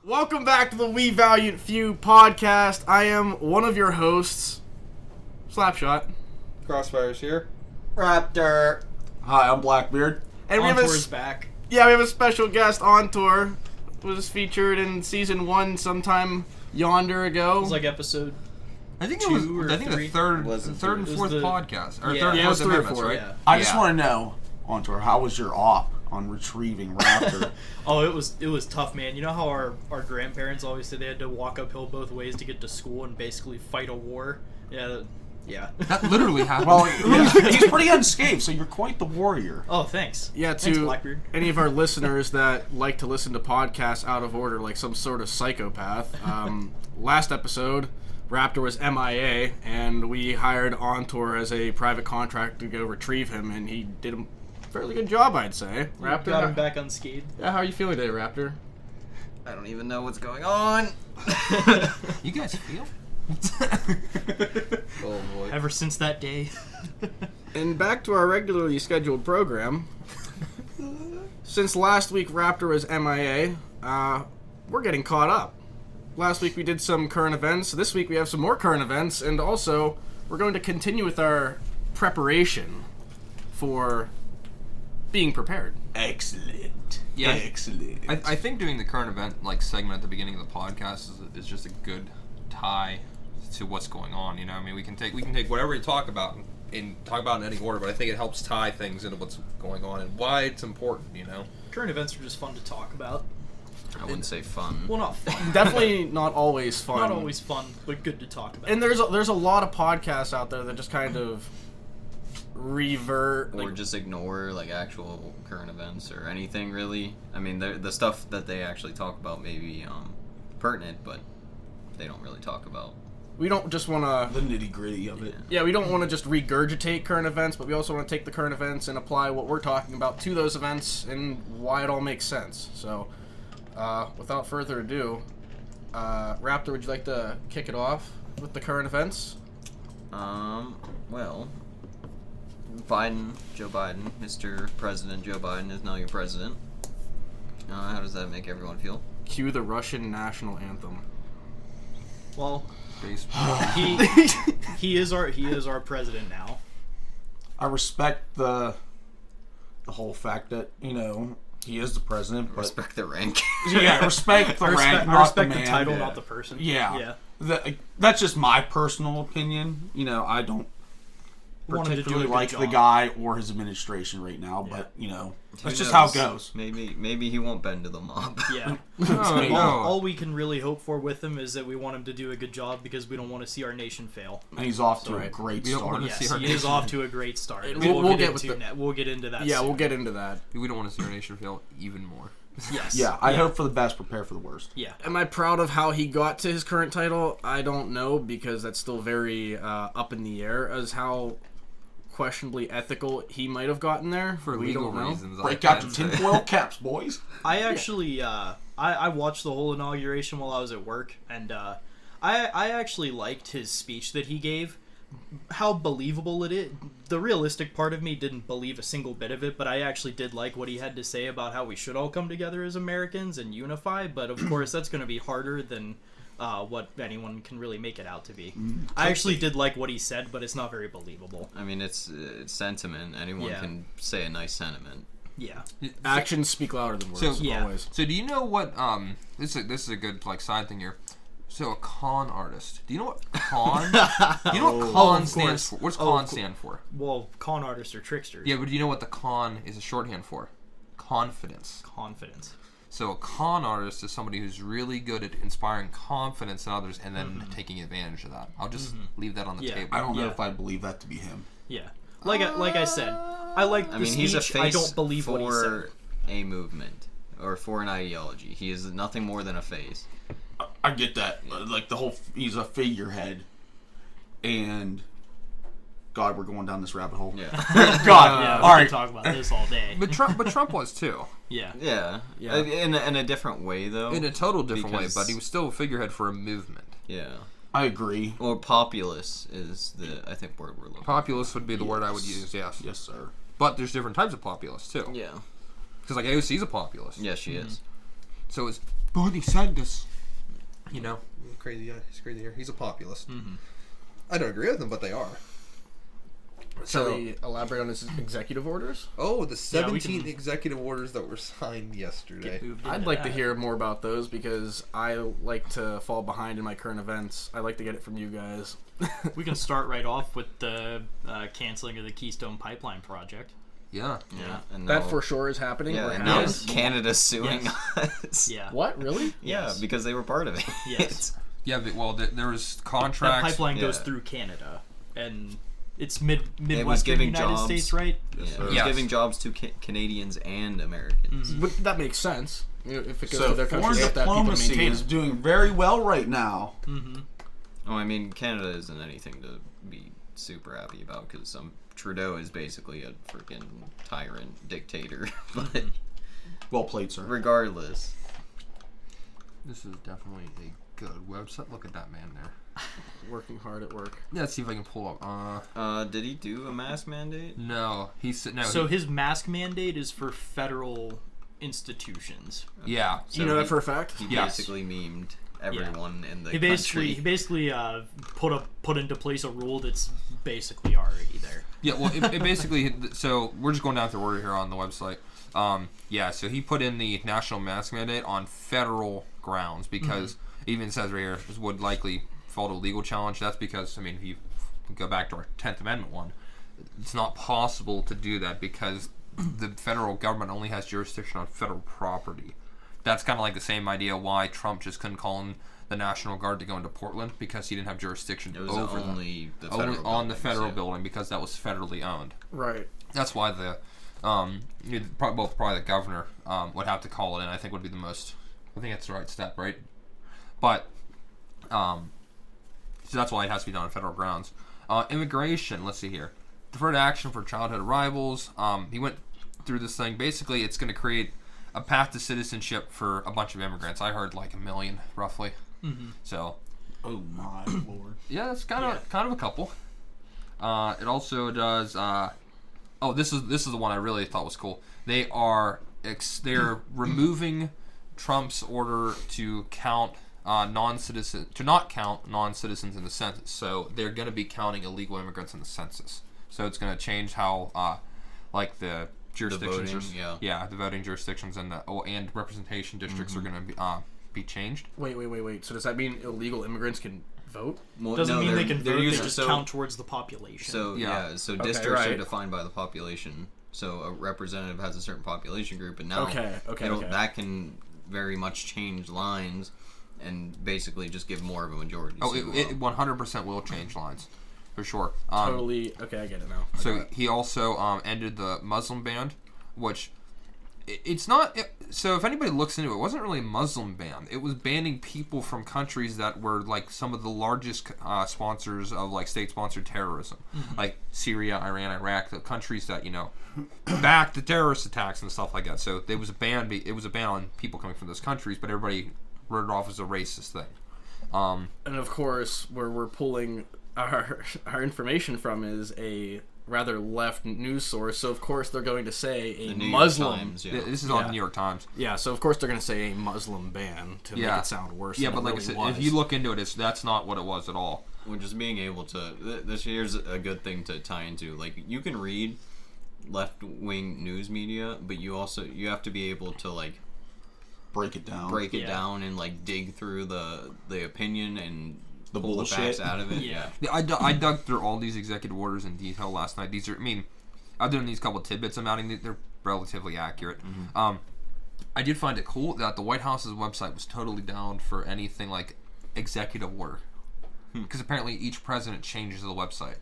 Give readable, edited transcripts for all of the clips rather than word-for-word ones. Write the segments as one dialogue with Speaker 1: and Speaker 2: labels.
Speaker 1: Welcome back to the We Valiant Few Podcast. I am one of your hosts, Slapshot.
Speaker 2: Crossfire's here.
Speaker 3: Raptor.
Speaker 4: Hi, I'm Blackbeard.
Speaker 1: And
Speaker 3: Ontor's back.
Speaker 1: Yeah, we have a special guest, Ontor. Was featured in season 1 sometime yonder ago.
Speaker 3: It was like episode
Speaker 5: I think
Speaker 3: two
Speaker 5: it was.
Speaker 3: or
Speaker 5: I think
Speaker 3: three.
Speaker 5: the third and
Speaker 3: It was
Speaker 5: fourth
Speaker 3: the-
Speaker 5: podcast, or
Speaker 3: Yeah.
Speaker 5: third
Speaker 1: Yeah, it
Speaker 5: and
Speaker 1: was
Speaker 5: fourth
Speaker 1: 3 or
Speaker 5: amendments,
Speaker 1: 4,
Speaker 5: right?
Speaker 3: yeah.
Speaker 4: I just want to know, Ontor, how was your op on retrieving Raptor?
Speaker 3: Oh, it was tough, man. You know how our grandparents always said they had to walk uphill both ways to get to school and basically fight a war? Yeah.
Speaker 5: That literally happened.
Speaker 4: Well, he's pretty unscathed, so you're quite the warrior.
Speaker 3: Oh, thanks.
Speaker 1: Yeah,
Speaker 3: Thanks,
Speaker 1: to
Speaker 3: Blackbeard.
Speaker 1: any of our listeners that like to listen to podcasts out of order like some sort of psychopath, last episode, Raptor was MIA, and we hired Ontor as a private contractor to go retrieve him, and he did a fairly good job, I'd say. Raptor,
Speaker 3: Got him back unscathed.
Speaker 1: Yeah, how are you feeling today, Raptor?
Speaker 6: I don't even know what's going on.
Speaker 5: You guys feel?
Speaker 6: Oh boy.
Speaker 3: Ever since that day.
Speaker 1: And back to our regularly scheduled program. Since last week Raptor was MIA, we're getting caught up. Last week we did some current events. This week we have some more current events, and also we're going to continue with our preparation for being prepared.
Speaker 4: Excellent.
Speaker 5: Yeah.
Speaker 4: Excellent.
Speaker 5: I think doing the current event segment at the beginning of the podcast is just a good tie to what's going on. You know, I mean, we can take whatever we talk about and talk about in any order, but I think it helps tie things into what's going on and why it's important. You know,
Speaker 3: Current events are just fun to talk about.
Speaker 6: I wouldn't say fun.
Speaker 3: Well, not fun.
Speaker 1: Definitely not always fun.
Speaker 3: Not always fun, but good to talk about.
Speaker 1: And there's a lot of podcasts out there that just kind of revert.
Speaker 6: Or just ignore like actual current events or anything really. I mean, the stuff that they actually talk about may be pertinent, but they don't really talk about.
Speaker 1: We don't just want to.
Speaker 4: The nitty gritty of it.
Speaker 1: Yeah, we don't want to just regurgitate current events, but we also want to take the current events and apply what we're talking about to those events and why it all makes sense. So, without further ado, Raptor, would you like to kick it off with the current events?
Speaker 6: Well, Joe Biden, Mr. President Joe Biden is now your president. How does that make everyone feel?
Speaker 1: Cue the Russian national anthem.
Speaker 3: Well,
Speaker 5: baseball.
Speaker 3: he is our president now.
Speaker 4: I respect the whole fact that, he is the president, but...
Speaker 6: Respect the rank.
Speaker 4: Yeah, respect the rank,
Speaker 3: I
Speaker 4: not
Speaker 3: respect
Speaker 4: the man.
Speaker 3: title,
Speaker 4: Yeah.
Speaker 3: not the person.
Speaker 4: Yeah. That's just my personal opinion. I don't
Speaker 3: Want him to do a
Speaker 4: particularly
Speaker 3: good
Speaker 4: like the
Speaker 3: job.
Speaker 4: guy or his administration right now, but,
Speaker 6: Who
Speaker 4: that's just how it
Speaker 6: knows?
Speaker 4: goes.
Speaker 6: Maybe he won't bend to the mob.
Speaker 3: Yeah.
Speaker 5: Oh, no.
Speaker 3: All we can really hope for with him is that we want him to do a good job because we don't want to see our nation fail.
Speaker 4: And he's off to a
Speaker 1: Right.
Speaker 4: great
Speaker 5: We don't
Speaker 4: start.
Speaker 5: wanna
Speaker 3: Yes,
Speaker 5: see our
Speaker 3: he is
Speaker 5: nation.
Speaker 3: off to a great start.
Speaker 1: And
Speaker 3: We'll
Speaker 1: we'll
Speaker 3: get
Speaker 1: get
Speaker 3: into
Speaker 1: with
Speaker 3: that. We'll get into that.
Speaker 1: Yeah,
Speaker 3: soon.
Speaker 1: we'll get into that.
Speaker 5: We don't want to see our nation fail even more.
Speaker 3: Yes.
Speaker 4: Yeah, I hope for the best, prepare for the worst.
Speaker 3: Yeah.
Speaker 1: Am I proud of how he got to his current title? I don't know, because that's still very up in the air as how questionably ethical he might have gotten there.
Speaker 5: For
Speaker 1: we
Speaker 5: legal
Speaker 1: don't know.
Speaker 5: reasons.
Speaker 4: Break
Speaker 5: I
Speaker 4: out your
Speaker 5: can't say.
Speaker 4: tinfoil caps, boys.
Speaker 3: I actually, I watched the whole inauguration while I was at work, and I actually liked his speech that he gave. How believable it is. The realistic part of me didn't believe a single bit of it, but I actually did like what he had to say about how we should all come together as Americans and unify. But of course, that's going to be harder than what anyone can really make it out to be. I actually did like what he said, but it's not very believable.
Speaker 6: I mean, it's sentiment. Anyone
Speaker 3: Yeah.
Speaker 6: can say a nice sentiment.
Speaker 3: Yeah.
Speaker 1: Actions speak louder than words.
Speaker 5: So-
Speaker 3: Yeah.
Speaker 1: Always.
Speaker 5: So do you know what? This is a good side thing here. So a con artist. Do you know what con? Do you know what con
Speaker 3: of
Speaker 5: stands
Speaker 3: course.
Speaker 5: for? What's
Speaker 3: Oh,
Speaker 5: con
Speaker 3: of course.
Speaker 5: stand for?
Speaker 3: Well, con artists are tricksters.
Speaker 5: Yeah, but do you know what the con is a shorthand for? Confidence.
Speaker 3: Confidence.
Speaker 5: So a con artist is somebody who's really good at inspiring confidence in others and then taking advantage of that. I'll just leave that on the
Speaker 3: Yeah.
Speaker 5: table.
Speaker 4: I don't know
Speaker 3: Yeah.
Speaker 4: if I believe that to be him.
Speaker 3: Yeah. Like I said, I like the
Speaker 6: I mean, he's a
Speaker 3: speech.
Speaker 6: face
Speaker 3: I don't believe what he said.
Speaker 6: for a movement or for an ideology. He is nothing more than a face.
Speaker 4: I get that. Like, he's a figurehead. And, God, we're going down this rabbit hole.
Speaker 6: Yeah.
Speaker 4: God,
Speaker 3: Yeah, we
Speaker 4: all
Speaker 3: can
Speaker 4: right.
Speaker 3: talk about this all day.
Speaker 5: But Trump was too.
Speaker 3: Yeah.
Speaker 6: Yeah.
Speaker 1: Yeah.
Speaker 6: In a different way, though.
Speaker 5: In a total different way,
Speaker 6: Because-
Speaker 5: but he was still a figurehead for a movement.
Speaker 6: Yeah.
Speaker 4: I agree.
Speaker 6: Or populace is the, I think, word we're looking for.
Speaker 5: Populist would be the word I would use, yes.
Speaker 4: Yes, sir.
Speaker 5: But there's different types of populists, too.
Speaker 6: Yeah.
Speaker 5: Because, like, AOC's a populist.
Speaker 6: Yes, she is.
Speaker 5: So is Bernie Sanders. You know, crazy guy. He's crazy here. He's a populist.
Speaker 3: Mm-hmm.
Speaker 5: I don't agree with him, but they are.
Speaker 1: Shall we elaborate on his executive orders?
Speaker 5: Oh, the
Speaker 3: Yeah, we
Speaker 5: 17
Speaker 3: can-
Speaker 5: executive orders that were signed yesterday.
Speaker 3: Get moved
Speaker 1: I'd
Speaker 3: into
Speaker 1: like to
Speaker 3: that.
Speaker 1: hear more about those because I like to fall behind in my current events. I like to get it from you guys.
Speaker 3: We can start right off with the canceling of the Keystone Pipeline project.
Speaker 5: Yeah.
Speaker 6: Yeah, and
Speaker 1: That
Speaker 6: now-
Speaker 1: for sure is happening.
Speaker 6: Yeah,
Speaker 1: or
Speaker 6: and
Speaker 1: has.
Speaker 6: now
Speaker 3: Yes.
Speaker 6: Canada's suing
Speaker 3: Yes.
Speaker 6: us.
Speaker 3: Yeah.
Speaker 1: What? Really?
Speaker 6: Yeah,
Speaker 3: Yes.
Speaker 6: because they were part of it.
Speaker 3: Yes.
Speaker 5: Yeah, but, well, there was
Speaker 3: That
Speaker 5: contracts.
Speaker 3: pipeline goes
Speaker 6: Yeah.
Speaker 3: through Canada, and it's Midwestern
Speaker 6: was giving
Speaker 3: United
Speaker 6: jobs.
Speaker 3: States, right?
Speaker 6: Yeah, it was
Speaker 5: Yes.
Speaker 6: giving jobs to Canadians and Americans.
Speaker 3: Mhm.
Speaker 1: But that makes sense. You know, if it goes
Speaker 4: So
Speaker 1: to their country,
Speaker 4: foreign
Speaker 1: they have to have people to
Speaker 4: diplomacy
Speaker 1: maintain
Speaker 4: is
Speaker 1: it.
Speaker 4: doing very well right now.
Speaker 3: Mm-hmm.
Speaker 6: Oh, I mean, Canada isn't anything to be super happy about because Trudeau is basically a freaking tyrant dictator. But
Speaker 4: Well played, sir.
Speaker 6: regardless,
Speaker 5: This is definitely a good website. Look at that man there.
Speaker 1: Working hard at work.
Speaker 5: Yeah, let's see if I can pull up.
Speaker 6: did he do a mask mandate?
Speaker 5: No, he's no.
Speaker 3: So his mask mandate is for federal institutions.
Speaker 5: Yeah.
Speaker 1: You know that for a fact?
Speaker 6: He
Speaker 5: Yes.
Speaker 6: basically memed everyone in the
Speaker 3: He basically put into place a rule that's basically already there.
Speaker 5: Yeah, well, it basically. So we're just going down through order here on the website. Yeah, so he put in the national mask mandate on federal grounds because it even says right here would likely fall to a legal challenge. That's because I mean, if you go back to our 10th Amendment one, it's not possible to do that because the federal government only has jurisdiction on federal property. That's kind of like the same idea why Trump just couldn't call in the National Guard to go into Portland because he didn't have jurisdiction
Speaker 6: It was
Speaker 5: over them.
Speaker 6: only the
Speaker 5: Only
Speaker 6: federal
Speaker 5: on the
Speaker 6: buildings,
Speaker 5: federal
Speaker 6: yeah.
Speaker 5: building because that was federally owned.
Speaker 1: Right.
Speaker 5: That's why the probably the governor would have to call it in. I think would be the most. I think that's the right step, right? But so that's why it has to be done on federal grounds. Immigration. Let's see here. Deferred action for childhood arrivals. He went through this thing. Basically, it's going to create a path to citizenship for a bunch of immigrants. I heard like 1 million, roughly.
Speaker 3: Mm-hmm.
Speaker 5: So
Speaker 4: Oh my lord.
Speaker 5: yeah, that's kind of a couple. It also does. Oh, this is the one I really thought was cool. They're removing Trump's order to count not count non-citizens in the census. So they're going to be counting illegal immigrants in the census. So it's going to change how like the jurisdictions
Speaker 6: voting,
Speaker 5: the voting jurisdictions and and representation districts are going to be changed.
Speaker 1: Wait. So does that mean illegal immigrants can vote?
Speaker 6: Well,
Speaker 3: Doesn't
Speaker 6: no,
Speaker 3: mean they
Speaker 6: they're-
Speaker 3: can
Speaker 6: they're
Speaker 3: vote, they
Speaker 6: using-
Speaker 3: just
Speaker 6: so-
Speaker 3: count towards the population.
Speaker 6: So
Speaker 5: Yeah.
Speaker 6: so
Speaker 1: Okay,
Speaker 6: districts are
Speaker 1: right.
Speaker 6: defined by the population. So a representative has a certain population group, and now
Speaker 1: Okay.
Speaker 6: that can very much change lines and basically just give more of a majority.
Speaker 5: Oh,
Speaker 6: to,
Speaker 5: it 100% will change lines, for sure.
Speaker 1: Totally. Okay, I get it now. I
Speaker 5: So
Speaker 1: got it.
Speaker 5: he also ended the Muslim ban, which it's not. So if anybody looks into it, it wasn't really a Muslim ban. It was banning people from countries that were like some of the largest sponsors of like state-sponsored terrorism, like Syria, Iran, Iraq, the countries that back the terrorist attacks and stuff like that. So there was a ban. It was a ban on people coming from those countries, but everybody wrote it off as a racist thing.
Speaker 1: And of course, where we're pulling our information from is a rather left news source. So of course they're going to say a
Speaker 6: the New
Speaker 1: Muslim.
Speaker 6: York Times, yeah.
Speaker 5: This is on
Speaker 1: Yeah.
Speaker 5: the New York Times.
Speaker 1: Yeah, so of course they're going to say a Muslim ban to make it sound worse.
Speaker 5: Yeah,
Speaker 1: than
Speaker 5: but
Speaker 1: it
Speaker 5: like
Speaker 1: really
Speaker 5: I said,
Speaker 1: was.
Speaker 5: if you look into it, that's not what it was at all.
Speaker 6: Well, just being able to this here's a good thing to tie into. Like you can read left-wing news media, but you have to be able to like
Speaker 4: Break it down.
Speaker 6: break it
Speaker 3: Yeah.
Speaker 6: down and like dig through the opinion and
Speaker 4: The
Speaker 6: pull
Speaker 4: bullshit.
Speaker 6: the facts out of it.
Speaker 3: Yeah.
Speaker 5: Yeah, I dug through all these executive orders in detail last night. These are, I mean, other than these couple tidbits I'm adding, they're relatively accurate. I did find it cool that the White House's website was totally down for anything like executive order. Because apparently each president changes the website.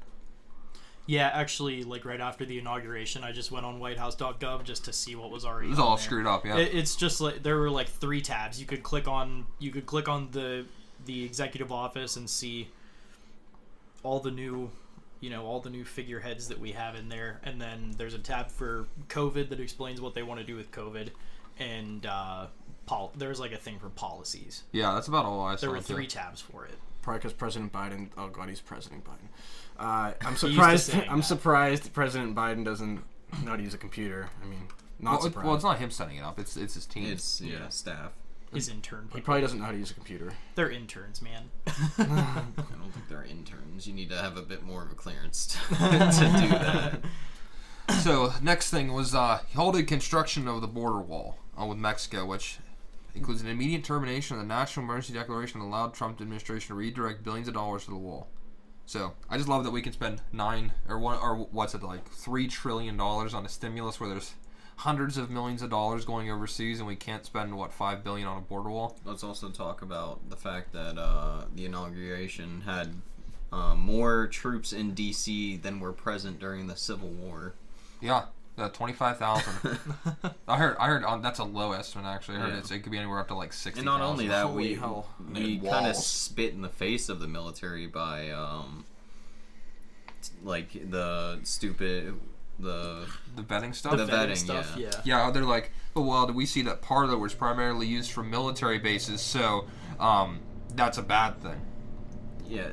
Speaker 3: Yeah, actually, like right after the inauguration, I just went on whitehouse.gov just to see what was already.
Speaker 5: It was
Speaker 3: on
Speaker 5: all
Speaker 3: there.
Speaker 5: screwed up, yeah.
Speaker 3: It's just like there were like 3 tabs. You could click on the executive office and see all the new figureheads that we have in there, and then there's a tab for COVID that explains what they want to do with COVID, and there's like a thing for policies.
Speaker 5: Yeah, that's about all I saw.
Speaker 3: There were
Speaker 5: too.
Speaker 3: 3 tabs for it.
Speaker 1: Probably because President Biden. Oh God, he's President Biden. I'm
Speaker 3: used to
Speaker 1: surprised.
Speaker 3: saying
Speaker 1: I'm
Speaker 3: that.
Speaker 1: surprised President Biden doesn't know how to use a computer. I mean, not surprised.
Speaker 5: Well, it's not him setting it up. It's his team.
Speaker 6: It's staff.
Speaker 3: His intern.
Speaker 1: He probably doesn't know how to use a computer.
Speaker 3: They're interns, man.
Speaker 6: I don't think they're interns. You need to have a bit more of a clearance to do that.
Speaker 5: So next thing was halted construction of the border wall with Mexico, which includes an immediate termination of the national emergency declaration that allowed Trump administration to redirect billions of dollars to the wall. So I just love that we can spend $3 trillion on a stimulus where there's hundreds of millions of dollars going overseas, and we can't spend $5 billion on a border wall.
Speaker 6: Let's also talk about the fact that the inauguration had more troops in D.C. than were present during the Civil War.
Speaker 5: Yeah, 25,000. I heard that's a low estimate actually. I heard it could be anywhere up to 60,000.
Speaker 6: And not only that,
Speaker 1: Holy
Speaker 6: we
Speaker 1: hell.
Speaker 6: kind of spit in the face of the military by the stupid
Speaker 5: the vetting stuff.
Speaker 6: The vetting
Speaker 3: stuff, yeah.
Speaker 5: Yeah, they're like, oh well, we see that part of it was primarily used for military bases, so that's a bad thing.
Speaker 6: Yeah,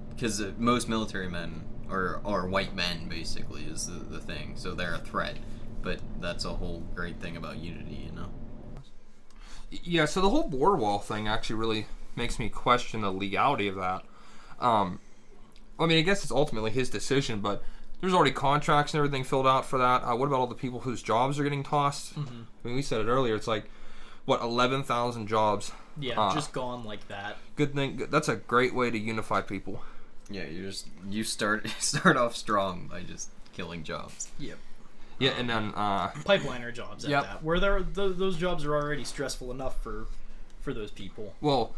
Speaker 6: because most military men are white men, basically, is the thing. So they're a threat. But that's a whole great thing about unity, you know?
Speaker 5: Yeah, so the whole border wall thing actually really makes me question the legality of that. I mean, I guess it's ultimately his decision, but there's already contracts and everything filled out for that. What about all the people whose jobs are getting tossed? Mm-hmm. I mean, we said it earlier. It's 11,000 jobs.
Speaker 3: Yeah, just gone like that.
Speaker 5: Good thing. That's a great way to unify people.
Speaker 6: Yeah, you start off strong by just killing jobs.
Speaker 3: Yep.
Speaker 5: Yeah, and then
Speaker 3: pipeliner jobs at that, where those jobs are already stressful enough for those people.
Speaker 5: Well,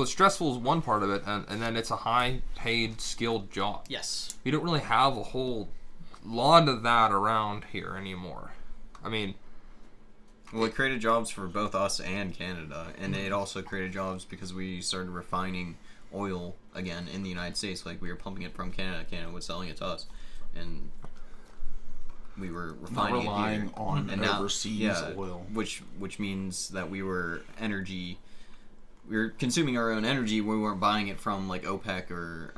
Speaker 5: stressful is one part of it, and then it's a high-paid, skilled job.
Speaker 3: Yes.
Speaker 5: We don't really have a whole lot of that around here anymore. I mean,
Speaker 6: well, it created jobs for both us and Canada, and it also created jobs because we started refining oil again in the United States. We were pumping it from Canada. Canada was selling it to us, and we were refining
Speaker 4: not relying
Speaker 6: it here.
Speaker 4: on
Speaker 6: and
Speaker 4: overseas oil,
Speaker 6: which means that we were consuming our own energy. We weren't buying it from OPEC or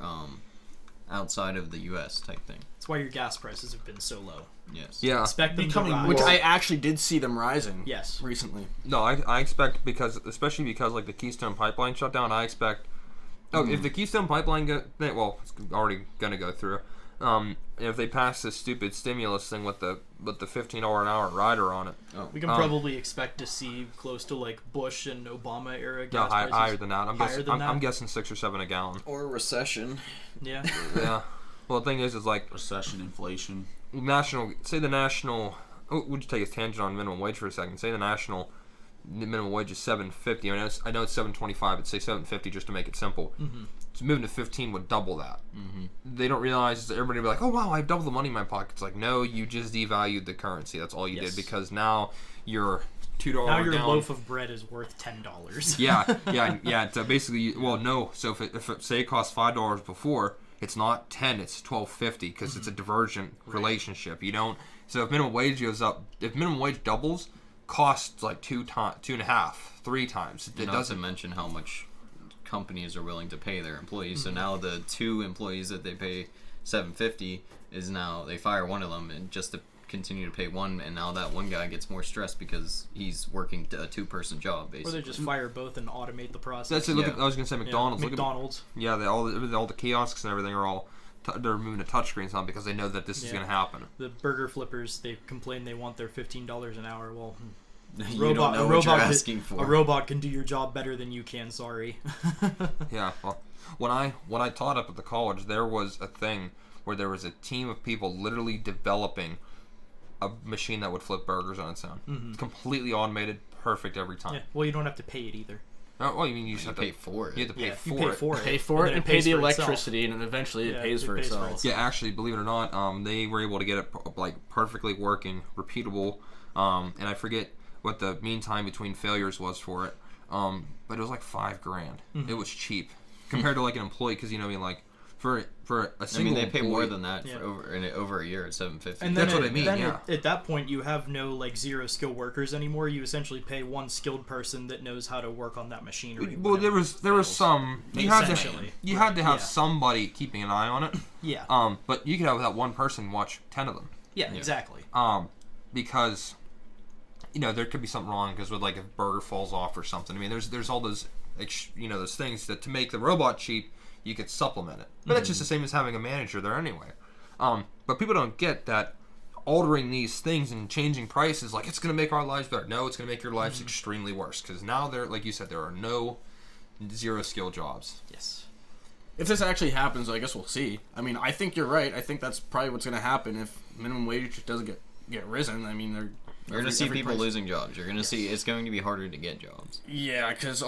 Speaker 6: outside of the U.S. type thing.
Speaker 3: That's why your gas prices have been so low.
Speaker 6: Yes.
Speaker 5: Yeah.
Speaker 3: Expect them to rise.
Speaker 1: Which I actually did see them rising.
Speaker 3: Yes.
Speaker 1: Recently.
Speaker 5: No, I expect especially because the Keystone Pipeline shut down. I expect. If the Keystone Pipeline it's already gonna go through. If they pass this stupid stimulus thing with the $15 an hour rider on it,
Speaker 3: we can probably expect to see close to Bush and Obama era gas prices.
Speaker 5: Higher than that. I'm guessing $6 or $7 a gallon.
Speaker 6: Or a recession.
Speaker 3: Yeah.
Speaker 5: Yeah. Well, the thing is
Speaker 4: recession, inflation.
Speaker 5: Would you take a tangent on minimum wage for a second? Say the national minimum wage is $7.50. I know it's $7.25, but say $7.50 just to make it simple. Mm-hmm. So moving to 15 would double that. Mm-hmm. They don't realize that everybody will be like, oh wow, I have double the money in my pocket. It's no, you just devalued the currency. That's all you did, because now your $2
Speaker 3: now your
Speaker 5: gallon,
Speaker 3: loaf of bread is worth $10.
Speaker 5: yeah. So basically, no. So if it say it cost $5 before, it's not 10, it's $12.50 because it's a divergent relationship. You don't. So if minimum wage goes up, if minimum wage doubles, costs 2.5, 3 times. It doesn't
Speaker 6: mention how much companies are willing to pay their employees. So now the 2 employees that they pay $7.50 is now they fire one of them and just to continue to pay one, and now that one guy gets more stressed because he's working a 2-person job basically.
Speaker 3: Or they just fire both and automate the process.
Speaker 5: That's it. I was gonna say McDonald's.
Speaker 3: McDonald's.
Speaker 5: All the kiosks and everything are all they're moving to touchscreens now because they know that this is gonna happen.
Speaker 3: The burger flippers, they complain they want their $15 an hour. Well,
Speaker 6: you don't know what you're asking for.
Speaker 3: A robot can do your job better than you can. Sorry.
Speaker 5: Yeah. Well, when I taught up at the college, there was a thing where there was a team of people literally developing a machine that would flip burgers on its own. Mm-hmm. Completely automated, perfect every time.
Speaker 3: Yeah. Well, you don't have to pay it either.
Speaker 5: Oh, well, you mean you just have to
Speaker 6: pay for it?
Speaker 5: You have to pay for it.
Speaker 1: Pay for it and pay the electricity, and then eventually it pays for itself.
Speaker 5: Yeah, actually, believe it or not, they were able to get it perfectly working, repeatable, and I forget what the mean time between failures was for it, but it was $5,000. Mm-hmm. It was cheap compared to an employee, because for a single
Speaker 6: they pay
Speaker 5: employee,
Speaker 6: more than that for over a year at $7.50.
Speaker 3: And
Speaker 5: that's what I mean. Then
Speaker 3: at that point, you have no zero skill workers anymore. You essentially pay one skilled person that knows how to work on that machinery.
Speaker 5: Well, there was some. You had to have somebody keeping an eye on it.
Speaker 3: Yeah.
Speaker 5: But you could have that one person watch 10 of them.
Speaker 3: Yeah, exactly.
Speaker 5: Because there could be something wrong because with like if burger falls off or something. I mean, there's all those those things that to make the robot cheap, you could supplement it. But that's just the same as having a manager there anyway. But people don't get that altering these things and changing prices, like it's going to make our lives better. No, it's going to make your lives extremely worse because now like you said, there are no zero skill jobs.
Speaker 3: Yes.
Speaker 1: If this actually happens, I guess we'll see. I mean, I think you're right. I think that's probably what's going to happen if minimum wage doesn't get risen. I mean,
Speaker 6: you're going to see people losing jobs. You're going to see it's going to be harder to get jobs.
Speaker 1: Yeah, because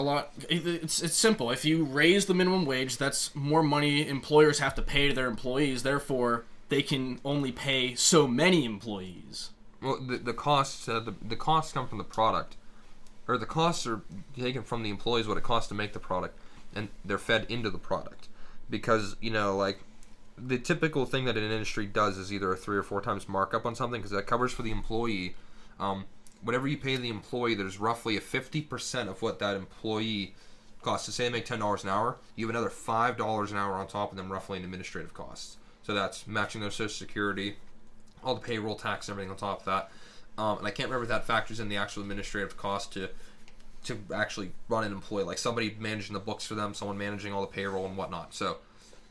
Speaker 1: it's simple. If you raise the minimum wage, that's more money employers have to pay to their employees. Therefore, they can only pay so many employees.
Speaker 5: Well, the costs come from the product, or the costs are taken from the employees. What it costs to make the product, and they're fed into the product. Because, like, the typical thing that an industry does is either a 3 or 4 times markup on something, because that covers for the employee. Whatever you pay the employee, there's roughly a 50% of what that employee costs. So say they make $10 an hour, you have another $5 an hour on top of them, roughly in administrative costs. So that's matching their Social Security, all the payroll tax, everything on top of that. And I can't remember if that factors in the actual administrative cost to actually run an employee, like somebody managing the books for them, someone managing all the payroll and whatnot. So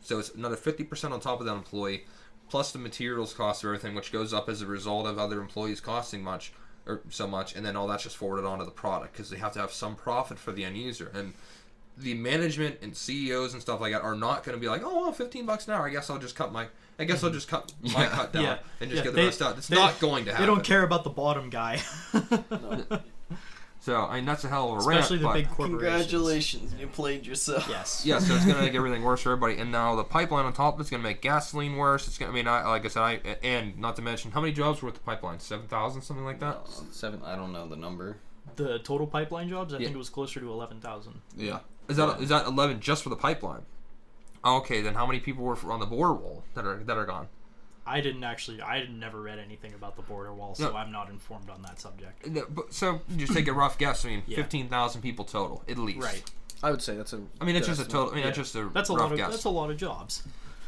Speaker 5: it's another 50% on top of that employee, plus the materials cost of everything, which goes up as a result of other employees costing so much, and then all that's just forwarded onto the product because they have to have some profit for the end user. And the management and CEOs and stuff like that are not going to be like, oh well, $15 an hour. I guess I'll just cut my cut down and just get the rest out. It's not going to happen.
Speaker 3: They don't care about the bottom guy.
Speaker 5: So, I mean, that's a hell of a
Speaker 3: Especially
Speaker 5: rant.
Speaker 3: the big corporations.
Speaker 6: Congratulations, you played yourself.
Speaker 3: Yes.
Speaker 5: Yeah, so it's going to make everything worse for everybody. And now the pipeline on top of it's going to make gasoline worse. It's going to, like I said, and not to mention, how many jobs were at the pipeline? 7,000, something like that?
Speaker 6: 7, I don't know the number.
Speaker 3: The total pipeline jobs, I think it was closer to 11,000.
Speaker 4: Yeah.
Speaker 5: Is that 11 just for the pipeline? Okay, then how many people were on the border wall that are gone?
Speaker 3: I never read anything about the border wall, so I'm not informed on that subject.
Speaker 5: So just take a rough guess. I mean, 15,000 people total, at least.
Speaker 3: Right.
Speaker 1: I would say that's a.
Speaker 5: I mean, it's just a total. I mean, that's just a rough guess.
Speaker 3: That's a lot of jobs.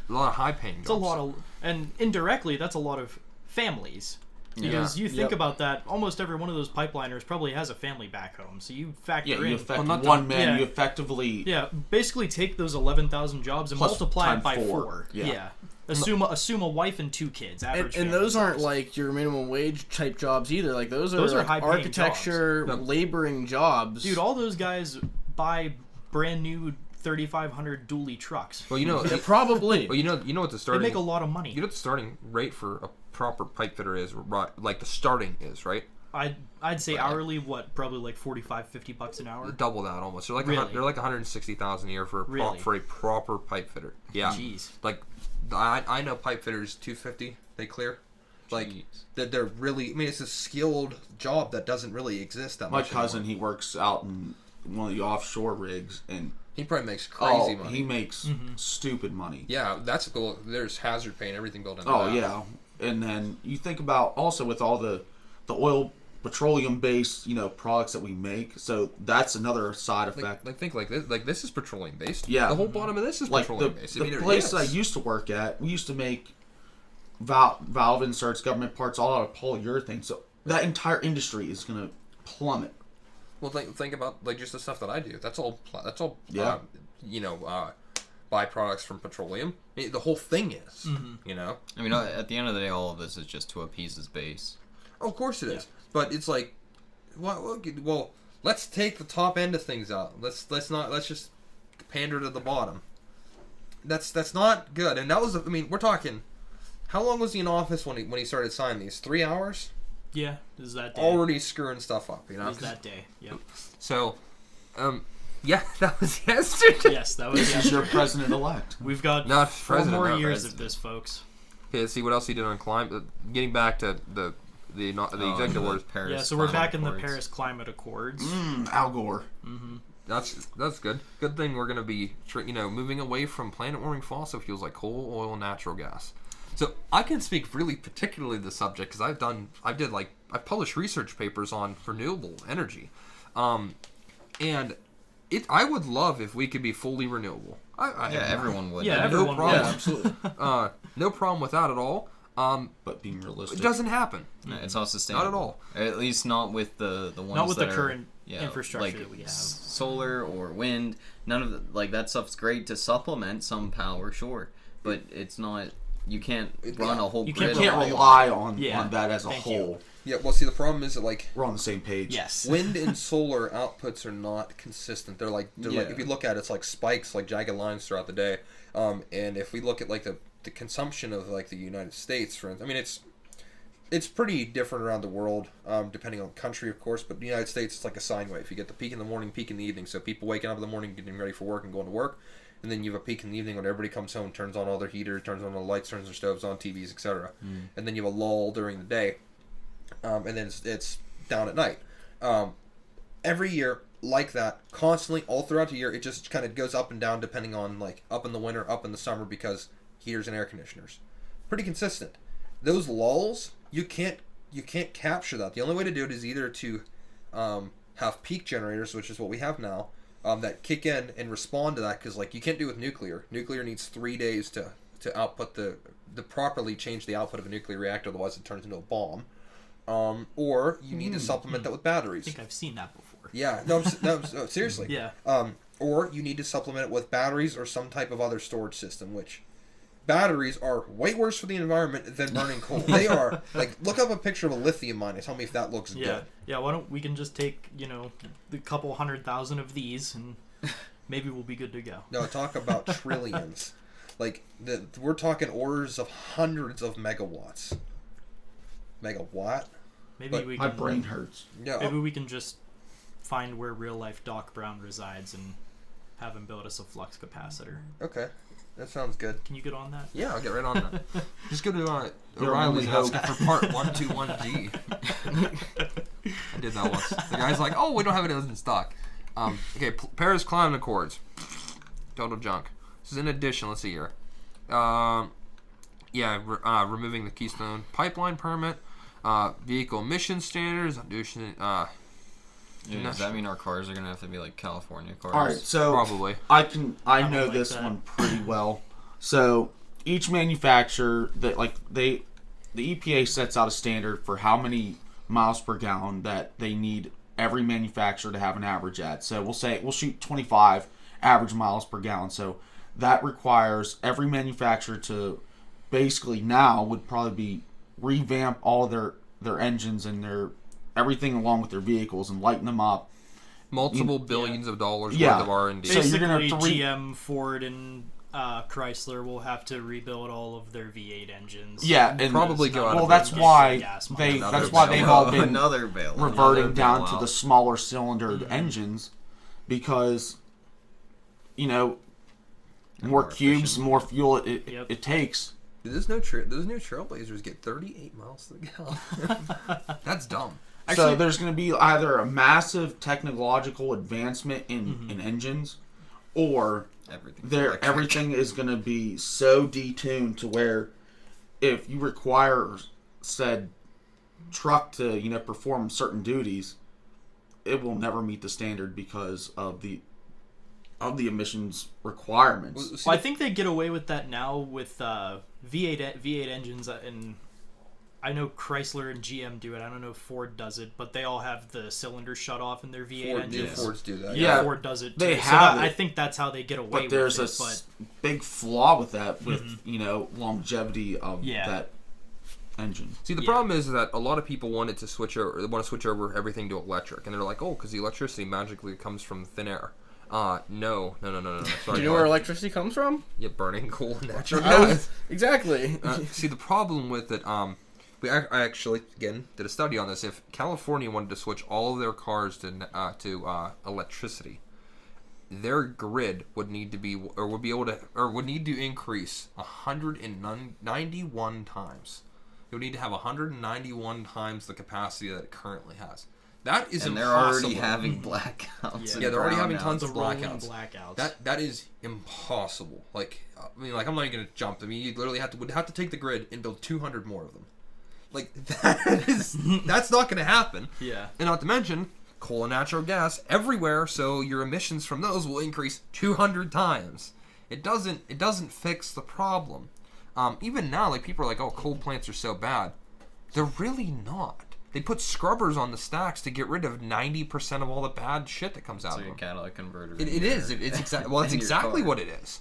Speaker 5: A lot of high-paying jobs.
Speaker 3: It's a lot of, and indirectly, that's a lot of families. Because you think about that, almost every one of those pipeliners probably has a family back home. So you factor in...
Speaker 4: you affect one man, you effectively...
Speaker 3: Yeah, basically take those 11,000 jobs and multiply it by 4.
Speaker 4: Yeah.
Speaker 3: Assume a wife and 2 kids, average
Speaker 1: and those aren't like your minimum wage type jobs either. Like those are like
Speaker 3: high-paying
Speaker 1: architecture, laboring jobs.
Speaker 3: Dude, all those guys buy brand new 3,500 dually trucks.
Speaker 5: Well,
Speaker 1: yeah, probably.
Speaker 5: Well, you know what the starting...
Speaker 3: They make a lot of money.
Speaker 5: You know what the starting rate for a proper pipe fitter is, right? Like the starting is, right?
Speaker 3: I'd say hourly, probably like $45-50 an hour.
Speaker 5: Double that almost. They're like they're like $160,000 a year for a proper pipe fitter. Yeah.
Speaker 3: Jeez.
Speaker 5: Like I know pipe fitters $250 they clear. Like they're really. I mean, it's a skilled job that doesn't really exist that much.
Speaker 4: My cousin, he works out in one of the offshore rigs, and
Speaker 5: he probably makes crazy money.
Speaker 4: He makes stupid money.
Speaker 5: Yeah, that's cool. There's hazard pay and everything built into that.
Speaker 4: Oh yeah, and then you think about also with all the oil, petroleum-based products that we make. So that's another side effect.
Speaker 5: Think like this. Like this is petroleum-based.
Speaker 4: Yeah,
Speaker 5: the whole bottom of this is petroleum-based.
Speaker 4: The place I used to work at, we used to make valve inserts, government parts, all out of polyurethane. So that entire industry is going to plummet.
Speaker 5: Well, think about like just the stuff that I do. That's all.
Speaker 4: Yeah.
Speaker 5: Byproducts from petroleum. The whole thing is.
Speaker 6: I mean, at the end of the day, all of this is just to appease his base.
Speaker 5: Oh, of course it is. But it's like, well, let's take the top end of things out. Let's just pander to the bottom. That's not good. And that was, I mean, we're talking. How long was he in office when he started signing these? 3 hours.
Speaker 3: Yeah, this is that day.
Speaker 5: Already screwing stuff up,
Speaker 3: This is that day. Yep.
Speaker 5: So, yeah, that was yesterday.
Speaker 3: Yes, that was yesterday.
Speaker 4: This is your president-elect.
Speaker 3: We've got
Speaker 5: not
Speaker 3: 4 more years
Speaker 6: president.
Speaker 3: of this, folks.
Speaker 5: Okay, let's see what else he did on climate. Getting back to the executive orders.
Speaker 6: Paris
Speaker 3: Yeah, so we're back in the
Speaker 6: Accords.
Speaker 3: Paris Climate Accords.
Speaker 4: Al Gore.
Speaker 5: That's good. Good thing we're going to be moving away from planet warming fossil fuels like coal, oil, and natural gas. So I can speak really particularly to the subject because I've published research papers on renewable energy, and I would love if we could be fully renewable.
Speaker 6: Everyone would.
Speaker 3: Yeah,
Speaker 5: no
Speaker 3: everyone
Speaker 5: problem.
Speaker 3: would.
Speaker 1: Absolutely.
Speaker 5: No problem with that at all.
Speaker 4: But being realistic,
Speaker 5: It doesn't happen.
Speaker 6: No, it's not sustainable.
Speaker 5: Not at all.
Speaker 6: At least not with the ones
Speaker 3: Not with
Speaker 6: that
Speaker 3: the
Speaker 6: are,
Speaker 3: current
Speaker 6: yeah,
Speaker 3: infrastructure
Speaker 6: like
Speaker 3: that we have.
Speaker 6: Solar or wind, none of that stuff's great to supplement some power, sure, but it's not. You can't run a whole
Speaker 3: You
Speaker 6: grid.
Speaker 3: can't
Speaker 4: can't
Speaker 6: on it.
Speaker 4: rely on
Speaker 3: Yeah.
Speaker 4: that as a
Speaker 3: Thank
Speaker 4: whole.
Speaker 5: Yeah, well, see, the problem is that, like,
Speaker 4: We're on the same page.
Speaker 3: Yes.
Speaker 5: wind and solar outputs are not consistent. They're like
Speaker 6: Yeah.
Speaker 5: if you look at it, it's like spikes, like jagged lines throughout the day. And if we look at like the consumption of like the United States, for instance, I mean it's pretty different around the world, depending on country, of course. But the United States, it's like a sine wave. You get the peak in the morning, peak in the evening. So people waking up in the morning, getting ready for work and going to work, and then you have a peak in the evening when everybody comes home, turns on all their heaters, turns on all the lights, turns their stoves on, TVs, etc. And then you have a lull during the day, and then it's down at night. Every year, like that, constantly, all throughout the year, it just kind of goes up and down depending on, like, up in the winter, up in the summer, because heaters and air conditioners. Pretty consistent. Those lulls, you can't capture that. The only way to do it is either to have peak generators, which is what we have now, that kick in and respond to that, because, like, you can't do it with nuclear. Nuclear needs 3 days to output the properly change the output of a nuclear reactor, otherwise it turns into a bomb. Or you need to supplement that with batteries.
Speaker 3: I think I've seen that before.
Speaker 5: Yeah, no, seriously.
Speaker 3: Yeah.
Speaker 5: Or you need to supplement it with batteries or some type of other storage system, which batteries are way worse for the environment than burning coal. They are, like, look up a picture of a lithium mine and tell me if that looks good.
Speaker 3: Yeah, why don't we can just take, the couple 100,000 of these and maybe we'll be good to go.
Speaker 5: No, talk about trillions. Like, we're talking orders of hundreds of megawatts. Megawatt?
Speaker 3: Maybe
Speaker 5: But
Speaker 3: we
Speaker 4: My
Speaker 3: can
Speaker 4: brain hurts.
Speaker 5: Yeah.
Speaker 3: maybe we can just find where real life Doc Brown resides and have him build us a flux capacitor.
Speaker 5: Okay. That sounds good.
Speaker 3: Can you get on that?
Speaker 5: Yeah, I'll get right on that. Just go to
Speaker 4: Your
Speaker 5: O'Reilly's
Speaker 4: only
Speaker 5: house for part 121G. I did that once. The guy's like, "Oh, we don't have it in stock." Okay, Paris Climate Accords. Total junk. This is in addition. Let's see here. Removing the Keystone Pipeline permit. Vehicle emission standards.
Speaker 6: Does that mean our cars are gonna have to be like California cars?
Speaker 4: All right, so
Speaker 5: Probably.
Speaker 4: I
Speaker 3: don't
Speaker 4: know
Speaker 3: like
Speaker 4: this
Speaker 3: that.
Speaker 4: one pretty well. So each manufacturer the EPA sets out a standard for how many miles per gallon that they need every manufacturer to have an average at. So we'll shoot 25 average miles per gallon. So that requires every manufacturer to basically now would probably be revamp all their engines and their everything along with their vehicles and lighten them up.
Speaker 5: Multiple billions of dollars
Speaker 4: Yeah.
Speaker 5: worth of R&D.
Speaker 4: So you're
Speaker 3: Basically,
Speaker 4: gonna have to
Speaker 3: GM, Ford, and Chrysler will have to rebuild all of their V8 engines.
Speaker 4: Yeah, and
Speaker 5: Probably go out of
Speaker 4: that's
Speaker 5: business.
Speaker 4: why
Speaker 3: Gas
Speaker 4: they
Speaker 3: mileage.
Speaker 4: that's why they've all been
Speaker 6: another bail.
Speaker 4: reverting
Speaker 6: Another
Speaker 4: down to
Speaker 6: bailout.
Speaker 4: the smaller cylindered engines because more
Speaker 6: more
Speaker 4: cubes,
Speaker 6: efficient.
Speaker 4: more fuel
Speaker 3: Yep.
Speaker 4: it takes.
Speaker 5: Those new Trailblazers get 38 miles to the gallon. That's dumb.
Speaker 4: So
Speaker 3: Actually-
Speaker 4: there's going to be either a massive technological advancement in engines, or
Speaker 6: Everything's electric.
Speaker 4: everything is going to be so detuned to where if you require said truck to perform certain duties, it will never meet the standard because of the emissions requirements.
Speaker 3: Well, I think they get away with that now with V8 engines, and I know Chrysler and GM do it. I don't know if Ford does it, but they all have the cylinder shut off in their V8 engines.
Speaker 5: Fords do that.
Speaker 4: Yeah.
Speaker 3: Ford does it too.
Speaker 4: They
Speaker 3: So
Speaker 4: have it.
Speaker 3: I think that's how they get away
Speaker 4: But there's
Speaker 3: with
Speaker 4: a
Speaker 3: it.
Speaker 4: big flaw with that, with longevity of
Speaker 3: Yeah.
Speaker 4: that engine.
Speaker 5: See, the problem is that a lot of people want to switch over everything to electric, and they're like, "Oh, because the electricity magically comes from thin air." No. Sorry,
Speaker 1: Do you know where electricity comes from?
Speaker 5: Yeah, burning coal and natural
Speaker 1: I was-
Speaker 5: gas.
Speaker 1: Exactly.
Speaker 5: See, the problem with it, I actually, again, did a study on this. If California wanted to switch all of their cars to electricity, their grid would need to increase 191 times. It would need to have 191 times the capacity that it currently has. That is
Speaker 6: And they're
Speaker 5: impossible.
Speaker 6: already having blackouts.
Speaker 3: Yeah,
Speaker 5: they're already having
Speaker 6: brownouts.
Speaker 5: tons
Speaker 3: the
Speaker 5: of
Speaker 3: rolling
Speaker 5: blackouts.
Speaker 3: blackouts.
Speaker 5: That is impossible. Like, I'm not even gonna jump. I mean, you literally would have to take the grid and build 200 more of them. Like, that's not gonna happen.
Speaker 3: Yeah.
Speaker 5: And not to mention coal and natural gas everywhere, so your emissions from those will increase 200 times. It doesn't fix the problem. Even now, like, people are like, oh, coal plants are so bad. They're really not. They put scrubbers on the stacks to get rid of 90% of all the bad shit that comes out of them.
Speaker 6: It's like a catalytic converter.
Speaker 5: It is. It's exactly. Well, that's
Speaker 6: in your
Speaker 5: exactly
Speaker 6: car.
Speaker 5: what it is.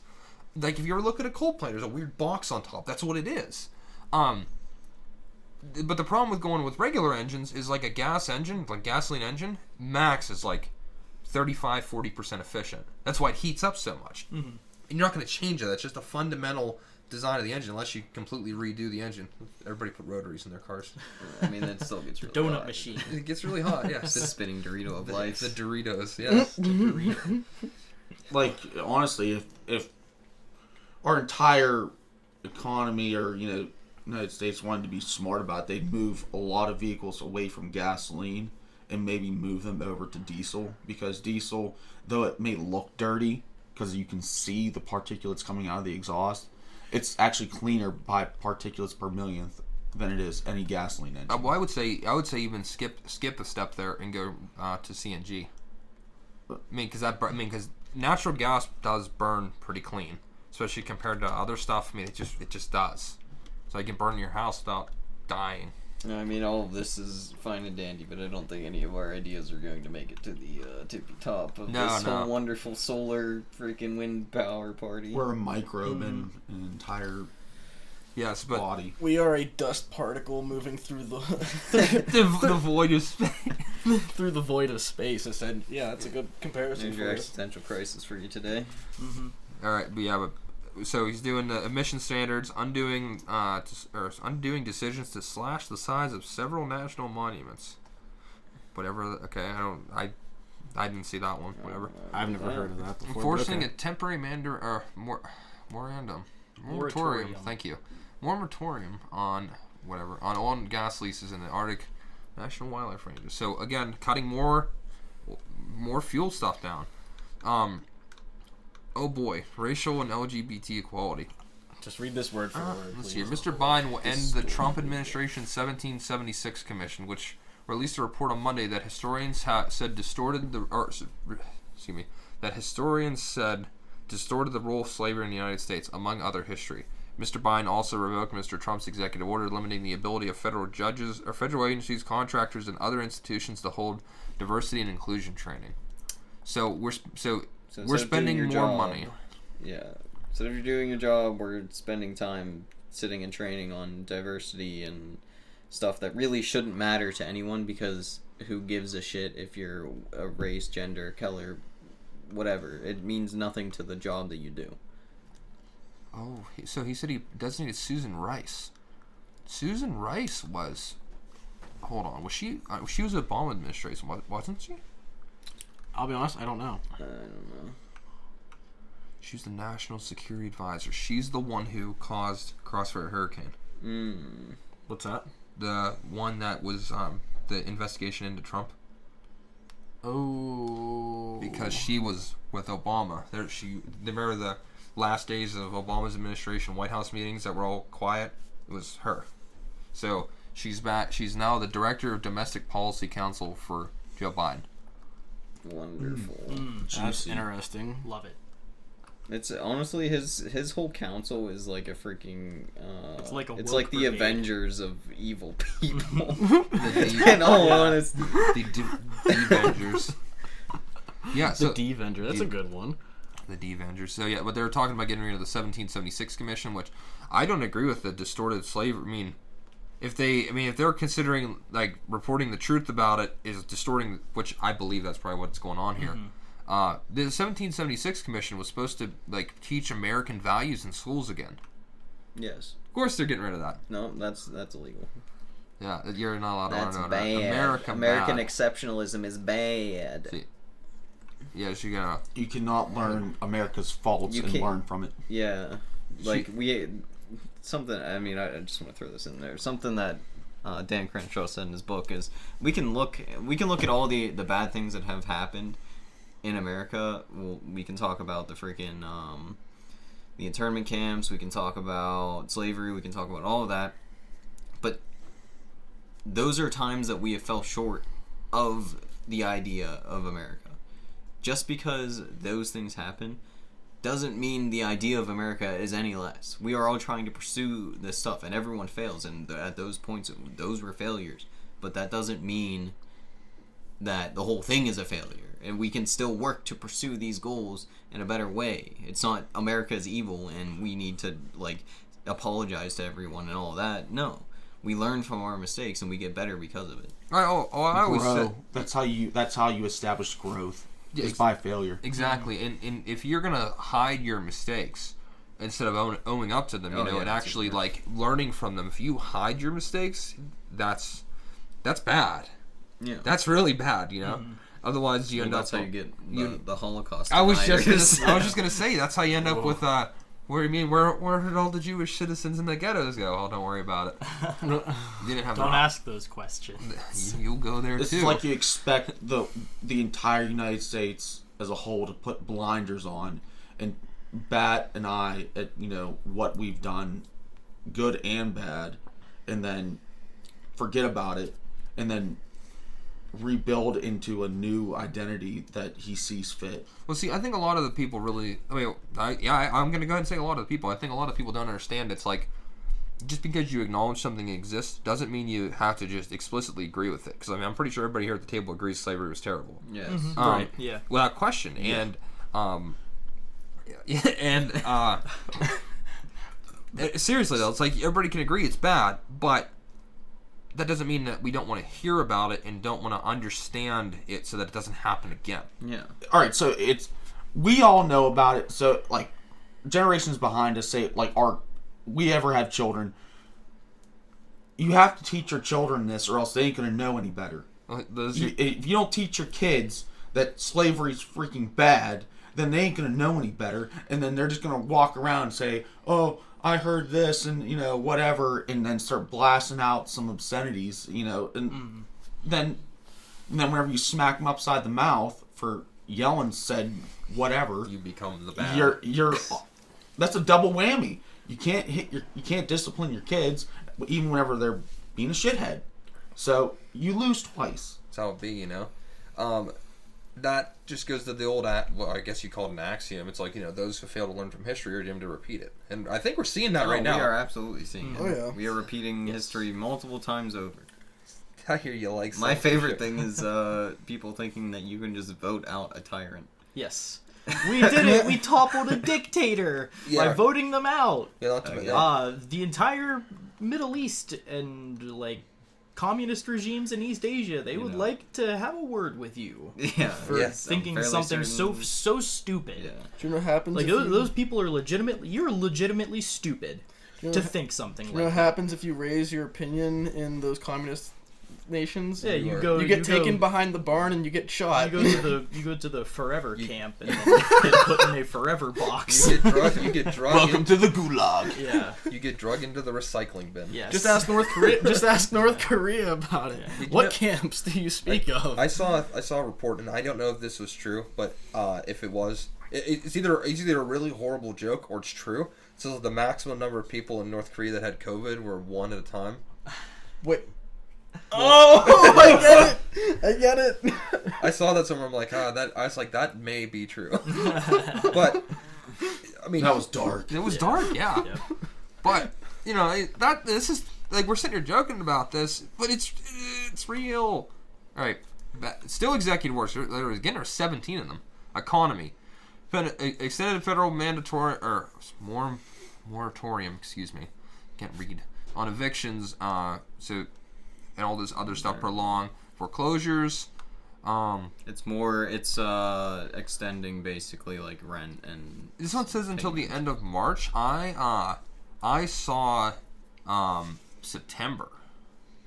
Speaker 5: Like, if you ever look at a coal plant, there's a weird box on top. That's what it is. But the problem with going with regular engines is, like, a gas engine, like gasoline engine, max is like 35-40% efficient. That's why it heats up so much. Mm-hmm. And you're not going to change it. That's just a fundamental design of the engine, unless you completely redo the engine. Everybody put rotaries in their cars.
Speaker 6: I mean, that still gets really
Speaker 3: Donut
Speaker 6: hot.
Speaker 3: machine.
Speaker 5: It gets really hot. Yeah,
Speaker 6: It's the spinning Dorito of life.
Speaker 5: the Doritos. Yes, the Dorito.
Speaker 4: Like, honestly, if our entire economy or, United States wanted to be smart about it, they'd move a lot of vehicles away from gasoline and maybe move them over to diesel, because diesel, though it may look dirty because you can see the particulates coming out of the exhaust, it's actually cleaner by particulates per millionth than it is any gasoline engine.
Speaker 5: Well, I would say even skip a step there and go to CNG. Because natural gas does burn pretty clean, especially compared to other stuff. I mean, it just does. So you can burn your house without dying.
Speaker 6: I mean, all of this is fine and dandy, but I don't think any of our ideas are going to make it to the tippy top of this whole wonderful solar freaking wind power party.
Speaker 4: We're a microbe in an entire body.
Speaker 1: We are a dust particle moving through the
Speaker 5: the void of space.
Speaker 1: through the void of space. I said, yeah, that's a good comparison.
Speaker 6: There's
Speaker 1: For
Speaker 6: your
Speaker 1: us.
Speaker 6: existential crisis for you today.
Speaker 1: Mm-hmm.
Speaker 5: All right, so he's doing the emission standards, undoing decisions to slash the size of several national monuments. Whatever. Okay, I didn't see that one. Whatever.
Speaker 1: I've never heard of that before.
Speaker 5: Enforcing a temporary moratorium. Thank you. Moratorium on oil and gas leases in the Arctic National Wildlife Ranges. So again, cutting more fuel stuff down. Oh boy, racial and LGBT equality.
Speaker 1: Just read this word for word.
Speaker 5: Let's
Speaker 1: please.
Speaker 5: see. Mr. Biden will end the Trump administration's 1776 commission, which released a report on Monday that historians said distorted the role of slavery in the United States, among other history. Mr. Biden also revoked Mr. Trump's executive order limiting the ability of federal judges or federal agencies, contractors, and other institutions to hold diversity and inclusion training. So we're spending more money.
Speaker 6: Yeah. So if you're doing your job, we're spending time sitting and training on diversity and stuff that really shouldn't matter to anyone, because who gives a shit if you're a race, gender, color, whatever. It means nothing to the job that you do.
Speaker 5: Oh, so he said he designated Susan Rice. Susan Rice was... Hold on. Was she was Obama administration, wasn't she?
Speaker 1: I'll be honest, I don't know.
Speaker 6: I don't know.
Speaker 5: She's the National Security Advisor. She's the one who caused Crossfire Hurricane.
Speaker 1: What's that?
Speaker 5: The one that was the investigation into Trump.
Speaker 1: Oh.
Speaker 5: Because she was with Obama. Remember the last days of Obama's administration White House meetings that were all quiet? It was her. So she's back. She's now the Director of Domestic Policy Council for Joe Biden.
Speaker 6: Wonderful.
Speaker 1: That's interesting.
Speaker 3: Love it.
Speaker 6: It's honestly his whole council is like a freaking.
Speaker 3: It's like a
Speaker 6: It's
Speaker 3: woke
Speaker 6: like the
Speaker 3: brigade.
Speaker 6: Avengers of evil people.
Speaker 5: The
Speaker 6: In all honesty.
Speaker 5: D-Vengers. Yeah, so
Speaker 1: The D-Venger. That's a good one.
Speaker 5: the D-Vengers. So yeah, but they were talking about getting rid of the 1776 Commission, which I don't agree with. The distorted slavery. I mean, if they're considering like reporting the truth about it is distorting, which I believe that's probably what's going on here. The 1776 Commission was supposed to like teach American values in schools again.
Speaker 6: Yes.
Speaker 5: Of course, they're getting rid of that.
Speaker 6: No, that's illegal.
Speaker 5: Yeah, you're not allowed to
Speaker 6: That's
Speaker 5: learn about
Speaker 6: bad. American
Speaker 5: bad.
Speaker 6: exceptionalism is bad.
Speaker 5: See, yeah, so you gotta.
Speaker 4: You cannot learn America's faults
Speaker 6: You
Speaker 4: and
Speaker 6: can't-
Speaker 4: learn from it.
Speaker 6: Yeah, like something. I mean, I just want to throw this in there. Something that Dan Crenshaw said in his book is we can look at all the bad things that have happened in America. We can talk about the freaking the internment camps. We can talk about slavery. We can talk about all of that. But those are times that we have fell short of the idea of America. Just because those things happen doesn't mean the idea of America is any less. We are all trying to pursue this stuff, and everyone fails, and at those points, those were failures. But that doesn't mean that the whole thing is a failure, and we can still work to pursue these goals in a better way. It's not America is evil, and we need to, like, apologize to everyone and all that. No. We learn from our mistakes, and we get better because of it.
Speaker 5: I always said
Speaker 4: That's how you establish growth.
Speaker 5: Yeah,
Speaker 4: is by failure.
Speaker 5: Exactly, and if you're gonna hide your mistakes instead of owning up to them, and actually like learning from them, if you hide your mistakes, that's bad. Yeah, that's really bad. Otherwise you end up.
Speaker 6: That's how you get the Holocaust.
Speaker 5: I was just gonna say that's how you end up with Where did all the Jewish citizens in the ghettos go? Oh, don't worry about it.
Speaker 3: Don't ask those questions.
Speaker 5: You'll go there
Speaker 4: It's
Speaker 5: too.
Speaker 4: like you expect the entire United States as a whole to put blinders on and bat an eye at what we've done, good and bad, and then forget about it, and then rebuild into a new identity that he sees fit.
Speaker 5: Well, see, I think a lot of the people really... I'm going to go ahead and say a lot of the people. I think a lot of people don't understand. It's like, just because you acknowledge something exists doesn't mean you have to just explicitly agree with it. Because, I'm pretty sure everybody here at the table agrees slavery was terrible.
Speaker 6: Yes.
Speaker 3: Mm-hmm. Right, yeah.
Speaker 5: Without question. Yeah. Seriously, though, it's like everybody can agree it's bad, but that doesn't mean that we don't want to hear about it and don't want to understand it so that it doesn't happen again.
Speaker 6: Yeah.
Speaker 4: All right, so we all know about it. So like generations behind us say like we ever have children. You have to teach your children this, or else they ain't gonna know any better. If you don't teach your kids that slavery's freaking bad, then they ain't gonna know any better, and then they're just gonna walk around and say, "Oh, I heard this," and whatever, and then start blasting out some obscenities, and then whenever you smack them upside the mouth for yelling said whatever,
Speaker 5: you become the bad.
Speaker 4: You're that's a double whammy. You can't discipline your kids even whenever they're being a shithead. So you lose twice.
Speaker 5: That's how it be, That just goes to the old, I guess you call it an axiom. It's like, those who fail to learn from history are doomed to repeat it. And I think we're seeing that right now.
Speaker 6: We are absolutely seeing it.
Speaker 1: Oh, yeah.
Speaker 6: We are repeating history multiple times over.
Speaker 5: I hear you like
Speaker 6: My favorite thing is people thinking that you can just vote out a tyrant.
Speaker 3: Yes. We did it! We toppled a dictator by voting them out! The entire Middle East and, communist regimes in East Asia, they would like to have a word with you.
Speaker 6: Yeah.
Speaker 3: For thinking something so stupid.
Speaker 6: Yeah.
Speaker 1: Do you know what happens
Speaker 3: those people are you're legitimately stupid to think something like that.
Speaker 1: You know what happens if you raise your opinion in those communist nations?
Speaker 3: Yeah,
Speaker 1: you get taken behind the barn and you get shot.
Speaker 3: You go to the forever camp and then you get put in a forever box.
Speaker 5: You get drug.
Speaker 4: Welcome to the gulag.
Speaker 3: Yeah.
Speaker 5: You get drug into the recycling bin.
Speaker 3: Yes.
Speaker 1: Just ask North Korea about it.
Speaker 3: Yeah.
Speaker 1: What camps do you speak of?
Speaker 5: I saw a report, and I don't know if this was true, but if it was, it's either a really horrible joke or it's true. So the maximum number of people in North Korea that had COVID were one at a time.
Speaker 1: Wait. I get it.
Speaker 5: I saw that somewhere. I'm like, that may be true. But I mean,
Speaker 4: that was dark.
Speaker 5: It was dark, yeah. But this is like we're sitting here joking about this, but it's real. All right, still executive orders. There are 17 of them. Economy, extended federal moratorium. Excuse me, can't read on evictions. And all this other stuff prolong foreclosures.
Speaker 6: It's extending basically like rent and.
Speaker 5: This one says until the end of March. I saw September.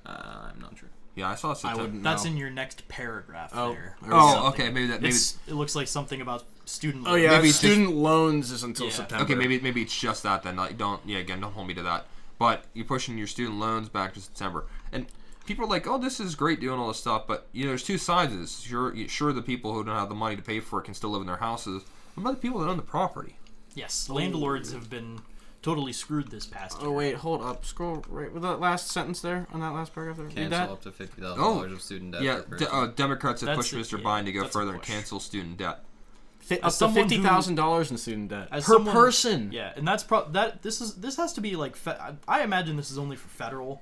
Speaker 6: I'm not sure.
Speaker 5: Yeah, I saw September.
Speaker 3: That's in your next paragraph there.
Speaker 5: Okay, maybe
Speaker 3: it looks like something about student loans.
Speaker 1: Oh yeah,
Speaker 5: maybe
Speaker 1: student loans is until September.
Speaker 5: Okay, maybe it's just that then. Don't hold me to that. But you're pushing your student loans back to September. And people are like, oh, this is great doing all this stuff, but there's two sides of this. Sure, the people who don't have the money to pay for it can still live in their houses. What about the people that own the property?
Speaker 3: Yes, landlords have been totally screwed this past year.
Speaker 1: Oh wait, hold up. Scroll right with that last sentence there on that last paragraph there.
Speaker 6: Cancel up to $50,000 of student debt.
Speaker 5: Yeah, Democrats have pushed Mr. Biden to go further and cancel student debt.
Speaker 1: Up to $50,000 in student debt per person.
Speaker 3: Yeah, and that's this has to be like I imagine this is only for federal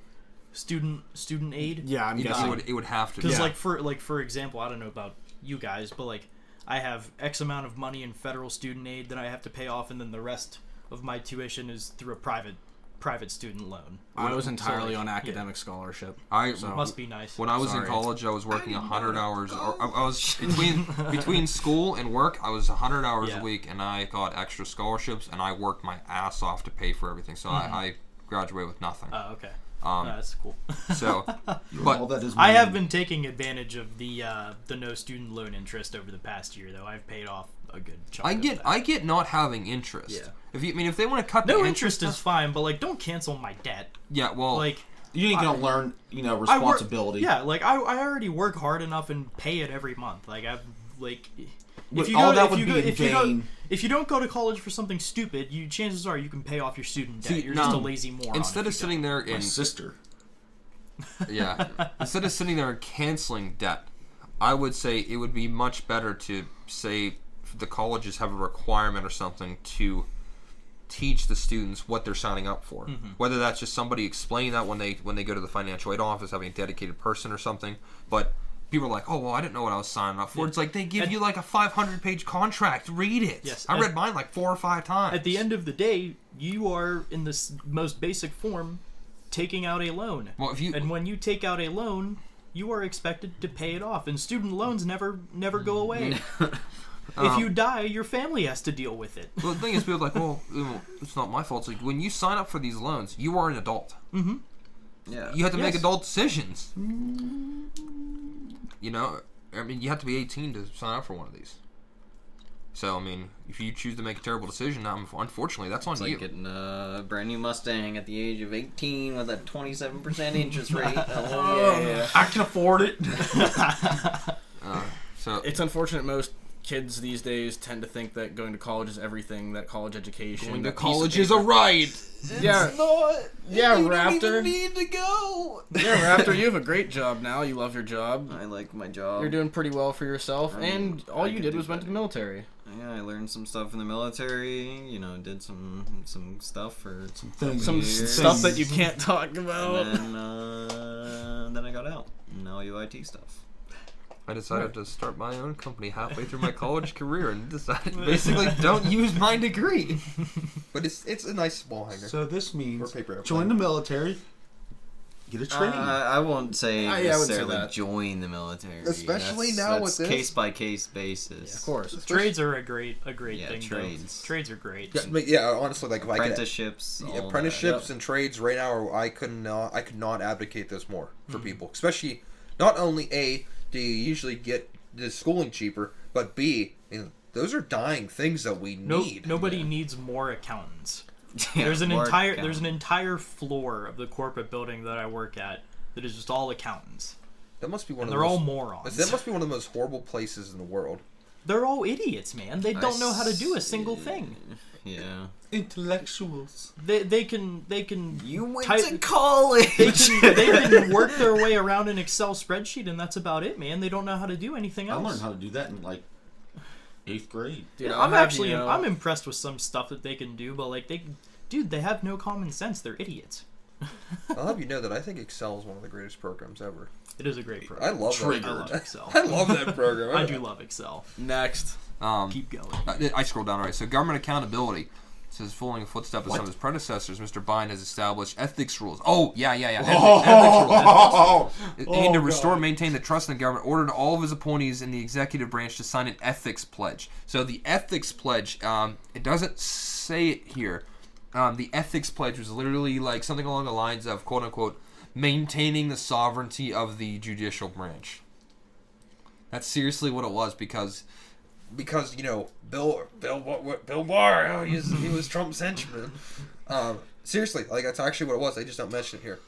Speaker 3: student aid.
Speaker 1: Yeah, I'm guessing
Speaker 5: it would have to be.
Speaker 3: Because for example, I don't know about you guys, but like I have X amount of money in federal student aid that I have to pay off, and then the rest of my tuition is through a private student loan.
Speaker 1: I was entirely on academic scholarship.
Speaker 3: Must be nice.
Speaker 5: When I was in college, I was working 100 hours. I was between school and work. I was 100 hours a week, and I got extra scholarships, and I worked my ass off to pay for everything. So I graduated with nothing.
Speaker 3: Oh, okay. That's cool.
Speaker 5: So, but
Speaker 3: I have been taking advantage of the no student loan interest over the past year, though. I've paid off a good chunk.
Speaker 5: I get not having interest.
Speaker 3: Yeah.
Speaker 5: If they want to cut
Speaker 3: no
Speaker 5: the
Speaker 3: interest is fine, but like don't cancel my debt.
Speaker 5: Yeah, well,
Speaker 3: like
Speaker 4: you ain't gonna learn, responsibility.
Speaker 3: I already work hard enough and pay it every month. Like I've like. If you don't go to college for something stupid, chances are you can pay off your student debt. You're just a lazy moron.
Speaker 5: Instead of sitting there
Speaker 4: My sister.
Speaker 5: Yeah. Instead of sitting there and canceling debt, I would say it would be much better to say the colleges have a requirement or something to teach the students what they're signing up for. Mm-hmm. Whether that's just somebody explaining that when they go to the financial aid office, having a dedicated person or something, but people are like, oh, well, I didn't know what I was signing up for. Yeah. It's like they give you like a 500-page contract. Read it.
Speaker 3: Yes.
Speaker 5: I read mine like 4 or 5 times.
Speaker 3: At the end of the day, you are, in this most basic form, taking out a loan.
Speaker 5: Well,
Speaker 3: and when you take out a loan, you are expected to pay it off. And student loans never go away. If you die, your family has to deal with it.
Speaker 5: Well, the thing is, people are like, well, it's not my fault. It's like, when you sign up for these loans, you are an adult.
Speaker 3: Mm-hmm.
Speaker 6: Yeah.
Speaker 5: You have to make adult decisions. You know, I mean, you have to be 18 to sign up for one of these. So, I mean, if you choose to make a terrible decision, unfortunately, that's on you.
Speaker 6: It's like getting a brand new Mustang at the age of 18 with a 27% interest rate. Oh, yeah.
Speaker 4: I can afford it.
Speaker 5: So
Speaker 1: it's unfortunate most kids these days tend to think that going to college is everything, that college education...
Speaker 5: Going to college is a right!
Speaker 1: Yeah,
Speaker 6: not.
Speaker 1: Yeah,
Speaker 6: you
Speaker 1: Raptor.
Speaker 6: don't even need to go.
Speaker 1: Yeah, Raptor, you have a great job now. You love your job.
Speaker 6: I like my job.
Speaker 1: You're doing pretty well for yourself, and all you did was went to the
Speaker 6: better.
Speaker 1: military.
Speaker 6: Yeah, I learned some stuff in the military. Did some stuff for
Speaker 1: some stuff that you can't talk about.
Speaker 6: And then I got out. Now I do IT stuff.
Speaker 5: I decided to start my own company halfway through my college career and decided basically don't use my degree. But it's a nice wall hanger.
Speaker 4: So this means join the military, get a training.
Speaker 6: I won't say
Speaker 1: I wouldn't say
Speaker 6: necessarily
Speaker 1: that.
Speaker 6: Join the military.
Speaker 5: Especially now with this.
Speaker 6: Case by case basis.
Speaker 1: Yeah, of course.
Speaker 3: Trades are a great thing.
Speaker 6: Trades.
Speaker 3: Trades are great.
Speaker 5: Yeah, honestly, like if
Speaker 6: apprenticeships.
Speaker 5: Apprenticeships and trades right now, I could not advocate this more for people, especially not only do you usually get the schooling cheaper, but B, those are dying things that we need.
Speaker 3: Nobody needs more accountants.
Speaker 6: Yeah,
Speaker 3: there's an entire floor of the corporate building that I work at that is just all accountants.
Speaker 5: That must be one.
Speaker 3: They're all morons.
Speaker 5: That must be one of the most horrible places in the world.
Speaker 3: They're all idiots, man. They don't know how to do a single thing.
Speaker 6: Yeah.
Speaker 4: Intellectuals.
Speaker 3: They can.
Speaker 6: You went to college.
Speaker 3: They can work their way around an Excel spreadsheet, and that's about it, man. They don't know how to do anything else.
Speaker 4: I learned how to do that in like 8th grade.
Speaker 1: Dude,
Speaker 3: I'm impressed with some stuff that they can do, but they have no common sense. They're idiots.
Speaker 5: I'll have you know that I think Excel is one of the greatest programs ever.
Speaker 3: It is a great program.
Speaker 5: I love
Speaker 3: Excel.
Speaker 5: I love that program.
Speaker 3: I do love Excel.
Speaker 1: Next.
Speaker 3: Keep going.
Speaker 5: I scroll down, right. So government accountability. It says, following a footstep of some of his predecessors, Mr. Biden has established ethics rules. Oh, yeah. Ethics rules. And to restore and maintain the trust in the government, ordered all of his appointees in the executive branch to sign an ethics pledge. So the ethics pledge, it doesn't say it here. The ethics pledge was literally like something along the lines of, quote unquote, maintaining the sovereignty of the judicial branch. That's seriously what it was, because Bill Barr, he was Trump's henchman. Seriously, that's actually what it was. They just don't mention it here.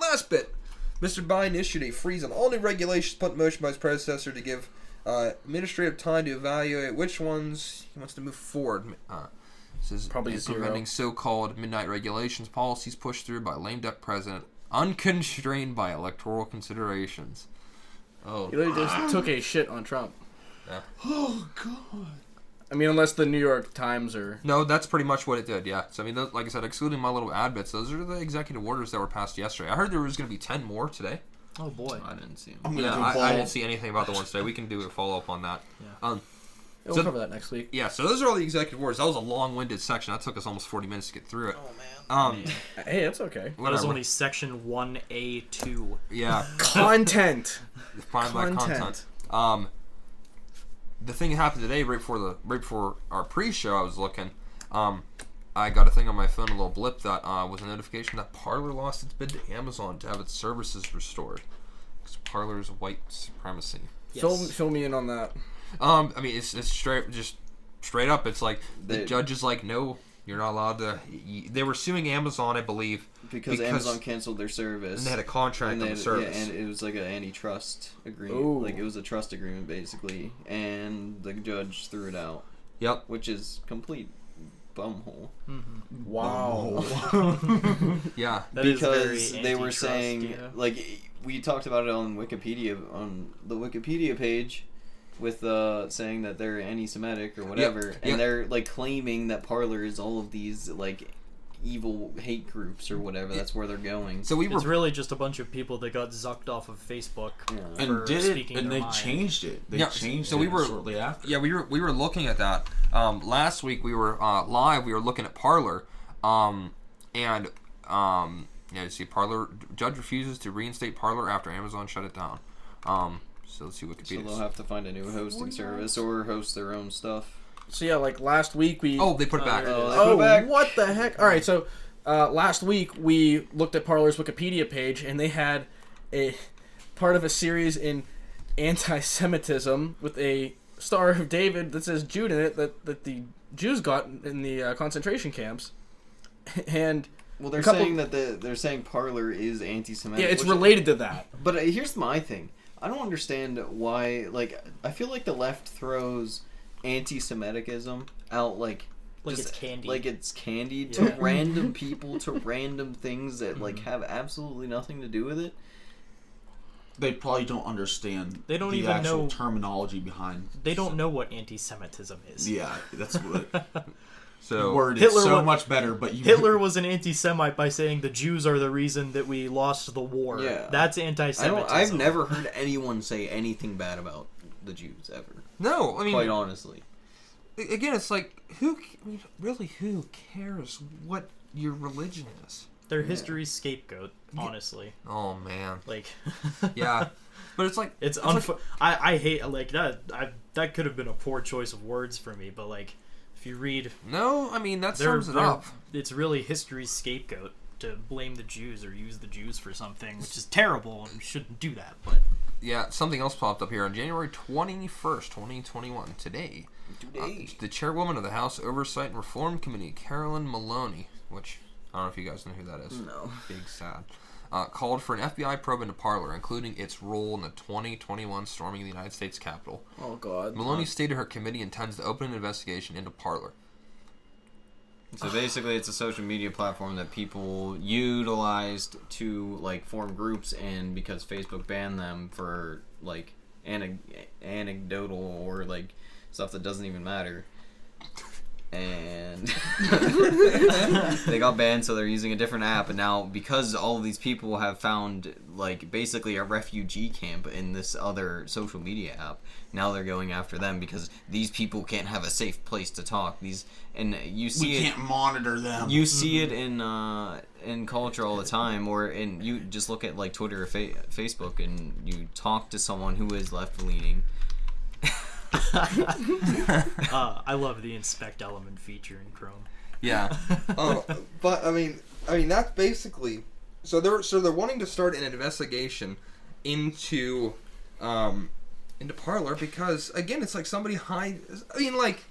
Speaker 5: Last bit. Mr. Biden issued a freeze on all new regulations put in motion by his predecessor to give administrative time to evaluate which ones he wants to move forward. This is
Speaker 1: probably
Speaker 5: implementing so-called midnight regulations policies pushed through by lame duck president, unconstrained by electoral considerations. Oh,
Speaker 1: He literally just took a shit on Trump.
Speaker 5: Yeah.
Speaker 4: Oh God.
Speaker 1: I mean, unless the New York Times or...
Speaker 5: No, that's pretty much what it did, yeah. So, I mean, like I said, excluding my little ad bits, those are the executive orders that were passed yesterday. I heard there was going to be 10 more today.
Speaker 3: Oh boy.
Speaker 6: I didn't see him.
Speaker 4: I'm gonna
Speaker 5: Yeah,
Speaker 4: go
Speaker 5: I
Speaker 4: bald.
Speaker 5: didn't see anything about the ones today. We can do a follow-up on that.
Speaker 3: Yeah.
Speaker 1: We'll
Speaker 5: So-
Speaker 1: cover that next week.
Speaker 5: Yeah, so those are all the executive orders. That was a long-winded section. That took us almost 40 minutes to get through it.
Speaker 6: Oh man.
Speaker 1: Hey, it's okay.
Speaker 3: That was
Speaker 5: Whatever.
Speaker 3: only section 1A2.
Speaker 5: Yeah.
Speaker 1: Content.
Speaker 5: Defined by content. The thing that happened today, right before our pre-show, I was looking. I got a thing on my phone, a little blip that was a notification that Parler lost its bid to Amazon to have its services restored. Because Parler is white supremacy.
Speaker 3: Yes.
Speaker 1: Fill me in on that.
Speaker 5: I mean, it's straight up. It's like the
Speaker 6: They-
Speaker 5: judge is like, no, you're not allowed to. They were suing Amazon, I believe,
Speaker 6: Because Amazon canceled their service.
Speaker 5: and they had a contract
Speaker 6: And
Speaker 5: on
Speaker 6: they
Speaker 5: the
Speaker 6: had-
Speaker 5: service.
Speaker 6: Yeah, and it was like an antitrust agreement.
Speaker 1: Ooh.
Speaker 6: Like it was a trust agreement basically, and the judge threw it out,
Speaker 5: Yep.
Speaker 6: which is complete bumhole.
Speaker 1: Wow.
Speaker 5: Yeah.
Speaker 3: That is
Speaker 6: Because
Speaker 3: very
Speaker 6: they were
Speaker 3: antitrust,
Speaker 6: saying
Speaker 3: yeah.
Speaker 6: like we talked about it on Wikipedia on the Wikipedia page with saying that they're anti-Semitic or whatever, and
Speaker 5: yep.
Speaker 6: they're like claiming that Parler is all of these like evil hate groups or whatever. That's where they're going.
Speaker 5: So we were
Speaker 3: It's really just a bunch of people that got zucked off of Facebook.
Speaker 6: Yeah.
Speaker 3: for
Speaker 4: And did it,
Speaker 3: speaking
Speaker 4: and
Speaker 3: their
Speaker 4: they
Speaker 3: mind.
Speaker 4: changed it. They
Speaker 5: Yeah,
Speaker 4: changed
Speaker 5: so
Speaker 4: it
Speaker 5: we were-
Speaker 4: shortly after.
Speaker 5: we were looking at that. Last week we were live. We were looking at Parler, and you see Parler judge refuses to reinstate Parler after Amazon shut it down. So let's see
Speaker 6: So
Speaker 5: Wikipedia.
Speaker 6: they'll have to find a new hosting service or host their own stuff.
Speaker 1: So yeah, like last week we...
Speaker 5: Oh, they put it back.
Speaker 6: They put
Speaker 1: Oh,
Speaker 6: it back.
Speaker 1: what the heck? All right, so last week we looked at Parler's Wikipedia page, and they had a part of a series in anti-Semitism with a Star of David that says Jude in it that the Jews got in the concentration camps, and
Speaker 6: Well, they're
Speaker 1: A couple-
Speaker 6: saying that they're saying Parler is anti-Semitic.
Speaker 1: yeah, it's
Speaker 6: which-
Speaker 1: related to that.
Speaker 6: But here's my thing. I don't understand why. Like, I feel like the left throws anti-Semitism out like
Speaker 3: It's candy.
Speaker 6: like it's candy
Speaker 3: Yeah.
Speaker 6: to random people to random things that like have absolutely nothing to do with it.
Speaker 4: They probably don't understand
Speaker 3: They don't
Speaker 4: the
Speaker 3: even
Speaker 4: actual
Speaker 3: know-
Speaker 4: terminology behind.
Speaker 3: They don't know what anti-Semitism is.
Speaker 4: Yeah, that's what
Speaker 5: So
Speaker 4: worded
Speaker 1: Hitler
Speaker 4: so
Speaker 1: wa-
Speaker 4: much better. But you,
Speaker 3: Hitler was an anti-Semite by saying the Jews are the reason that we lost the war.
Speaker 6: Yeah.
Speaker 3: That's anti-Semitism.
Speaker 6: I've never heard anyone say anything bad about the Jews ever.
Speaker 5: no, I mean,
Speaker 6: Quite honestly.
Speaker 5: again, it's like who cares what your religion is?
Speaker 3: They're history's scapegoat, honestly.
Speaker 5: Oh man,
Speaker 3: Like,
Speaker 5: yeah, but it's like
Speaker 3: it's
Speaker 5: like-
Speaker 3: I hate like that. That could have been a poor choice of words for me, but like, if you read,
Speaker 5: no, I mean that
Speaker 3: they're,
Speaker 5: sums it up.
Speaker 3: it's really history's scapegoat to blame the Jews or use the Jews for something, which is terrible and shouldn't do that. But
Speaker 5: Yeah, something else popped up here on January 21st, 2021. Today, the chairwoman of the House Oversight and Reform Committee, Carolyn Maloney, which I don't know if you guys know who that is.
Speaker 6: No.
Speaker 5: Big sad. Called for an FBI probe into Parler, including its role in the 2021 storming of the United States Capitol.
Speaker 1: Oh God.
Speaker 5: Maloney stated her committee intends to open an investigation into Parler.
Speaker 6: So basically, it's a social media platform that people utilized to like form groups, and because Facebook banned them for like anecdotal or like stuff that doesn't even matter, and they got banned, so they're using a different app. And now, because all of these people have found like basically a refugee camp in this other social media app, now they're going after them because these people can't have a safe place to talk. You see
Speaker 4: we
Speaker 6: it.
Speaker 4: can't monitor them.
Speaker 6: You see it in culture all the time, or you just look at like Twitter or Facebook, and you talk to someone who is left leaning.
Speaker 3: I love the inspect element feature in Chrome.
Speaker 5: Yeah. But I mean that's basically so they're wanting to start an investigation into Parler because again it's like somebody I mean like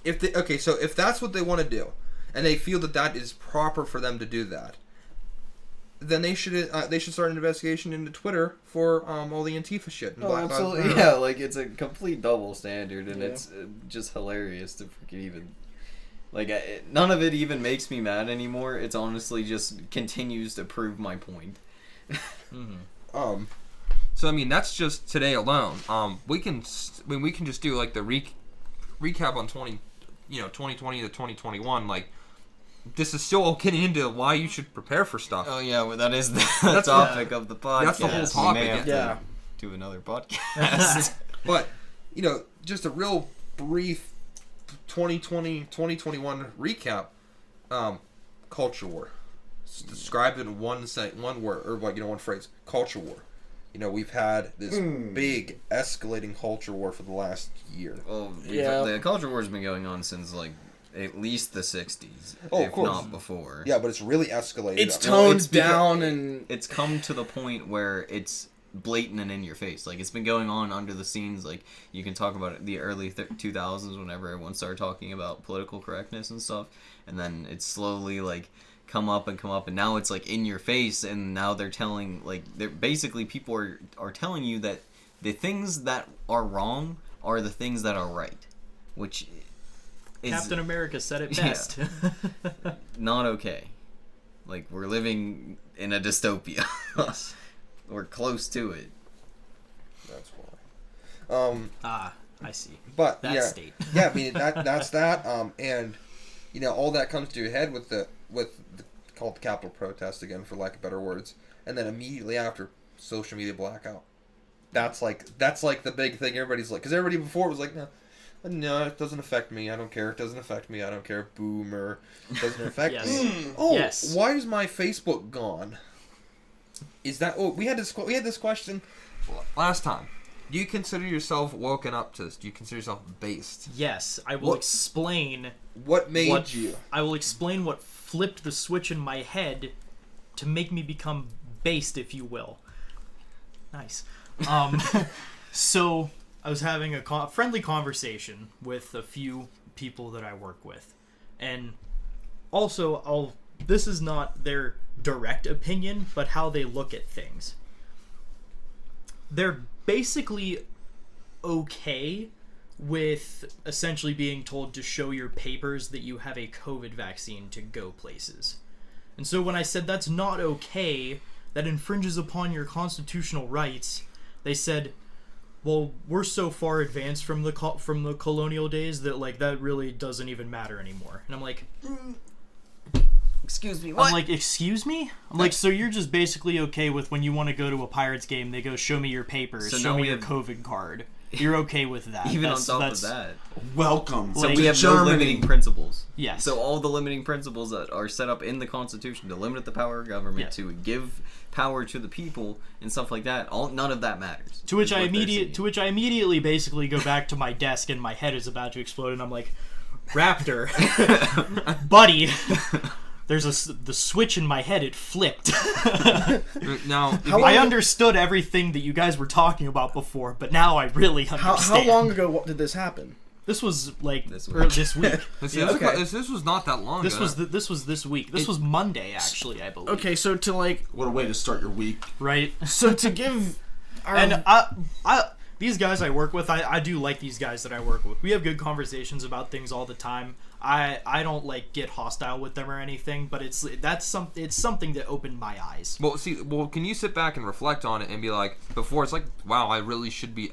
Speaker 5: if that's what they want to do and they feel that is proper for them to do that, then they should start an investigation into Twitter for all the Antifa shit. And
Speaker 6: Oh,
Speaker 5: Black Lives
Speaker 6: absolutely,
Speaker 5: Matter.
Speaker 6: yeah. Like it's a complete double standard, and
Speaker 1: Yeah.
Speaker 6: it's just hilarious to freaking even. Like none of it even makes me mad anymore. It's honestly just continues to prove my point.
Speaker 5: So So I mean, that's just today alone. We can just do like the recap on 2020 to 2021. Like, this is still all getting into why you should prepare for stuff.
Speaker 6: Oh yeah, well, that is the topic of the podcast.
Speaker 5: That's the whole topic.
Speaker 6: We may have
Speaker 1: Yeah.
Speaker 6: to do another podcast.
Speaker 5: But just a real brief 2021 recap. Culture war. Describe it in one word, or one phrase. Culture war. We've had this big escalating culture war for the last year.
Speaker 6: Well,
Speaker 1: Yeah.
Speaker 6: the culture war has been going on since like at least the 60s,
Speaker 5: Oh, of
Speaker 6: if
Speaker 5: course.
Speaker 6: not before.
Speaker 5: Yeah, but it's really escalated.
Speaker 1: It's
Speaker 5: I mean,
Speaker 1: toned down and
Speaker 6: It's come to the point where it's blatant and in your face. Like, it's been going on under the scenes. Like, you can talk about it the early 2000s whenever everyone started talking about political correctness and stuff, and then it's slowly like come up, and now it's like in your face, and now they're telling, like, they're basically, people are telling you that the things that are wrong are the things that are right, which is
Speaker 3: Captain America said it best.
Speaker 6: not okay. Like, we're living in a dystopia.
Speaker 3: Yes.
Speaker 6: We're close to it.
Speaker 5: That's why.
Speaker 3: I see.
Speaker 5: But
Speaker 3: That
Speaker 5: yeah,
Speaker 3: state.
Speaker 5: yeah. I mean that's that. And all that comes to a head with the called the Capitol protest again, for lack of better words, and then immediately after, social media blackout. That's like the big thing. Everybody's like, because everybody before was like, no, it doesn't affect me. I don't care. It doesn't affect me. I don't care. Boomer. It doesn't affect
Speaker 3: Yes.
Speaker 5: me. Oh,
Speaker 3: Yes.
Speaker 5: why is my Facebook gone? Is that? Oh, we had this question last time. Do you consider yourself woken up to this? Do you consider yourself based?
Speaker 3: Yes, I will explain
Speaker 5: What made you?
Speaker 3: I will explain what flipped the switch in my head to make me become based, if you will. Nice. So I was having a friendly conversation with a few people that I work with, and also this is not their direct opinion, but how they look at things. They're basically okay with essentially being told to show your papers that you have a COVID vaccine to go places. And so when I said that's not okay, that infringes upon your constitutional rights, they said, well, we're so far advanced from the colonial days that, like, that really doesn't even matter anymore. And I'm like,
Speaker 6: Excuse me, what?
Speaker 3: I'm like, excuse me? I'm like, so you're just basically okay with when you want to go to a Pirates game, they go, show me your papers,
Speaker 6: So
Speaker 3: show
Speaker 6: now
Speaker 3: me
Speaker 6: we
Speaker 3: your
Speaker 6: have-
Speaker 3: COVID card. You're okay with that.
Speaker 6: Even
Speaker 3: That's-
Speaker 6: on top
Speaker 3: that's-
Speaker 6: of that.
Speaker 4: Welcome.
Speaker 6: So
Speaker 3: Like,
Speaker 6: we have no
Speaker 4: Germany.
Speaker 6: limiting principles.
Speaker 3: Yes.
Speaker 6: So all the limiting principles that are set up in the Constitution to limit the power of government,
Speaker 3: Yeah.
Speaker 6: to give power to the people, and stuff like that, none of that matters.
Speaker 3: To which
Speaker 6: is
Speaker 3: I
Speaker 6: what they're saying.
Speaker 3: immediately basically go back to my desk and my head is about to explode and I'm like, Raptor, buddy, there's the switch in my head, it flipped.
Speaker 5: Now,
Speaker 3: I understood everything that you guys were talking about before, but now I really
Speaker 1: how
Speaker 3: understand.
Speaker 1: long ago did this happen?
Speaker 3: This was like
Speaker 6: This
Speaker 3: this
Speaker 6: week.
Speaker 3: week.
Speaker 5: this was not that long
Speaker 3: This
Speaker 5: ago.
Speaker 3: was this week. This was Monday, actually, I believe.
Speaker 1: Okay, so to like,
Speaker 4: What a way to start your week.
Speaker 3: Right.
Speaker 1: so to give our
Speaker 3: And these guys I work with, I do like these guys that I work with. We have good conversations about things all the time. I don't like get hostile with them or anything, but it's something that opened my eyes.
Speaker 5: Well, can you sit back and reflect on it and be like, before it's like, wow, I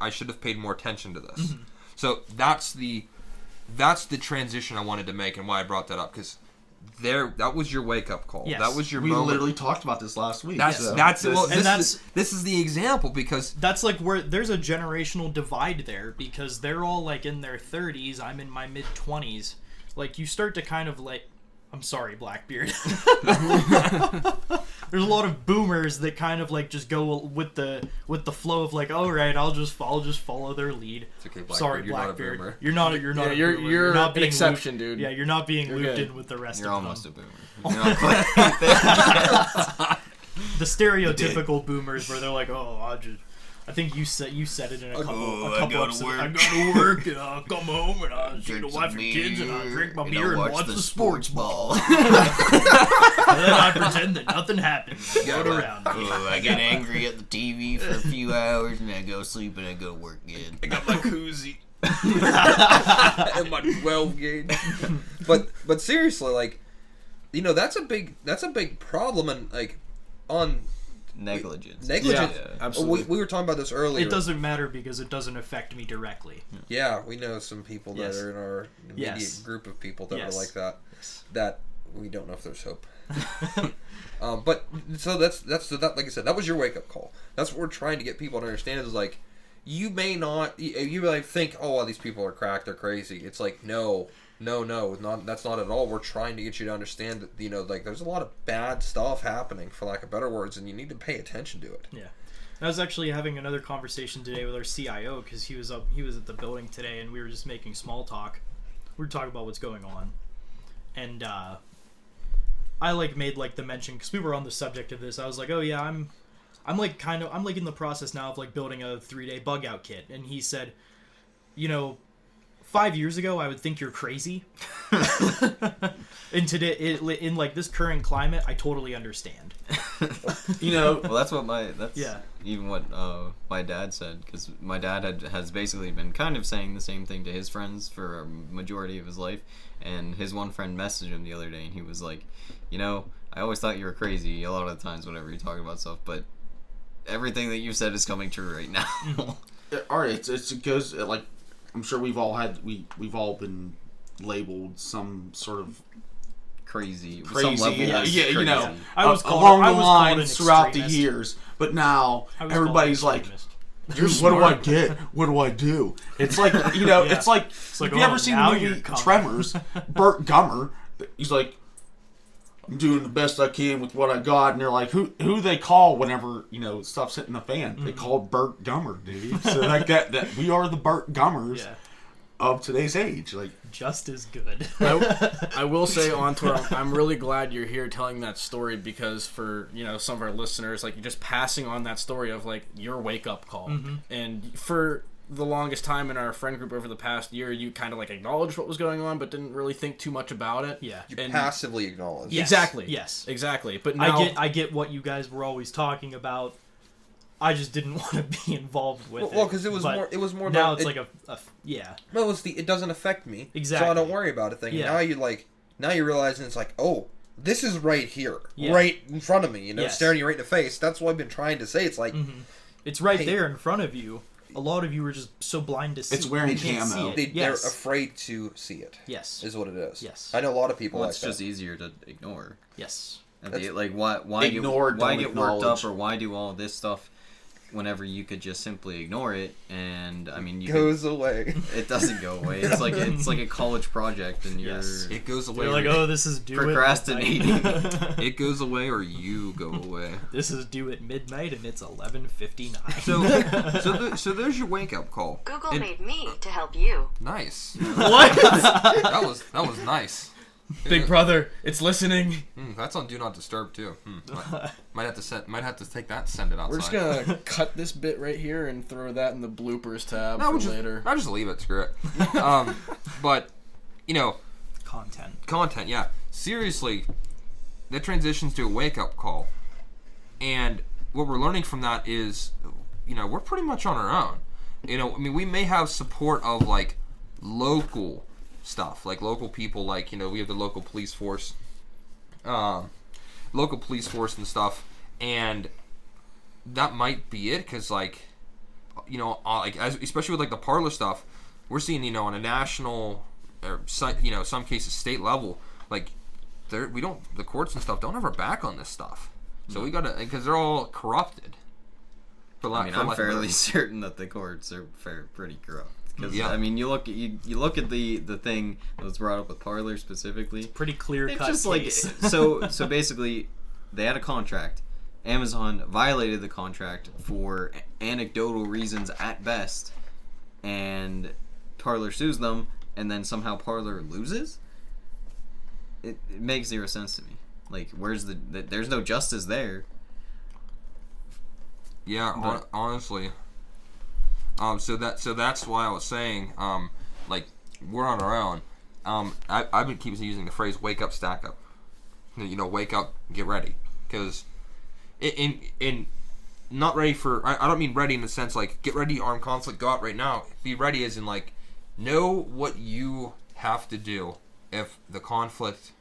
Speaker 5: should have paid more attention to this.
Speaker 3: Mm-hmm.
Speaker 5: So that's the transition I wanted to make and why I brought that up, because that was your wake up call.
Speaker 3: Yes.
Speaker 5: That was your
Speaker 4: We
Speaker 5: moment.
Speaker 4: literally talked about this last week.
Speaker 5: This is the example, because
Speaker 3: That's like where there's a generational divide there, because they're all like in their 30s, I'm in my mid 20s. Like, you start to kind of like, I'm sorry, Blackbeard. There's a lot of boomers that kind of like just go with the flow of like, all right, I'll just follow their lead.
Speaker 5: It's okay, Blackbeard,
Speaker 3: Sorry,
Speaker 5: you're not a
Speaker 3: Blackbeard.
Speaker 5: boomer.
Speaker 3: You're not a
Speaker 1: Yeah,
Speaker 3: boomer.
Speaker 1: you're
Speaker 3: not
Speaker 1: an
Speaker 3: being
Speaker 1: exception,
Speaker 3: looped-
Speaker 1: dude.
Speaker 3: Yeah, you're not being
Speaker 1: You're
Speaker 3: looped
Speaker 1: good.
Speaker 3: in with the rest
Speaker 6: You're
Speaker 3: of
Speaker 6: almost
Speaker 3: them.
Speaker 6: a boomer. You're not quite
Speaker 3: The stereotypical boomers where they're like, oh, I think you said it in a couple episodes. I go to work and I come home and I see the wife and kids and I drink my beer and watch the sports ball. And then I pretend that nothing happened. Float around.
Speaker 6: Oh, I get angry at the TV for a few hours and I go sleep and I go to work again.
Speaker 5: I got my koozie and my 12 gauge. But seriously, like, that's a big problem, and like on
Speaker 6: negligence.
Speaker 5: Negligence.
Speaker 1: Yeah, absolutely.
Speaker 5: We were talking about this earlier.
Speaker 3: It doesn't matter because it doesn't affect me directly.
Speaker 5: Yeah, we know some people that
Speaker 3: Yes.
Speaker 5: are in our immediate
Speaker 3: Yes.
Speaker 5: group of people that
Speaker 3: Yes.
Speaker 5: are like that.
Speaker 3: Yes.
Speaker 5: That we don't know if there's hope. But so that's that. Like I said, that was your wake up call. That's what we're trying to get people to understand. Is like, you may not, you like think, oh, well, these people are cracked, they're crazy. It's like, no, not that's not at all. We're trying to get you to understand that like there's a lot of bad stuff happening, for lack of better words, and you need to pay attention to it.
Speaker 3: Yeah. I was actually having another conversation today with our CIO because he was at the building today and we were just making small talk. We were talking about what's going on, and I made the mention because we were on the subject of this. I was like, oh yeah, I'm in the process now of building a 3-day bug out kit, and he said, 5 years ago I would think you're crazy. And today, in this current climate, I totally understand.
Speaker 6: Well, that's
Speaker 3: Yeah.
Speaker 6: even what my dad said, because my dad has basically been kind of saying the same thing to his friends for a majority of his life, and his one friend messaged him the other day, and he was like, I always thought you were crazy a lot of the times whenever you talk about stuff, but everything that you said is coming true right now.
Speaker 4: All right, it goes I'm sure we've all been labeled some sort of
Speaker 6: crazy,
Speaker 4: crazy,
Speaker 6: some level of
Speaker 4: yeah,
Speaker 6: crazy.
Speaker 3: I was called-
Speaker 4: along
Speaker 3: I
Speaker 4: the
Speaker 3: was called an
Speaker 4: lines throughout the
Speaker 3: extremist.
Speaker 4: years. But now
Speaker 3: I was
Speaker 4: everybody's
Speaker 3: called an
Speaker 4: like,
Speaker 3: extremist.
Speaker 4: "Dude, what do I get? What do I do?" It's like it's like,
Speaker 3: like,
Speaker 4: have you
Speaker 3: oh,
Speaker 4: ever seen
Speaker 3: now
Speaker 4: the
Speaker 3: you're
Speaker 4: movie
Speaker 3: coming.
Speaker 4: Tremors? Burt Gummer, he's like, "I'm doing the best I can with what I got," and they're like, "Who they call whenever stuff's hitting the fan?" They call Burt Gummer, dude. So that we are the Burt Gummers
Speaker 3: Yeah.
Speaker 4: of today's age.
Speaker 3: Just as good.
Speaker 1: I will say, Ontor, I'm really glad you're here telling that story because for some of our listeners, you're just passing on that story of your wake up call.
Speaker 3: Mm-hmm.
Speaker 1: And for the longest time in our friend group over the past year, you kind of acknowledged what was going on, but didn't really think too much about it.
Speaker 3: Yeah.
Speaker 5: You
Speaker 1: And-
Speaker 5: passively acknowledge.
Speaker 3: Yes.
Speaker 1: Exactly.
Speaker 3: Yes.
Speaker 1: Exactly. But now
Speaker 3: I get what you guys were always talking about. I just didn't want to be involved with it.
Speaker 5: Well, because it was more.
Speaker 3: Now
Speaker 5: about,
Speaker 3: it's yeah.
Speaker 5: Well, it doesn't affect me.
Speaker 3: Exactly.
Speaker 5: So I don't worry about it. Thing.
Speaker 3: Yeah.
Speaker 5: Now you realize it's oh, this is right here,
Speaker 3: Yeah.
Speaker 5: right in front of me.
Speaker 3: Yes.
Speaker 5: Staring you right in the face. That's what I've been trying to say. It's
Speaker 3: It's right
Speaker 5: Hey.
Speaker 3: there in front of you. A lot of you are just so blind to see.
Speaker 4: It's wearing
Speaker 3: they can't
Speaker 4: camo.
Speaker 3: see it.
Speaker 5: they're
Speaker 3: Yes.
Speaker 5: afraid to see it.
Speaker 3: Yes.
Speaker 5: Is what it is.
Speaker 3: Yes.
Speaker 5: I know a lot of people
Speaker 6: Well,
Speaker 5: like
Speaker 6: it's
Speaker 5: that.
Speaker 6: just easier to ignore.
Speaker 3: Yes.
Speaker 6: And
Speaker 5: That's-
Speaker 6: why
Speaker 4: Ignore,
Speaker 6: why
Speaker 4: don't
Speaker 6: get worked
Speaker 4: acknowledge.
Speaker 6: up, or why do all this stuff whenever you could just simply ignore it? And I mean,
Speaker 5: goes away.
Speaker 6: it doesn't go away. It's like a college project, and you're
Speaker 3: Yes.
Speaker 5: It goes away.
Speaker 3: They're like, oh, this is due
Speaker 6: Procrastinating.
Speaker 3: at midnight.
Speaker 5: It goes away, or you go away.
Speaker 3: This is due at midnight, and it's 11:59.
Speaker 5: So there's your wake up call.
Speaker 2: Google made me to help you.
Speaker 5: Nice.
Speaker 3: What?
Speaker 5: That was nice.
Speaker 1: Big Brother, it's listening.
Speaker 5: That's on Do Not Disturb too. Might have to take that and send it outside.
Speaker 1: We're just gonna cut this bit right here and throw that in the bloopers tab
Speaker 5: No,
Speaker 1: for
Speaker 5: we'll just,
Speaker 1: later.
Speaker 5: I'll just leave it. Screw it. But
Speaker 3: Content.
Speaker 5: yeah. Seriously, that transitions to a wake up call, and what we're learning from that is, we're pretty much on our own. I mean, we may have support of local stuff, local people, we have the local police force, and stuff, and that might be it, because especially with the parlor stuff, we're seeing on a national or some cases state level, the courts and stuff don't have our back on this stuff, so we gotta, because they're all corrupted.
Speaker 6: I mean, I'm fairly certain that the courts are pretty corrupt. Because
Speaker 5: Yeah.
Speaker 6: I mean, you look at the thing that was brought up with Parler specifically.
Speaker 3: Pretty clear
Speaker 6: It's
Speaker 3: cut
Speaker 6: just
Speaker 3: case.
Speaker 6: so basically, they had a contract. Amazon violated the contract for anecdotal reasons at best, and Parler sues them, and then somehow Parler loses. It makes zero sense to me. Where's there's no justice there.
Speaker 5: Yeah, honestly. So that's why I was saying, we're on our own. I've been keeping using the phrase "wake up, stack up." Wake up, get ready, because in not ready for. I don't mean ready in the sense get ready, armed conflict, go out right now. Be ready as in know what you have to do if the conflict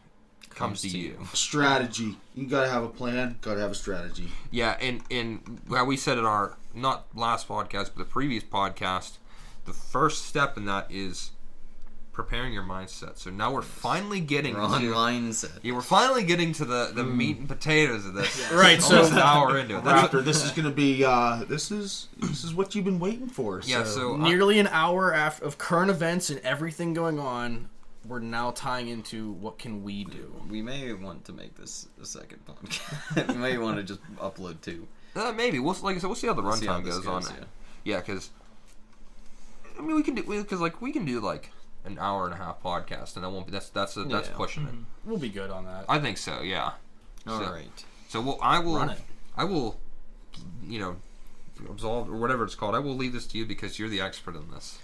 Speaker 5: comes to you.
Speaker 4: Strategy. You gotta have a plan. Gotta have a strategy.
Speaker 5: Yeah, and how we said in our, not last podcast, but the previous podcast, the first step in that is preparing your mindset. So now we're finally getting
Speaker 6: We're on
Speaker 5: to
Speaker 6: mindset.
Speaker 5: Yeah, we're finally getting to the meat and potatoes of this.
Speaker 1: Right, so
Speaker 5: Almost an hour into it. That's
Speaker 4: Raptor, this is gonna be this is what you've been waiting for.
Speaker 5: Yeah, so
Speaker 1: nearly an hour after of current events and everything going on, we're now tying into what can we do.
Speaker 6: We may want to make this a second podcast. We may want to just upload 2.
Speaker 5: maybe we'll like I said, we'll see how the
Speaker 6: See how
Speaker 5: runtime
Speaker 6: this
Speaker 5: goes on.
Speaker 6: yeah.
Speaker 5: Yeah, because I mean we can do like an hour and a half podcast, and that won't be that's
Speaker 6: Yeah.
Speaker 5: pushing it.
Speaker 1: We'll be good on that.
Speaker 5: I think so. Yeah.
Speaker 6: All
Speaker 5: So-
Speaker 6: right.
Speaker 5: So
Speaker 1: Run it.
Speaker 5: I will, absolve or whatever it's called. I will leave this to you because you're the expert in this.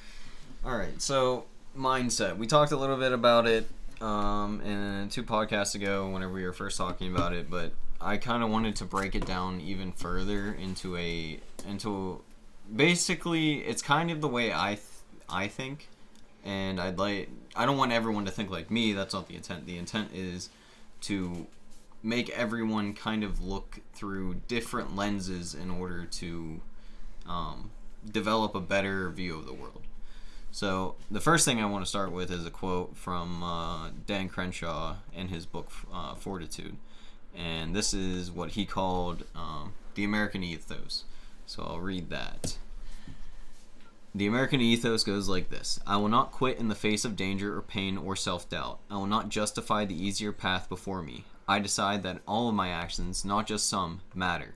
Speaker 6: All right. So mindset. We talked a little bit about it in 2 podcasts ago whenever we were first talking about it, but I kind of wanted to break it down even further into basically it's kind of the way I think, and I don't want everyone to think like me. That's not the intent. The intent is to make everyone kind of look through different lenses in order to develop a better view of the world. So the first thing I want to start with is a quote from Dan Crenshaw in his book Fortitude, and this is what he called the American ethos. So I'll read that. The American ethos goes like this: I will not quit in the face of danger or pain or self-doubt. I will not justify the easier path before me. I decide that all of my actions, not just some, matter.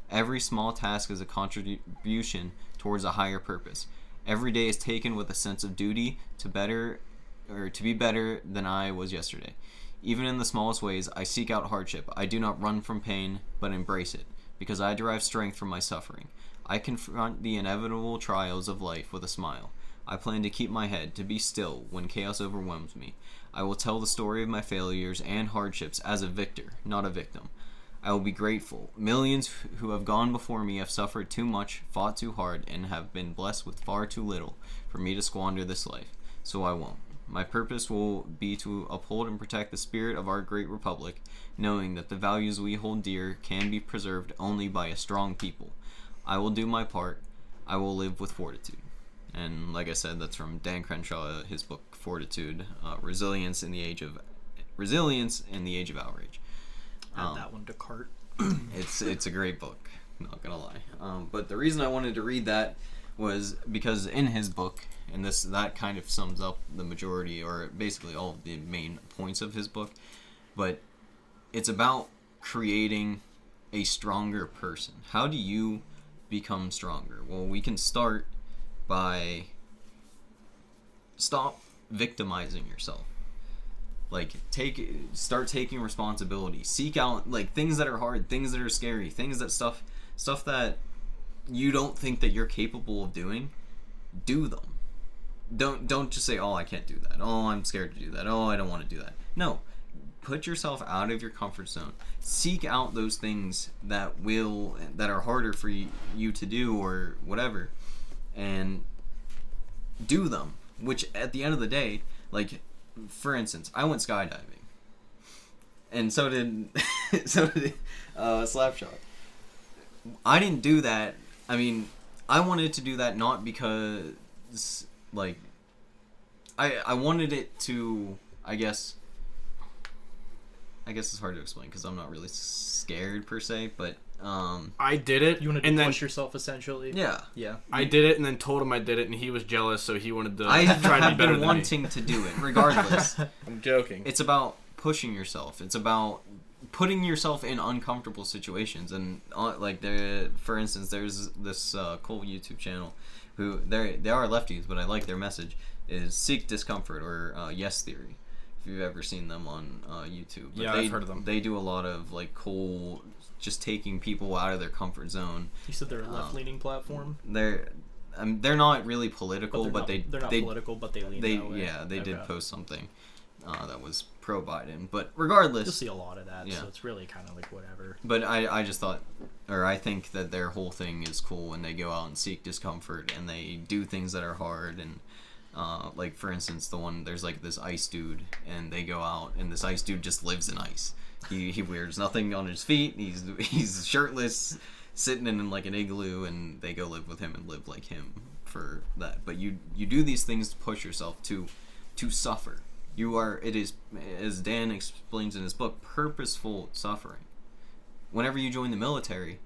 Speaker 6: Every small task is a contribution towards a higher purpose. Every day is taken with a sense of duty to be better than I was yesterday. Even in the smallest ways, I seek out hardship. I do not run from pain, but embrace it, because I derive strength from my suffering. I confront the inevitable trials of life with a smile. I plan to keep my head, to be still when chaos overwhelms me. I will tell the story of my failures and hardships as a victor, not a victim. I will be grateful. Millions who have gone before me have suffered too much, fought too hard, and have been blessed with far too little for me to squander this life. So I won't. My purpose will be to uphold and protect the spirit of our great republic, knowing that the values we hold dear can be preserved only by a strong people. I will do my part. I will live with fortitude. And like I said, that's from Dan Crenshaw, his book Fortitude, Resilience in the Age of Outrage.
Speaker 3: Add that one to cart.
Speaker 6: It's a great book, not gonna lie. But the reason I wanted to read that was because in his book, and that kind of sums up the majority, or basically all of the main points of his book, but it's about creating a stronger person. How do you become stronger? Well, we can start by stop victimizing yourself. Like, start taking responsibility. Seek out like things that are hard, things that are scary, things that stuff that you don't think that you're capable of doing. Do them. Don't just say, "Oh, I can't do that. Oh, I'm scared to do that. Oh, I don't want to do that." No. Put yourself out of your comfort zone. Seek out those things that are harder for you to do or whatever, and do them. Which at the end of the day, like, for instance, I went skydiving, and so did Slapshot. I didn't do that. I mean, I wanted to do that not because, like, I wanted it to, I guess it's hard to explain because I'm not really scared per se, but
Speaker 1: I did it.
Speaker 3: You wanted
Speaker 1: and
Speaker 3: to
Speaker 1: then
Speaker 3: push yourself, essentially.
Speaker 6: yeah.
Speaker 1: I did it and then told him I did it, and he was jealous, so he wanted to
Speaker 6: I
Speaker 1: try to be
Speaker 6: have
Speaker 1: better
Speaker 6: been
Speaker 1: than
Speaker 6: wanting to do it regardless.
Speaker 1: me. I'm joking.
Speaker 6: It's about pushing yourself. It's about putting yourself in uncomfortable situations. And for instance, there's this cool YouTube channel who they are lefties, but I like their message, is Seek Discomfort, or Yes Theory, if you've ever seen them on YouTube. But
Speaker 1: Yeah, I've heard of them.
Speaker 6: They do a lot of like cool, just taking people out of their comfort zone.
Speaker 3: You said they're a left-leaning platform.
Speaker 6: They're not really political, but
Speaker 3: they're not political, but they lean that way.
Speaker 6: Yeah, they did
Speaker 3: Okay.
Speaker 6: post something that was pro-Biden. But regardless,
Speaker 3: You'll see a lot of that,
Speaker 6: Yeah.
Speaker 3: so it's really kind of like whatever.
Speaker 6: but I just thought, or I think that their whole thing is cool when they go out and seek discomfort and they do things that are hard, and Like, for instance, there's like this ice dude, and they go out, and this ice dude just lives in ice. He wears nothing on his feet. He's shirtless, sitting in like an igloo, and they go live with him and live like him for that. But you do these things to push yourself to suffer. It is, as Dan explains in his book, purposeful suffering. Whenever you join the military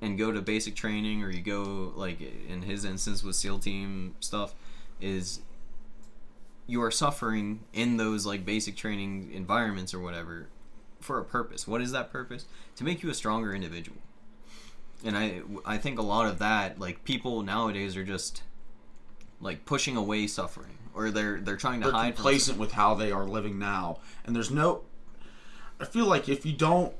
Speaker 6: and go to basic training, or you go, like in his instance with SEAL team stuff, is you are suffering in those like basic training environments or whatever for a purpose. What is that purpose? To make you a stronger individual. And I think a lot of that, like, people nowadays are just like pushing away suffering, or they're trying to hide.
Speaker 4: They're complacent with how they are living now, and I feel like if you don't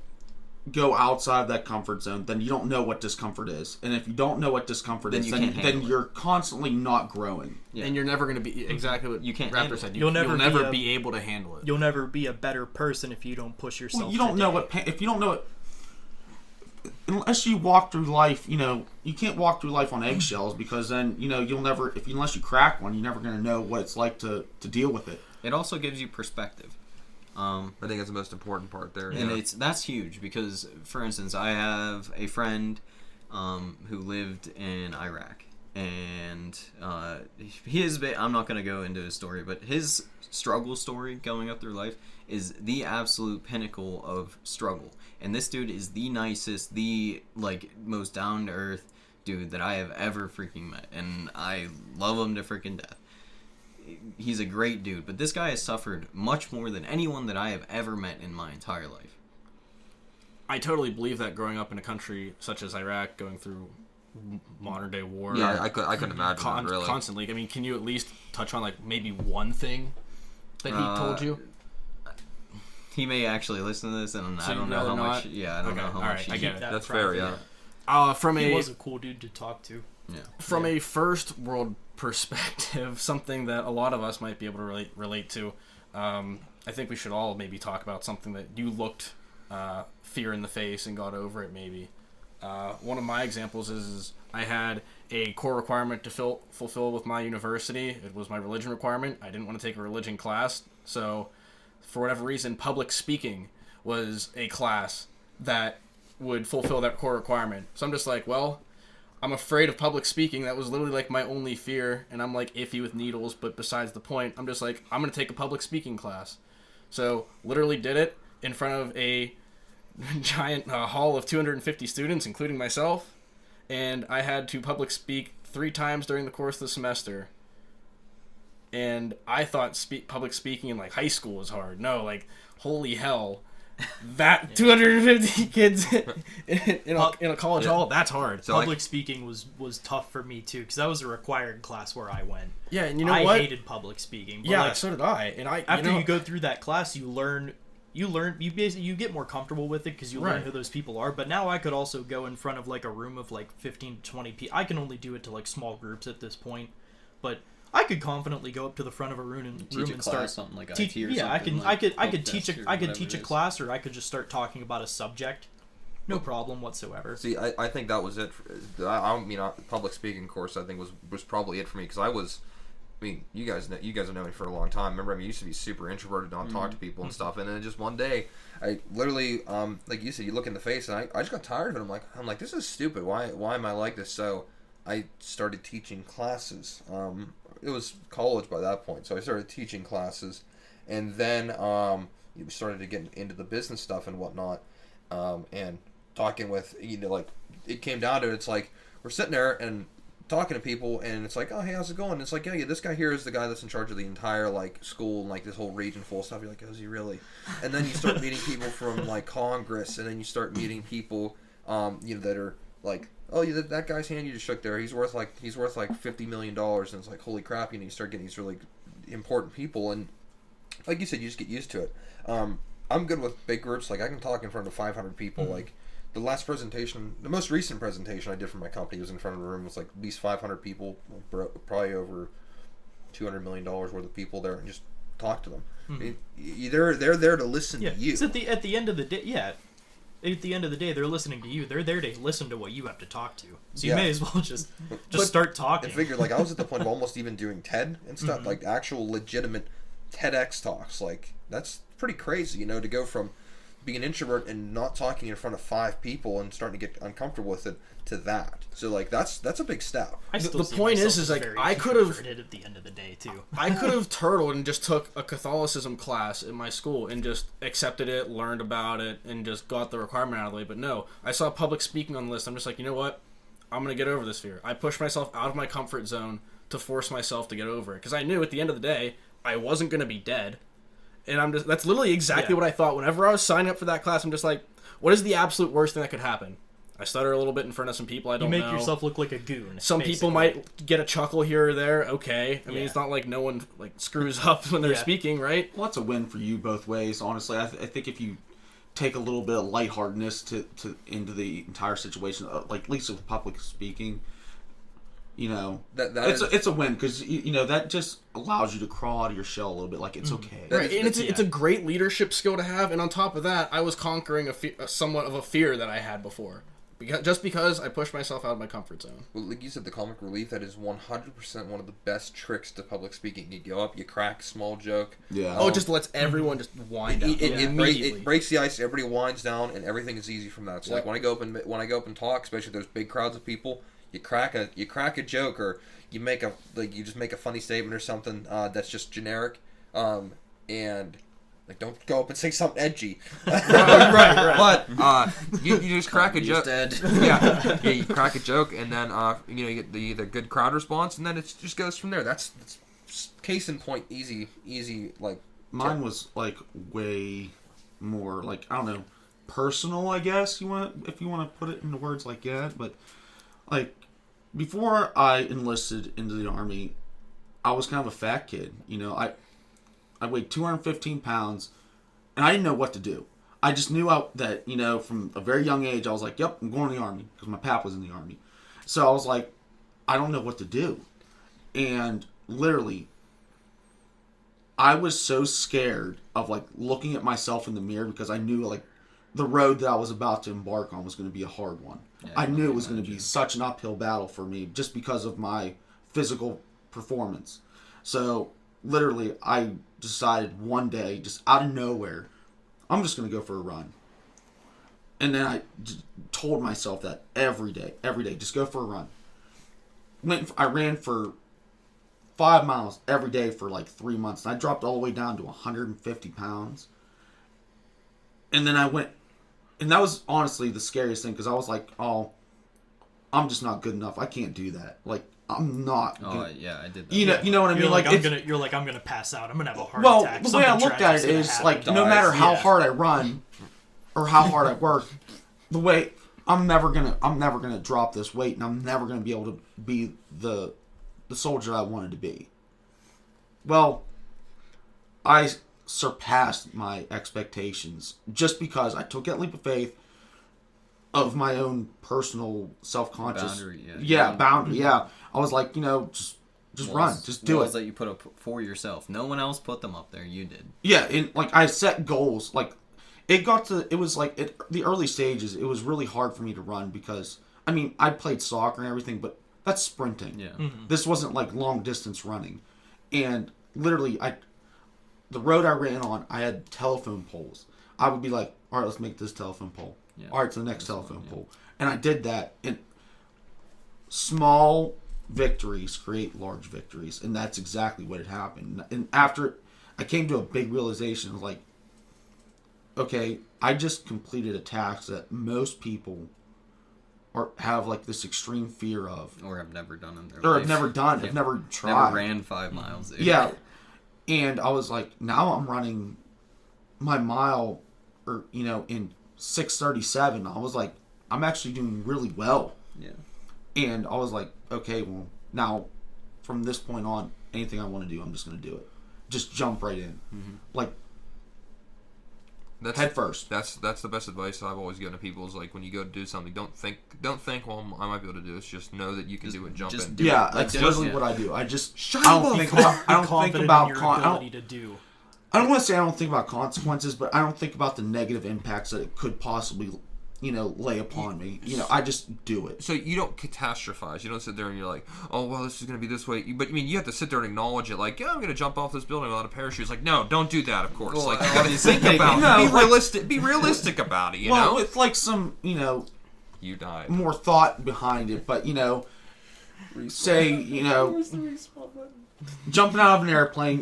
Speaker 4: go outside that comfort zone, then you don't know what discomfort is, and if you don't know what discomfort is, then you're constantly not growing.
Speaker 1: Yeah. And you're never going to be exactly what
Speaker 6: you can't
Speaker 1: Raptor said.
Speaker 3: You'll never
Speaker 1: be able to handle it.
Speaker 3: You'll never be a better person if you don't push yourself.
Speaker 4: Well, you don't know if you don't know it. Unless you walk through life, you can't walk through life on eggshells, because then you'll never, unless you crack one, you're never going to know what it's like to deal with it.
Speaker 6: It also gives you perspective.
Speaker 5: I think that's the most important part there.
Speaker 6: And that's huge, because, for instance, I have a friend who lived in Iraq, and I'm not going to go into his story, but his struggle story going up through life is the absolute pinnacle of struggle. And this dude is the nicest, the most down to earth dude that I have ever freaking met, and I love him to freaking death. He's a great dude, but this guy has suffered much more than anyone that I have ever met in my entire life.
Speaker 1: I totally believe that, growing up in a country such as Iraq, going through modern day war.
Speaker 5: Yeah, I couldn't imagine that, really.
Speaker 1: Constantly. I mean, can you at least touch on maybe one thing that he told you?
Speaker 6: He may actually listen to this, and I don't know how much. Yeah, I don't know how much.
Speaker 1: I get it.
Speaker 5: That's fair. Yeah.
Speaker 3: He was a cool dude to talk to.
Speaker 6: Yeah.
Speaker 1: From a first world perspective, something that a lot of us might be able to relate to. I think we should all maybe talk about something that you looked fear in the face and got over it. Maybe one of my examples is I had a core requirement to fulfill with my university. It was my religion requirement. I didn't want to take a religion class, so for whatever reason, public speaking was a class that would fulfill that core requirement. So I'm just like, well, I'm afraid of public speaking. That was literally my only fear, and I'm iffy with needles, but besides the point, I'm just like, I'm going to take a public speaking class. So literally did it in front of a giant hall of 250 students, including myself, and I had to public speak 3 times during the course of the semester. And I thought public speaking in high school was hard. No, holy hell, that 250 kids in a college hall, that's hard.
Speaker 3: So public speaking was tough for me too, because that was a required class where I went.
Speaker 1: Yeah, and what?
Speaker 3: I hated public speaking. But
Speaker 1: yeah, so did I. And
Speaker 3: after you go through that class, you get more comfortable with it, because you learn who those people are. But now I could also go in front of a room of 15 to 20 people. I can only do it to small groups at this point, but I could confidently go up to the front of a room and start
Speaker 6: something like
Speaker 3: teach.
Speaker 6: IT or
Speaker 3: yeah,
Speaker 6: something.
Speaker 3: I could teach a class, or I could just start talking about a subject. No problem whatsoever.
Speaker 5: See, I think that was it. Public speaking course I think was probably it for me, because you guys have known me for a long time. Remember, I used to be super introverted, not talk to people and stuff, and then just one day, I literally, like you said, you look in the face, and I just got tired of it. I'm like, this is stupid. Why am I like this? So I started teaching classes. It was college by that point, so I started teaching classes, and then we started to get into the business stuff and whatnot, and talking with, it came down to it, it's we're sitting there and talking to people, and it's oh, hey, how's it going? And it's yeah, this guy here is the guy that's in charge of the entire school and this whole region full of stuff. You're oh, is he really? And then you start meeting people from Congress, and then you start meeting people that are oh, yeah, that guy's hand you just shook there, he's worth $50 million, and it's holy crap, you start getting these really important people, and like you said, you just get used to it. I'm good with big groups. I can talk in front of 500 people. The most recent presentation I did for my company was in front of a room with at least 500 people, probably over $200 million worth of people there, and just talk to them. They're there to listen to you.
Speaker 3: So at the end of the day, At the end of the day, they're listening to you. They're there to listen to what you have to talk to. So you
Speaker 7: Yeah.
Speaker 3: may as well just
Speaker 7: But
Speaker 3: start
Speaker 7: I
Speaker 3: talking.
Speaker 7: figured, like, I was at the point of almost even doing TED and stuff,
Speaker 3: Mm-hmm.
Speaker 7: like actual legitimate TEDx talks. Like, that's pretty crazy, to go from being an introvert and not talking in front of 5 people and starting to get uncomfortable with it to that. So, like, that's a big step.
Speaker 3: I still
Speaker 1: the
Speaker 3: see
Speaker 1: point
Speaker 3: myself
Speaker 1: is
Speaker 3: as
Speaker 1: like,
Speaker 3: very
Speaker 1: I could've-
Speaker 3: introverted at the end of the day too.
Speaker 1: I could have turtled and just took a Catholicism class in my school and just accepted it, learned about it, and just got the requirement out of the way. But no, I saw public speaking on the list. I'm just like, you know what? I'm going to get over this fear. I pushed myself out of my comfort zone to force myself to get over it. Because I knew at the end of the day, I wasn't going to be dead. And that's literally exactly what I thought. Whenever I was signing up for that class, I'm just like, what is the absolute worst thing that could happen? I stutter a little bit in front of some people I
Speaker 3: You
Speaker 1: don't know.
Speaker 3: make yourself look like a goon.
Speaker 1: Some people
Speaker 3: basically.
Speaker 1: might get a chuckle here or there. Okay. I mean,
Speaker 3: Yeah.
Speaker 1: it's not like no one like screws up when they're
Speaker 3: Yeah.
Speaker 1: speaking, right?
Speaker 4: Well, that's a win for you both ways. Honestly, I think if you take a little bit of lightheartedness into the entire situation, like at least with public speaking, it's a win because that just allows you to crawl out of your shell a little bit. Like it's okay.
Speaker 1: Right, and it's a great leadership skill to have. And on top of that, I was conquering somewhat of a fear that I had before, because I pushed myself out of my comfort zone.
Speaker 7: Well, like you said, the comic relief, that is 100% one of the best tricks to public speaking. You go up, you crack a small joke.
Speaker 4: Yeah.
Speaker 1: Oh, it just lets everyone just wind up immediately.
Speaker 7: It breaks the ice. Everybody winds down, and everything is easy from that. So, like when I go up and talk, especially if there's big crowds of people, you crack a joke, or you just make a funny statement or something that's just generic, and like don't go up and say something edgy.
Speaker 5: But you just crack a joke.
Speaker 6: Dead.
Speaker 5: Yeah, you crack a joke, and then you get the good crowd response, and then it just goes from there. That's
Speaker 7: Case in point, easy. Like
Speaker 4: Mine was like way more like, I don't know, personal, I guess if you want to put it into words like that. But like before I enlisted into the Army, I was kind of a fat kid. I weighed 215 pounds, and I didn't know what to do. I just knew that from a very young age, I was like, yep, I'm going to the Army, because my pap was in the Army. So I was like, I don't know what to do. And literally, I was so scared of like looking at myself in the mirror, because I knew like the road that I was about to embark on was going to be a hard one.
Speaker 6: Yeah,
Speaker 4: I knew it was going to be such an uphill battle for me just because of my physical performance. So literally, I decided one day, just out of nowhere, I'm just going to go for a run. And then I told myself that every day, just go for a run. I ran for 5 miles every day for like 3 months. And I dropped all the way down to 150 pounds. And then I went, and that was honestly the scariest thing, because I was like, oh, I'm just not good enough. I can't do that. Like, I'm not.
Speaker 6: Oh, yeah, I did that.
Speaker 4: You know what I mean?
Speaker 3: You're like, I'm gonna pass out. I'm gonna have a heart
Speaker 4: Well,
Speaker 3: attack.
Speaker 4: the way I
Speaker 3: Something
Speaker 4: looked at it
Speaker 3: tragic's gonna
Speaker 4: is
Speaker 3: happen.
Speaker 4: like, no matter how
Speaker 3: Yeah.
Speaker 4: hard I run or how hard I work, the way I'm never gonna drop this weight, and I'm never gonna be able to be the soldier I wanted to be. Well, I surpassed my expectations just because I took that leap of faith of my own personal self-conscious boundary. Yeah, I was like, just run, just do it.
Speaker 6: That you put up for yourself. No one else put them up there. You did.
Speaker 4: Yeah, and like I set goals. Like it was like at the early stages, it was really hard for me to run, because I mean I played soccer and everything, but that's sprinting.
Speaker 6: Yeah.
Speaker 3: Mm-hmm.
Speaker 4: This wasn't like long distance running, and literally the road I ran on, I had telephone poles. I would be like, all right, let's make this telephone pole.
Speaker 6: Yeah.
Speaker 4: All right, to the next telephone pole. And I did that. And small victories create large victories. And that's exactly what had happened. And after I came to a big realization of like, okay, I just completed a task that most people have like this extreme fear of.
Speaker 6: Or have never done in their
Speaker 4: Or
Speaker 6: life.
Speaker 4: have never done, have never tried.
Speaker 6: Never ran 5 miles. Dude.
Speaker 4: Yeah. And I was like, now I'm running my mile, or in 6:37. I was like, I'm actually doing really well.
Speaker 6: Yeah.
Speaker 4: And I was like, okay, well, now from this point on, anything I want to do, I'm just going to do it. Just jump right in.
Speaker 6: Mm-hmm.
Speaker 4: Like,
Speaker 5: That's,
Speaker 4: head first.
Speaker 5: That's the best advice I've always given to people is like when you go to do something, don't think, well, I might be able to do this. Just know that you can do it. Jump in.
Speaker 6: do
Speaker 4: Yeah,
Speaker 6: it.
Speaker 4: that's
Speaker 6: Like,
Speaker 4: literally
Speaker 6: yeah.
Speaker 4: what I do. I just
Speaker 5: Shut
Speaker 4: I don't
Speaker 5: up.
Speaker 4: think about I don't think
Speaker 3: Confident
Speaker 4: about
Speaker 3: in your
Speaker 4: I
Speaker 3: ability
Speaker 4: don't,
Speaker 3: to do.
Speaker 4: I don't want to say I don't think about consequences, but I don't think about the negative impacts that it could possibly lay upon me. I just do it.
Speaker 5: So you don't catastrophize. You don't sit there and you're like, oh, well, this is going to be this way. But, you have to sit there and acknowledge it. Like, yeah, I'm going to jump off this building without a parachute. It's like, no, don't do that, of course.
Speaker 6: Well,
Speaker 5: like, you got to think about it. Be realistic about it, you know?
Speaker 4: With, like, some,
Speaker 5: You died.
Speaker 4: more thought behind it. But, say, jumping out of an airplane,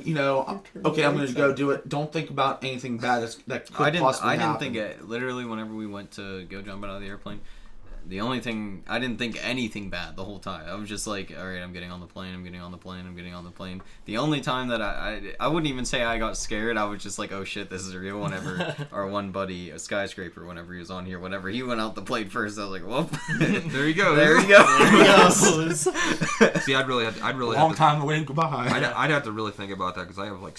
Speaker 4: okay, I'm going to go do it. Don't think about anything bad that could possibly happen.
Speaker 6: I didn't think literally whenever we went to go jump out of the airplane, the only thing, I didn't think anything bad the whole time. I was just like, all right, I'm getting on the plane, I'm getting on the plane, I'm getting on the plane. The only time that I wouldn't even say I got scared, I was just like, oh shit, this is real. Whenever our one buddy, a skyscraper, whenever he was on here, whenever he went out the plane first, I was like, whoop.
Speaker 5: There you go.
Speaker 6: There you go.
Speaker 5: See, I'd really
Speaker 4: Long time away, goodbye.
Speaker 5: I'd have to really think about that because I have like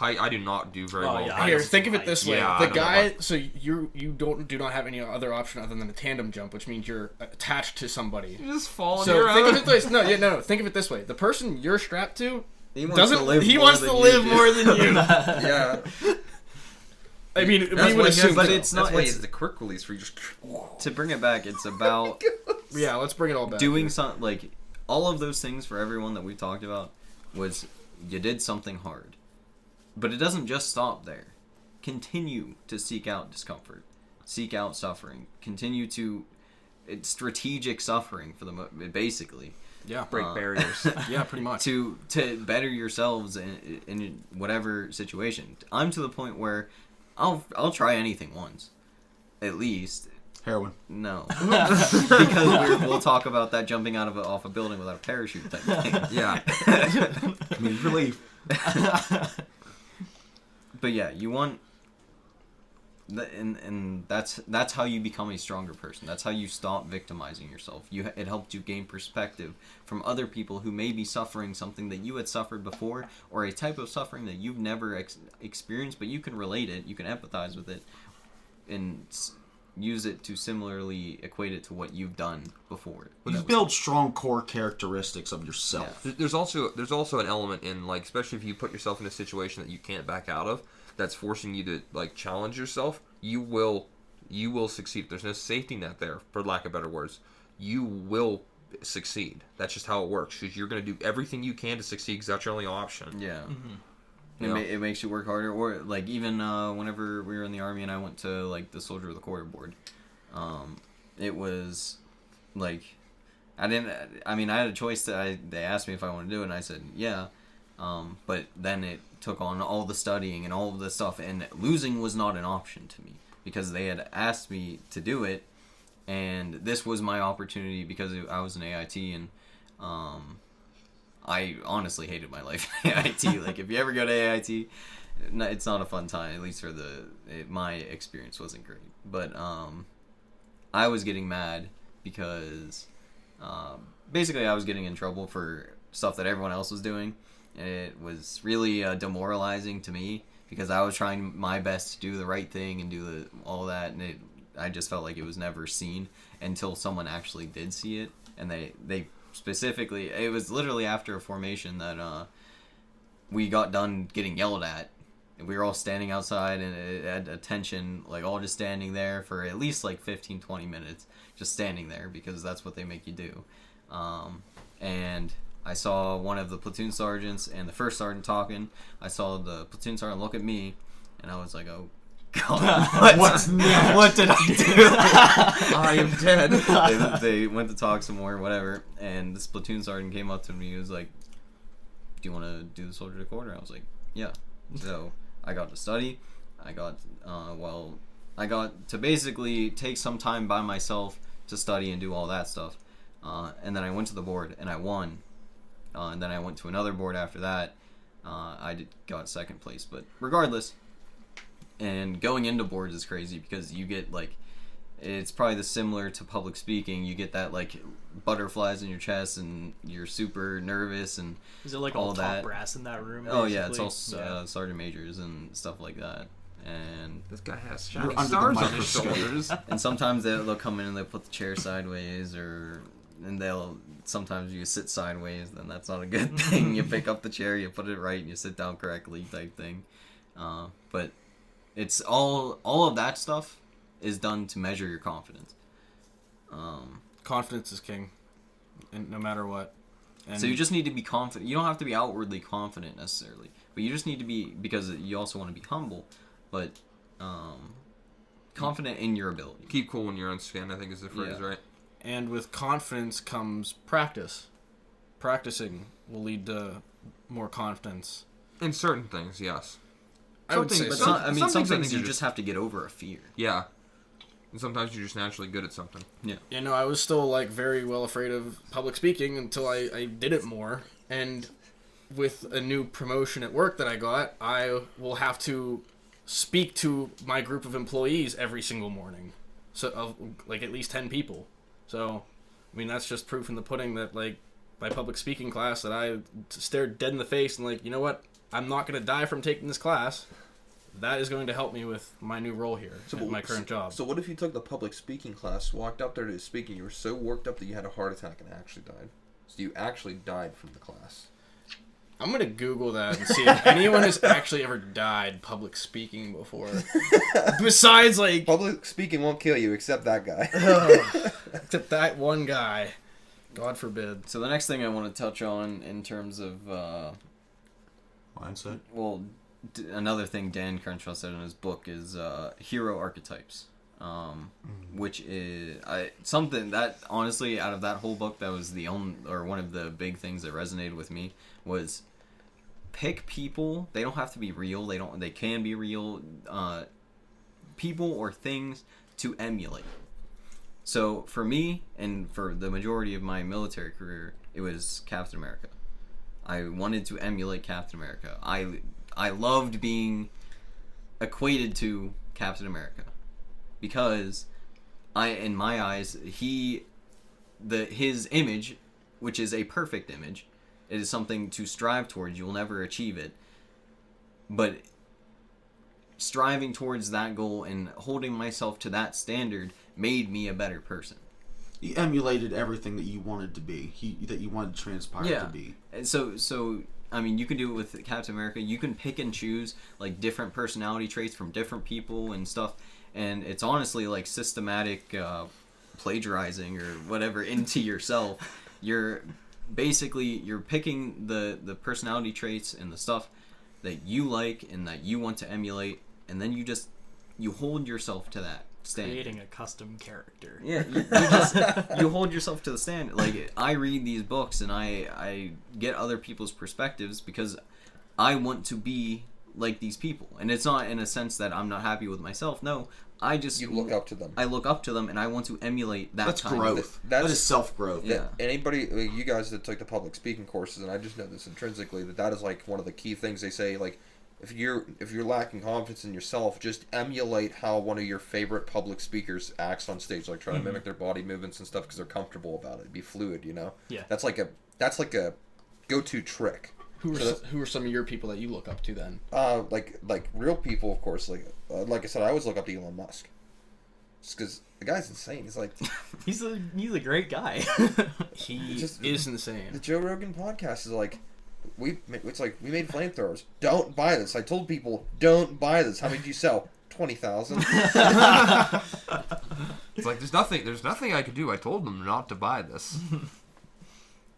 Speaker 5: I do not do very well.
Speaker 1: Here, think of it this way:
Speaker 5: Yeah, I
Speaker 1: the
Speaker 5: don't know
Speaker 1: guy. So you do not have any other option other than a tandem jump, which means you're attached to somebody.
Speaker 5: You just fall on
Speaker 1: So
Speaker 5: your
Speaker 1: think
Speaker 5: own.
Speaker 1: of it this. No. Think of it this way: the person you're strapped to
Speaker 6: He wants
Speaker 1: doesn't.
Speaker 6: to live
Speaker 1: He
Speaker 6: more
Speaker 1: wants
Speaker 6: than
Speaker 1: to
Speaker 6: you
Speaker 1: live
Speaker 6: do.
Speaker 1: more than you.
Speaker 7: Yeah.
Speaker 1: I mean,
Speaker 7: That's
Speaker 1: we would
Speaker 7: why
Speaker 1: assume.
Speaker 6: but
Speaker 1: so.
Speaker 6: it's
Speaker 5: That's
Speaker 6: not.
Speaker 5: why
Speaker 6: It's,
Speaker 5: it's the quick release where you just.
Speaker 6: to bring it back, it's about
Speaker 1: Yeah, let's bring it all back.
Speaker 6: doing some, like, all of those things for everyone that we talked about was you did something hard. But it doesn't just stop there. Continue to seek out discomfort. Seek out suffering. Continue to... It's strategic suffering for basically.
Speaker 1: Yeah,
Speaker 5: Break barriers.
Speaker 1: yeah, pretty much.
Speaker 6: To better yourselves in whatever situation. I'm to the point where I'll try anything once. At least...
Speaker 4: Heroin.
Speaker 6: No, because we'll talk about that jumping off a building without a parachute type thing.
Speaker 5: Yeah.
Speaker 4: I mean, relief.
Speaker 6: But yeah, you want, and that's how you become a stronger person. That's how you stop victimizing yourself. It helped you gain perspective from other people who may be suffering something that you had suffered before, or a type of suffering that you've never experienced, but you can relate it, you can empathize with it, and use it to similarly equate it to what you've done before.
Speaker 4: You build strong core characteristics of yourself.
Speaker 6: Yeah.
Speaker 5: There's also an element in, like, especially if you put yourself in a situation that you can't back out of, that's forcing you to, like, challenge yourself. You will succeed. There's no safety net there, for lack of better words. You will succeed. That's just how it works. Because you're going to do everything you can to succeed because that's your only option.
Speaker 6: Yeah.
Speaker 1: Mm-hmm.
Speaker 6: It makes you work harder, or like even whenever we were in the army and I went to like the Soldier of the Quarter board, it was like I had a choice. They asked me if I wanted to do it, and I said yeah, but then it took on all the studying and all of the stuff, and losing was not an option to me because they had asked me to do it, and this was my opportunity because I was an AIT and. I honestly hated my life in AIT. Like, if you ever go to AIT, it's not a fun time. At least for my experience wasn't great. But I was getting mad because basically I was getting in trouble for stuff that everyone else was doing. And it was really demoralizing to me because I was trying my best to do the right thing and do all that. And I just felt like it was never seen until someone actually did see it. And they specifically, it was literally after a formation that we got done getting yelled at. And we were all standing outside and it had attention, like all just standing there for at least like 15-20 minutes, just standing there because that's what they make you do. And I saw one of the platoon sergeants and the first sergeant talking. I saw the platoon sergeant look at me and I was like, oh God,
Speaker 4: What's next?
Speaker 6: what did I do?
Speaker 5: I am dead.
Speaker 6: They went to talk some more, whatever, and this platoon sergeant came up to me. He was like, do you want to do the Soldier of the Quarter? I was like, yeah. So I got to study. I got to basically take some time by myself to study and do all that stuff. And then I went to the board and I won. And then I went to another board after that. Got second place, but regardless. And going into boards is crazy because you get like, it's probably similar to public speaking. You get that like butterflies in your chest and you're super nervous and
Speaker 3: Is it like all top brass in that room?
Speaker 6: Oh yeah, it's
Speaker 3: basically?
Speaker 6: all sergeant majors and stuff like that. And
Speaker 5: This guy has
Speaker 4: You're
Speaker 5: shining
Speaker 4: under the
Speaker 5: stars on his
Speaker 4: microscope.
Speaker 5: shoulders.
Speaker 6: and sometimes they'll come in and they'll put the chair sideways and sometimes you sit sideways, then that's not a good thing. You pick up the chair, you put it right, and you sit down correctly type thing. But it's all of that stuff is done to measure your confidence.
Speaker 1: Confidence is king, and no matter what. And
Speaker 6: so you just need to be confident. You don't have to be outwardly confident necessarily, but you just need to be, because you also want to be humble, but confident in your ability.
Speaker 5: Keep cool when you're on skin, I think is the phrase, right?
Speaker 1: And with confidence comes practice. Practicing will lead to more confidence.
Speaker 5: In certain things, yes.
Speaker 1: I would say
Speaker 6: But
Speaker 1: so.
Speaker 6: some things you just have to get over a fear.
Speaker 5: Yeah. And sometimes you're just naturally good at something.
Speaker 6: Yeah.
Speaker 1: You know, I was still, like, very well afraid of public speaking until I did it more. And with a new promotion at work that I got, I will have to speak to my group of employees every single morning. So, of, like, at least 10 people. So, I mean, that's just proof in the pudding that, like, my public speaking class that I stared dead in the face and, like, you know what? I'm not going to die from taking this class. That is going to help me with my new role here at my current job.
Speaker 7: So what if you took the public speaking class, walked up there to speak, and you were so worked up that you had a heart attack and actually died? So you actually died from the class.
Speaker 1: I'm going to Google that and see if anyone has actually ever died public speaking before. Besides, like...
Speaker 7: Public speaking won't kill you, except that guy.
Speaker 1: Except that one guy. God forbid.
Speaker 6: So the next thing I want to touch on in terms of...
Speaker 4: Mindset?
Speaker 6: Well... Another thing Dan Crenshaw said in his book is hero archetypes, which is something that honestly out of that whole book that was the only or one of the big things that resonated with me was pick people. They don't have to be real. They can be real people or things to emulate. So for me and for the majority of my military career, it was Captain America. I wanted to emulate Captain America. I loved being equated to Captain America because in my eyes, his image, which is a perfect image, it is something to strive towards. You will never achieve it, but striving towards that goal and holding myself to that standard made me a better person.
Speaker 4: He emulated everything that you wanted to be. That you wanted to transpire to be.
Speaker 6: And so. I mean, you can do it with Captain America. You can pick and choose like different personality traits from different people and stuff, and it's honestly like systematic plagiarizing or whatever into yourself. You're picking the personality traits and the stuff that you like and that you want to emulate, and then you hold yourself to that standard.
Speaker 3: Creating a custom character.
Speaker 6: Yeah, you hold yourself to the standard. Like, I read these books and I get other people's perspectives because I want to be like these people. And it's not in a sense that I'm not happy with myself. No,
Speaker 7: You look up to them.
Speaker 6: I look up to them and I want to emulate that.
Speaker 4: That's
Speaker 6: kind
Speaker 4: growth. That is self-growth.
Speaker 6: Yeah.
Speaker 7: Anybody, you guys that took the public speaking courses, and I just know this intrinsically, that is like one of the key things they say, like, if you're lacking confidence in yourself, just emulate how one of your favorite public speakers acts on stage. Like, try to mimic their body movements and stuff because they're comfortable about it. Be fluid, you know.
Speaker 3: Yeah.
Speaker 7: That's like a go-to trick.
Speaker 1: Who are some of your people that you look up to then?
Speaker 7: Like real people, of course. Like I said, I always look up to Elon Musk. Just because the guy's insane. He's like,
Speaker 3: he's a great guy.
Speaker 1: He is insane.
Speaker 7: The Joe Rogan podcast is like, it's like we made flamethrowers. Don't buy this. I told people don't buy this. How many did you sell? 20,000.
Speaker 5: It's like there's nothing I could do. I told them not to buy this.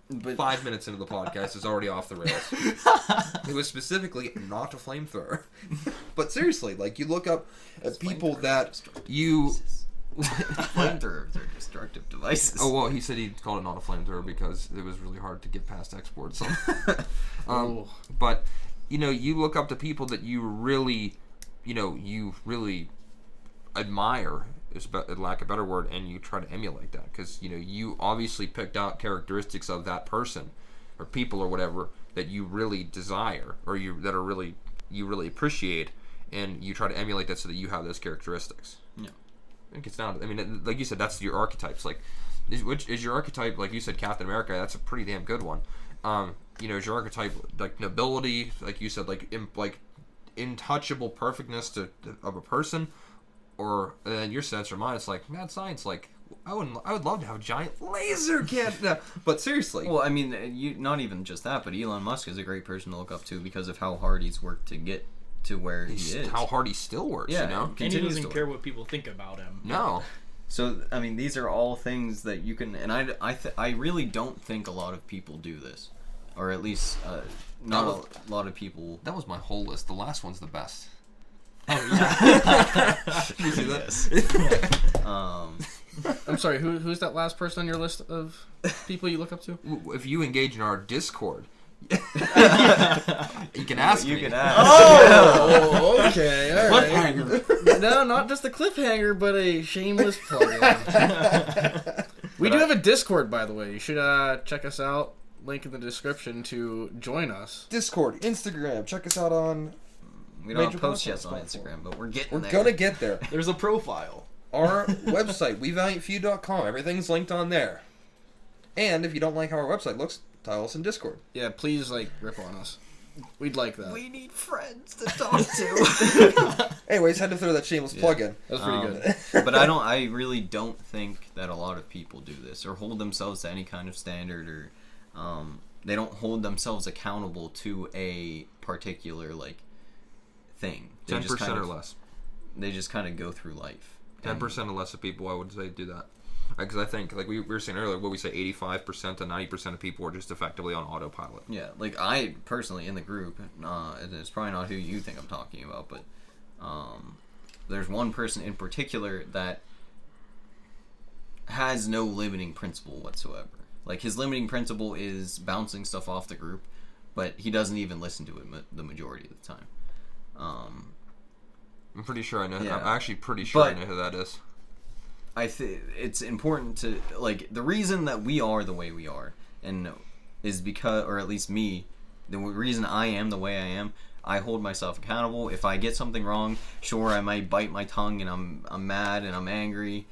Speaker 6: But
Speaker 5: 5 minutes into the podcast is already off the rails. It was specifically not a flamethrower.
Speaker 7: But seriously, like, you look up at people that
Speaker 5: You.
Speaker 6: flamethrowers are destructive devices.
Speaker 5: Oh well, he said he called it not a flamethrower because it was really hard to get past exports. But you look up to people that you really admire, is lack of a better word, and you try to emulate that because you obviously picked out characteristics of that person or people or whatever that you really desire or you really appreciate, and you try to emulate that so that you have those characteristics.
Speaker 6: Yeah.
Speaker 5: I think it's down to, like you said, that's your archetypes. Like, which is your archetype? Like you said, Captain America. That's a pretty damn good one. Is your archetype like nobility? Like you said, like intouchable perfectness of a person, or in your sense or mine, it's like mad science. Like I would love to have a giant laser cannon. But seriously,
Speaker 6: Well, I mean, not even just that, but Elon Musk is a great person to look up to because of how hard he's worked to get to where he is.
Speaker 5: How hard he still works,
Speaker 6: Yeah,
Speaker 5: you know?
Speaker 3: And he
Speaker 6: continues
Speaker 3: doesn't
Speaker 6: to
Speaker 3: care
Speaker 6: work.
Speaker 3: what people think about him.
Speaker 5: No.
Speaker 6: So I mean, these are all things that you can, and I really don't think a lot of people do this, or at least not a lot of people.
Speaker 5: That was my whole list. The last one's the best.
Speaker 3: Oh yeah.
Speaker 5: You see that?
Speaker 1: I'm sorry, who's that last person on your list of people you look up to?
Speaker 5: If you engage in our Discord, you can ask me.
Speaker 1: Oh, okay, all right.
Speaker 4: Cliffhanger.
Speaker 1: No, not just a cliffhanger, but a shameless plug-in. We do have a Discord, by the way. You should check us out. Link in the description to join us.
Speaker 7: Discord, Instagram. Check us out on.
Speaker 6: We don't
Speaker 7: Major
Speaker 6: post yet
Speaker 7: podcast
Speaker 6: on
Speaker 7: platform.
Speaker 6: Instagram, but we're getting
Speaker 7: We're
Speaker 6: there.
Speaker 7: gonna get there.
Speaker 3: There's a profile.
Speaker 7: Our website, WeValiantFew.com. Everything's linked on there. And if you don't like how our website looks, tell us in Discord.
Speaker 1: Yeah, please, rip on us. We'd like that.
Speaker 6: We need friends to talk to.
Speaker 7: Anyways, had to throw that shameless plug in.
Speaker 1: That was pretty good.
Speaker 6: But I really don't think that a lot of people do this or hold themselves to any kind of standard, or they don't hold themselves accountable to a particular thing. They
Speaker 5: 10% or less.
Speaker 6: They just kind of go through life.
Speaker 5: 10% or less of people, I would say, do that. Because I think, like we were saying earlier, what we say 85% to 90% of people are just effectively on autopilot.
Speaker 6: Yeah, I personally in the group, and it's probably not who you think I'm talking about, but there's one person in particular that has no limiting principle whatsoever. His limiting principle is bouncing stuff off the group, but he doesn't even listen to it the majority of the time.
Speaker 5: I'm pretty sure I know.
Speaker 6: Yeah.
Speaker 5: I'm actually pretty sure I
Speaker 6: But-
Speaker 5: know who that is.
Speaker 6: I think it's important to the reason that we are the way we are, and is because, or at least me, the reason I am the way I am. I hold myself accountable. If I get something wrong, sure, I might bite my tongue and I'm mad and I'm angry.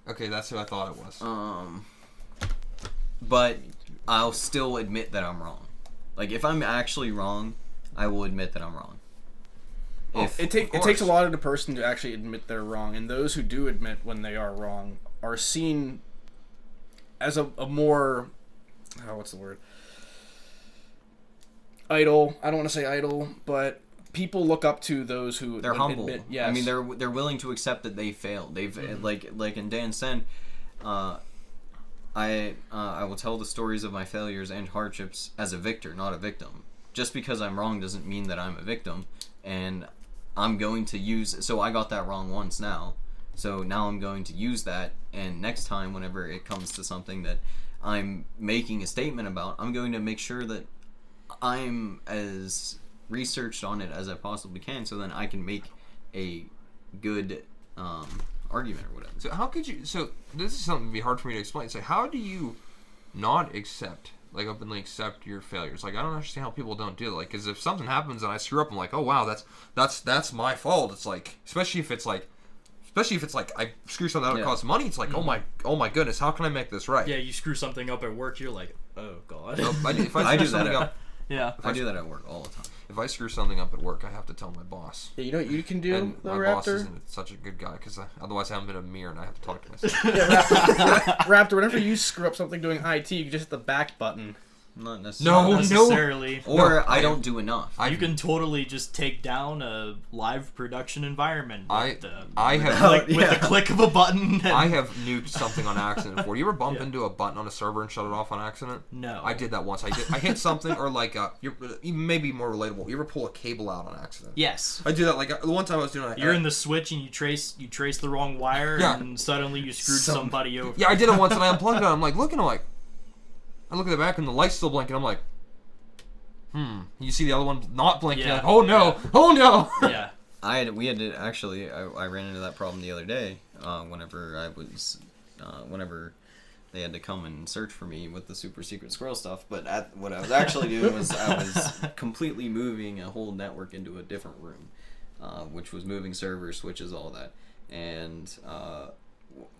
Speaker 5: Okay, that's who I thought it was.
Speaker 6: But I'll still admit that I'm wrong. If I'm actually wrong, I will admit that I'm wrong.
Speaker 1: It takes a lot of the person to actually admit they're wrong, and those who do admit when they are wrong are seen as a more, what's the word? Idol. I don't want to say idol, but people look up to those who
Speaker 6: They're humble.
Speaker 1: admit, yes.
Speaker 6: I mean, they're willing to accept that they failed. They've like in Dan said, I will tell the stories of my failures and hardships as a victor, not a victim. Just because I'm wrong doesn't mean that I'm a victim, and I'm going to use. So I got that wrong once now. So now I'm going to use that, and next time, whenever it comes to something that I'm making a statement about, I'm going to make sure that I'm as researched on it as I possibly can, so then I can make a good argument or whatever.
Speaker 5: So how could you? So this is something that'd be hard for me to explain. So how do you not accept, openly accept your failures? I don't understand how people don't do it. Because if something happens and I screw up, I'm like, oh wow, that's my fault. It's especially if it's I screw something up that costs money. It's oh my goodness, how can I make this right?
Speaker 3: Yeah, you screw something up at work, you're like, oh god.
Speaker 5: If I
Speaker 6: I
Speaker 5: screw
Speaker 6: do that.
Speaker 5: something up,
Speaker 3: Yeah.
Speaker 6: I do that at work all the time.
Speaker 5: if I screw something up at work, I have to tell my boss.
Speaker 1: Yeah, you know what you can do,
Speaker 5: And
Speaker 1: though,
Speaker 5: my boss
Speaker 1: Raptor?
Speaker 5: isn't such a good guy because otherwise I haven't been a mirror and I have to talk to myself.
Speaker 1: Raptor, whenever you screw up something doing IT, you can just hit the back button.
Speaker 6: Not necessarily.
Speaker 3: Not necessarily.
Speaker 6: Or I don't do enough.
Speaker 3: You can totally just take down a live production environment with
Speaker 5: I have
Speaker 3: with the click of a button. And...
Speaker 5: I have nuked something on accident before. You ever bump into a button on a server and shut it off on accident?
Speaker 3: No.
Speaker 5: I did that once. I hit something, or even maybe more relatable. You ever pull a cable out on accident?
Speaker 3: Yes.
Speaker 5: I do that. The one time I was doing it.
Speaker 3: You're in the switch and you trace the wrong wire,
Speaker 5: Yeah.
Speaker 3: and suddenly you screwed somebody over.
Speaker 5: Yeah, I did it once and I unplugged it. I'm looking. I look at the back and the light's still blinking. I'm like, You see the other one not blinking.
Speaker 3: Yeah.
Speaker 5: Like, oh no!
Speaker 3: Yeah.
Speaker 5: Oh no!
Speaker 3: Yeah.
Speaker 6: I ran into that problem the other day. Whenever they had to come and search for me with the super secret squirrel stuff. But what I was actually doing was I was completely moving a whole network into a different room, which was moving servers, switches, all that. And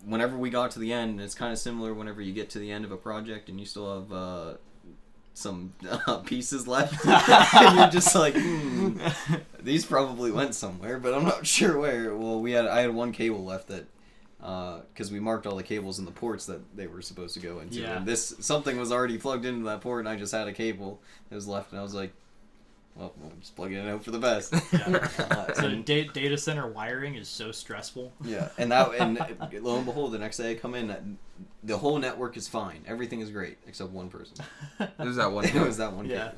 Speaker 6: whenever we got to the end, it's kind of similar whenever you get to the end of a project and you still have some pieces left. And you're just like, these probably went somewhere, but I'm not sure where. Well, I had one cable left that, because we marked all the cables in the ports that they were supposed to go into.
Speaker 3: Yeah.
Speaker 6: And something was already plugged into that port, and I just had a cable that was left, and I was like, well, we'll just plug it in and hope for the best.
Speaker 3: So data center wiring is so stressful.
Speaker 6: Yeah, and lo and behold, the next day I come in, the whole network is fine. Everything is great except one person.
Speaker 5: It was that one.
Speaker 6: It was that one.
Speaker 3: Yeah.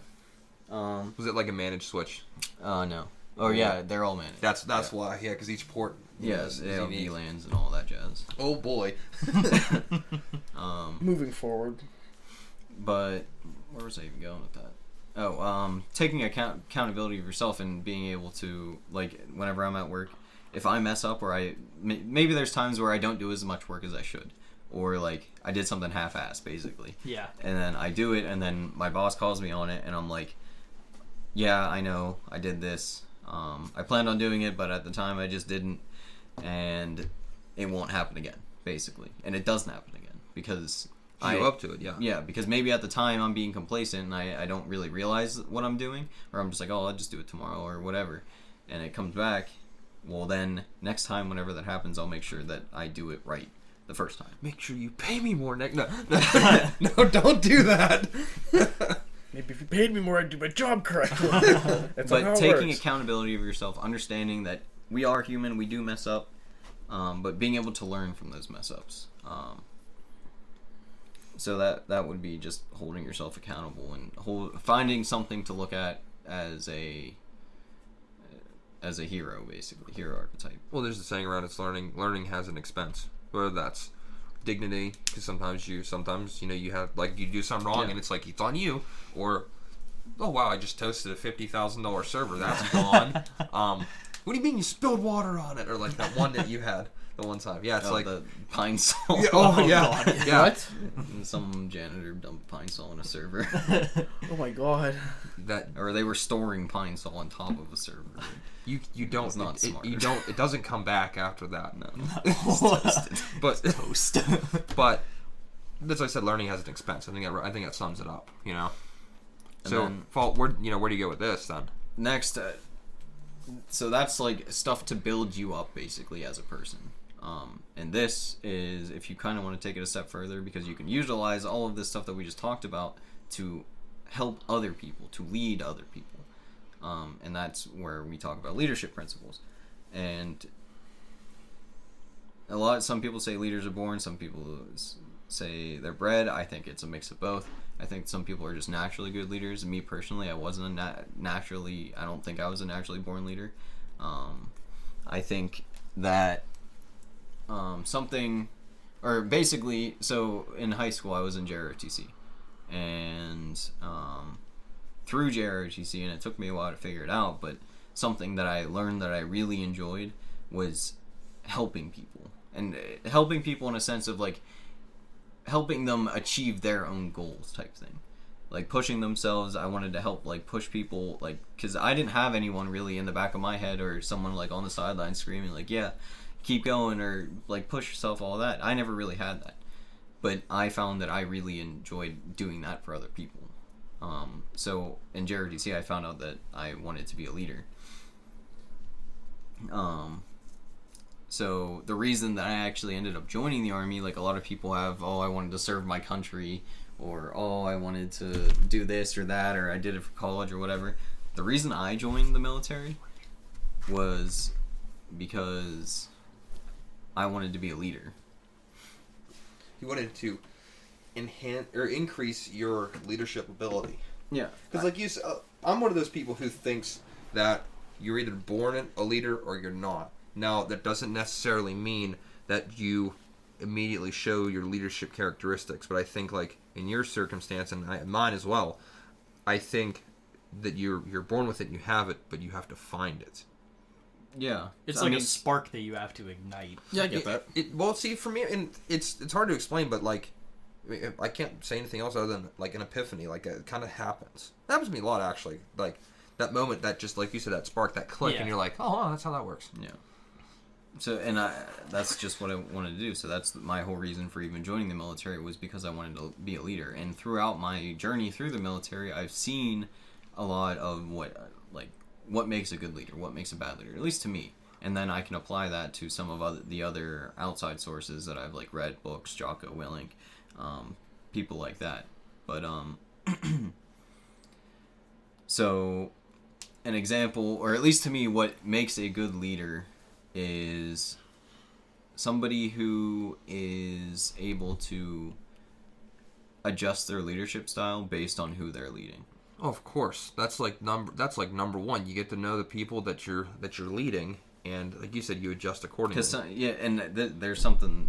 Speaker 6: Kid.
Speaker 5: Was it like a managed switch?
Speaker 6: No. Oh yeah, they're all managed.
Speaker 5: That's why. Yeah, because each port.
Speaker 6: Yes,
Speaker 5: is
Speaker 6: they have
Speaker 5: unique.
Speaker 6: VLANs and all that jazz.
Speaker 5: Oh boy.
Speaker 1: Moving forward.
Speaker 6: But where was I even going with that? Oh, taking accountability of yourself and being able to, like, whenever I'm at work, if I mess up or maybe there's times where I don't do as much work as I should, or like I did something half-assed basically.
Speaker 3: Yeah.
Speaker 6: And then I do it, and then my boss calls me on it, and I'm like, yeah, I know, I did this. I planned on doing it, but at the time I just didn't, and it won't happen again, basically. And it doesn't happen again because
Speaker 5: You up to it, yeah.
Speaker 6: Yeah, because maybe at the time I'm being complacent and I don't really realize what I'm doing, or I'm just like, oh, I'll just do it tomorrow or whatever, and it comes back. Well, then next time, whenever that happens, I'll make sure that I do it right the first time.
Speaker 5: Make sure you pay me more next. No, no, don't do that.
Speaker 1: Maybe if you paid me more, I'd do my job correctly. That's not how
Speaker 6: But
Speaker 1: it
Speaker 6: taking
Speaker 1: works.
Speaker 6: accountability of yourself, understanding that we are human, we do mess up, but being able to learn from those mess ups. So that would be just holding yourself accountable and finding something to look at as a hero, basically, hero archetype.
Speaker 5: Well, there's the saying around it's learning. Learning has an expense, whether that's dignity, because sometimes you have like you do something wrong and it's like it's on you, or oh wow, I just toasted a $50,000 server, that's gone. What do you mean you spilled water on it, or like that one that you had the one time? Yeah, it's like
Speaker 6: the pine salt.
Speaker 5: yeah, oh yeah,
Speaker 3: God.
Speaker 5: yeah.
Speaker 1: What?
Speaker 6: Some janitor dumped pine salt on a server.
Speaker 1: Oh my god.
Speaker 5: That
Speaker 6: Or they were storing pine salt on top of a server.
Speaker 5: you don't
Speaker 6: It's not smart.
Speaker 5: it doesn't come back after that.
Speaker 6: No.
Speaker 5: But
Speaker 3: Toast.
Speaker 5: but as I said, learning has an expense. I think that sums it up. You know.
Speaker 6: And
Speaker 5: So,
Speaker 6: then-
Speaker 5: where do you go with this then?
Speaker 6: Next, so that's like stuff to build you up basically as a person. And this is if you kind of want to take it a step further, because you can utilize all of this stuff that we just talked about to help other people, to lead other people. And that's where we talk about leadership principles. And some people say leaders are born, some people say they're bred. I think it's a mix of both. I think some people are just naturally good leaders. Me personally, I wasn't I don't think I was a naturally born leader. I think that basically, so in high school I was in JROTC, and through JROTC, and it took me a while to figure it out, but something that I learned that I really enjoyed was helping people, and helping people in a sense of like helping them achieve their own goals type thing, like pushing themselves. I wanted to help like push people, like, because I didn't have anyone really in the back of my head or someone like on the sideline screaming like, yeah, keep going, or like push yourself, all that. I never really had that, but I found that I really enjoyed doing that for other people. So in JRDC I found out that I wanted to be a leader. So the reason that I actually ended up joining the army, like a lot of people have, I wanted to serve my country, or I wanted to do this or that, or I did it for college or whatever. The reason I joined the military was because I wanted to be a leader.
Speaker 5: You wanted to enhance or increase your leadership ability.
Speaker 6: Yeah.
Speaker 5: Because like you said, I'm one of those people who thinks that you're either born a leader or you're not. Now, that doesn't necessarily mean that you immediately show your leadership characteristics, but I think, like, in your circumstance, and mine as well, I think that you're born with it and you have it, but you have to find it.
Speaker 6: Yeah.
Speaker 3: It's like a spark that you have to ignite.
Speaker 1: Yeah, I get that.
Speaker 5: Well, see, for me, and it's hard to explain, but, like, I can't say anything else other than, like, an epiphany. Like, it kind of happens. It happens to me a lot, actually. Like, that moment, that just, like you said, that spark, that click, and you're like, oh, that's how that works.
Speaker 6: Yeah. So, and that's just what I wanted to do. So that's my whole reason for even joining the military, was because I wanted to be a leader. And throughout my journey through the military, I've seen a lot of what makes a good leader, what makes a bad leader, at least to me. And then I can apply that to some of the other outside sources that I've like read, books, Jocko Willink, people like that. But so an example, or at least to me, what makes a good leader is somebody who is able to adjust their leadership style based on who they're leading.
Speaker 5: Oh, of course. That's like number one. You get to know the people that you're leading, and like you said, you adjust accordingly.
Speaker 6: There's something.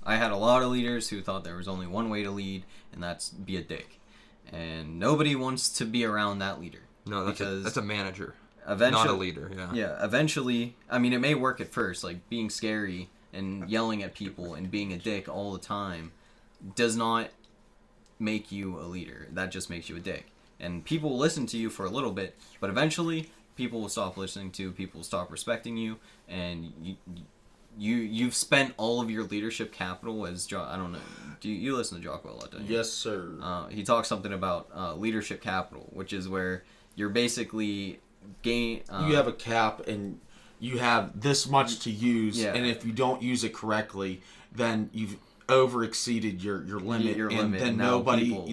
Speaker 6: I had a lot of leaders who thought there was only one way to lead, and that's be a dick. And nobody wants to be around that leader.
Speaker 5: No, that's a manager,
Speaker 6: eventually,
Speaker 5: not a leader. Yeah.
Speaker 6: Yeah. Eventually, I mean, it may work at first, like being scary and yelling at people and being a dick all the time, does not make you a leader. That just makes you a dick. And people will listen to you for a little bit, but eventually people will stop listening to you, people will stop respecting you, and you've spent all of your leadership capital as I don't know. Do you listen to Jocko a lot, don't you?
Speaker 4: Yes, sir.
Speaker 6: He talks something about leadership capital, which is where you're basically you
Speaker 4: have a cap and you have this much to use,
Speaker 6: yeah.
Speaker 4: and if you don't use it correctly, then you've over exceeded your limit, and then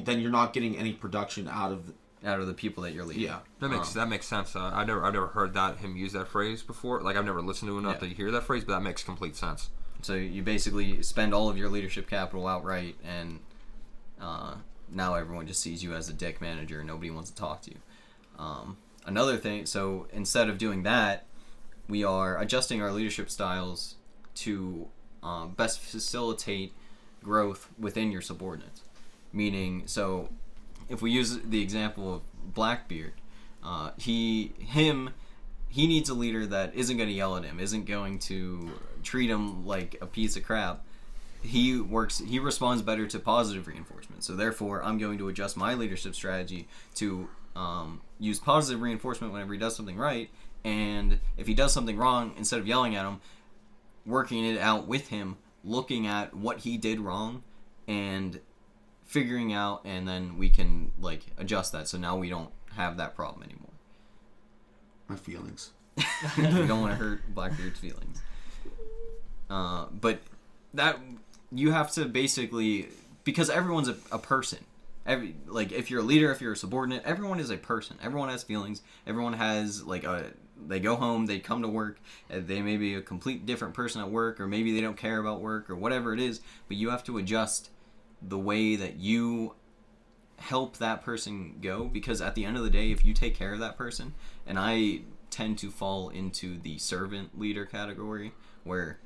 Speaker 4: then you're not getting any production out of
Speaker 6: the people that you're leading.
Speaker 4: Yeah,
Speaker 5: that makes sense. I've never heard him use that phrase before. Like I've never listened to enough to hear that phrase, but that makes complete sense.
Speaker 6: So you basically spend all of your leadership capital outright, and now everyone just sees you as a dick manager, and nobody wants to talk to you. Another thing, so instead of doing that, we are adjusting our leadership styles to best facilitate growth within your subordinates. Meaning, so if we use the example of Blackbeard, he needs a leader that isn't going to yell at him, isn't going to treat him like a piece of crap. He responds better to positive reinforcement. So therefore, I'm going to adjust my leadership strategy to use positive reinforcement whenever he does something right, and if he does something wrong, instead of yelling at him, working it out with him, looking at what he did wrong and figuring out, and then we can like adjust that so now we don't have that problem anymore.
Speaker 4: My feelings.
Speaker 6: We don't want to hurt Blackbeard's feelings. But that you have to basically, because everyone's a person. If you're a leader, if you're a subordinate, everyone is a person. Everyone has feelings. Everyone has they go home, they come to work, they may be a complete different person at work, or maybe they don't care about work, or whatever it is, but you have to adjust the way that you help that person go, because at the end of the day, if you take care of that person, and I tend to fall into the servant leader category, where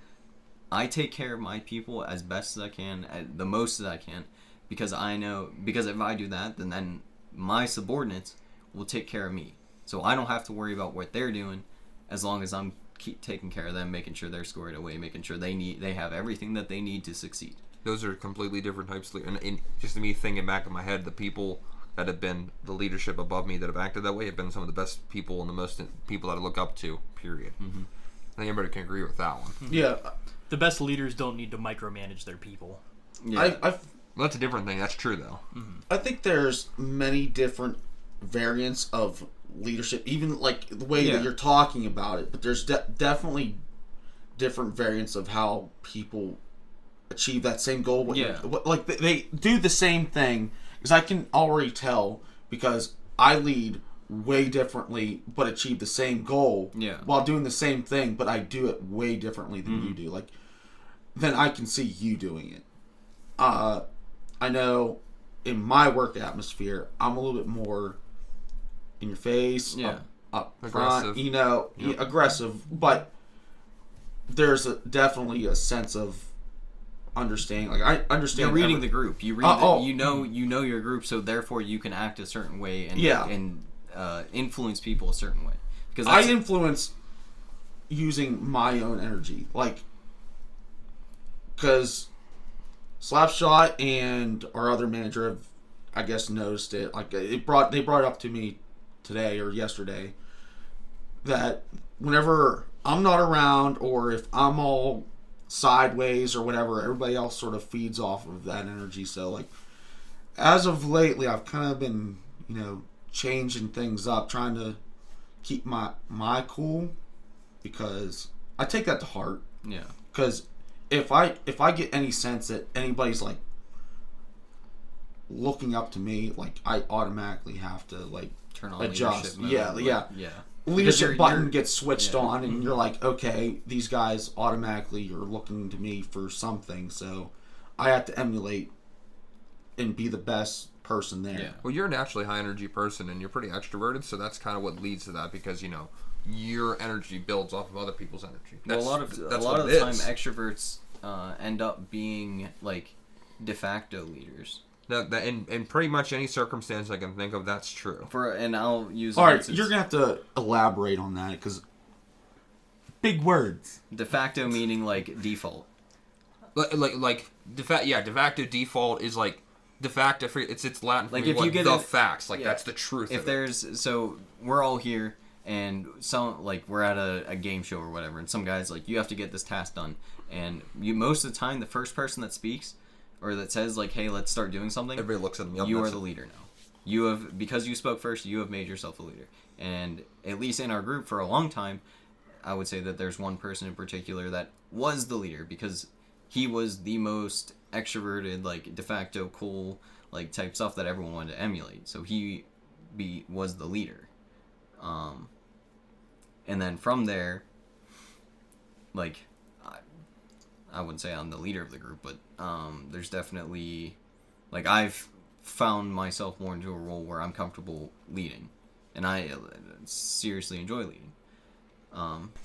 Speaker 6: I take care of my people as best as I can, the most that I can, because if I do that, then my subordinates will take care of me. So I don't have to worry about what they're doing, as long as I'm keep taking care of them, making sure they're squared away, making sure they have everything that they need to succeed.
Speaker 5: Those are completely different types of and just me thinking back in my head, the people that have been the leadership above me that have acted that way have been some of the best people and the most people that I look up to, period. Mm-hmm. I think everybody can agree with that one.
Speaker 4: Yeah.
Speaker 3: The best leaders don't need to micromanage their people.
Speaker 6: Yeah.
Speaker 5: Well, that's a different thing. That's true, though.
Speaker 3: Mm-hmm.
Speaker 4: I think there's many different variants of leadership, even like the way that you're talking about it, but there's definitely different variants of how people achieve that same goal. Like they do the same thing, because I can already tell, because I lead way differently but achieve the same goal while doing the same thing, but I do it way differently than you do. Like, then I can see you doing it. I know in my work atmosphere, I'm a little bit more in your face, up front,
Speaker 5: aggressive.
Speaker 4: Aggressive, but there's definitely a sense of understanding. Like, I understand.
Speaker 6: You're reading the group. You read. You know your group, so therefore you can act a certain way and influence people a certain way. Because
Speaker 4: I influence using my own energy, like, because Slapshot and our other manager have, I guess, noticed it. Like, they brought it up to me today or yesterday that whenever I'm not around, or if I'm all sideways or whatever, everybody else sort of feeds off of that energy. So, like, as of lately, I've kind of been, changing things up, trying to keep my cool, because I take that to heart.
Speaker 6: Yeah.
Speaker 4: Because if I get any sense that anybody's like looking up to me, like, I automatically have to like
Speaker 6: turn on
Speaker 4: adjust.
Speaker 6: leadership mode.
Speaker 4: Yeah.
Speaker 6: Because
Speaker 4: Leadership button gets switched
Speaker 6: yeah.
Speaker 4: on, and you're like, okay, these guys automatically are looking to me for something, so I have to emulate and be the best person there.
Speaker 6: Yeah.
Speaker 5: Well, you're a naturally high energy person, and you're pretty extroverted, so that's kind of what leads to that, because your energy builds off of other people's energy.
Speaker 6: Well, a lot of the time, extroverts end up being like de facto leaders.
Speaker 5: That in pretty much any circumstance I can think of, that's true.
Speaker 6: And I'll use.
Speaker 4: All right, you're gonna have to elaborate on that because big words.
Speaker 6: De facto meaning like default.
Speaker 5: Like de facto default is like de facto. It's Latin for
Speaker 6: Like
Speaker 5: me,
Speaker 6: if you get
Speaker 5: the facts. Like
Speaker 6: yeah.
Speaker 5: that's the truth.
Speaker 6: If
Speaker 5: of
Speaker 6: there's we're all here and we're at a game show or whatever, and some guy's like, you have to get this task done, and most of the time the first person that speaks or that says like, hey, let's start doing something,
Speaker 5: everybody looks at them.
Speaker 6: You are the leader now. Because you spoke first, you have made yourself a leader. And at least in our group for a long time, I would say that there's one person in particular that was the leader because he was the most extroverted, like de facto cool, like type stuff that everyone wanted to emulate. So he was the leader. And then from there, like, I wouldn't say I'm the leader of the group, but there's definitely, like, I've found myself more into a role where I'm comfortable leading, and I seriously enjoy leading.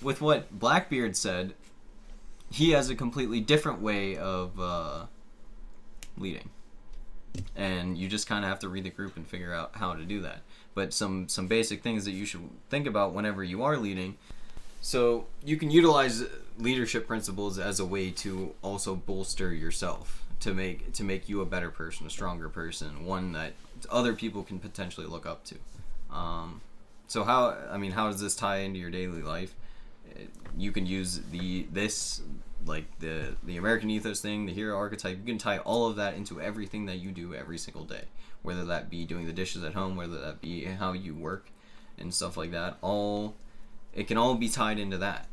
Speaker 6: With what Blackbeard said, he has a completely different way of leading, and you just kind of have to read the group and figure out how to do that. But some basic things that you should think about whenever you are leading. So you can utilize leadership principles as a way to also bolster yourself, to make you a better person, a stronger person, one that other people can potentially look up to. So how does this tie into your daily life? You can use the American ethos thing, the hero archetype. You can tie all of that into everything that you do every single day, whether that be doing the dishes at home, whether that be how you work and stuff like that. It can all be tied into that.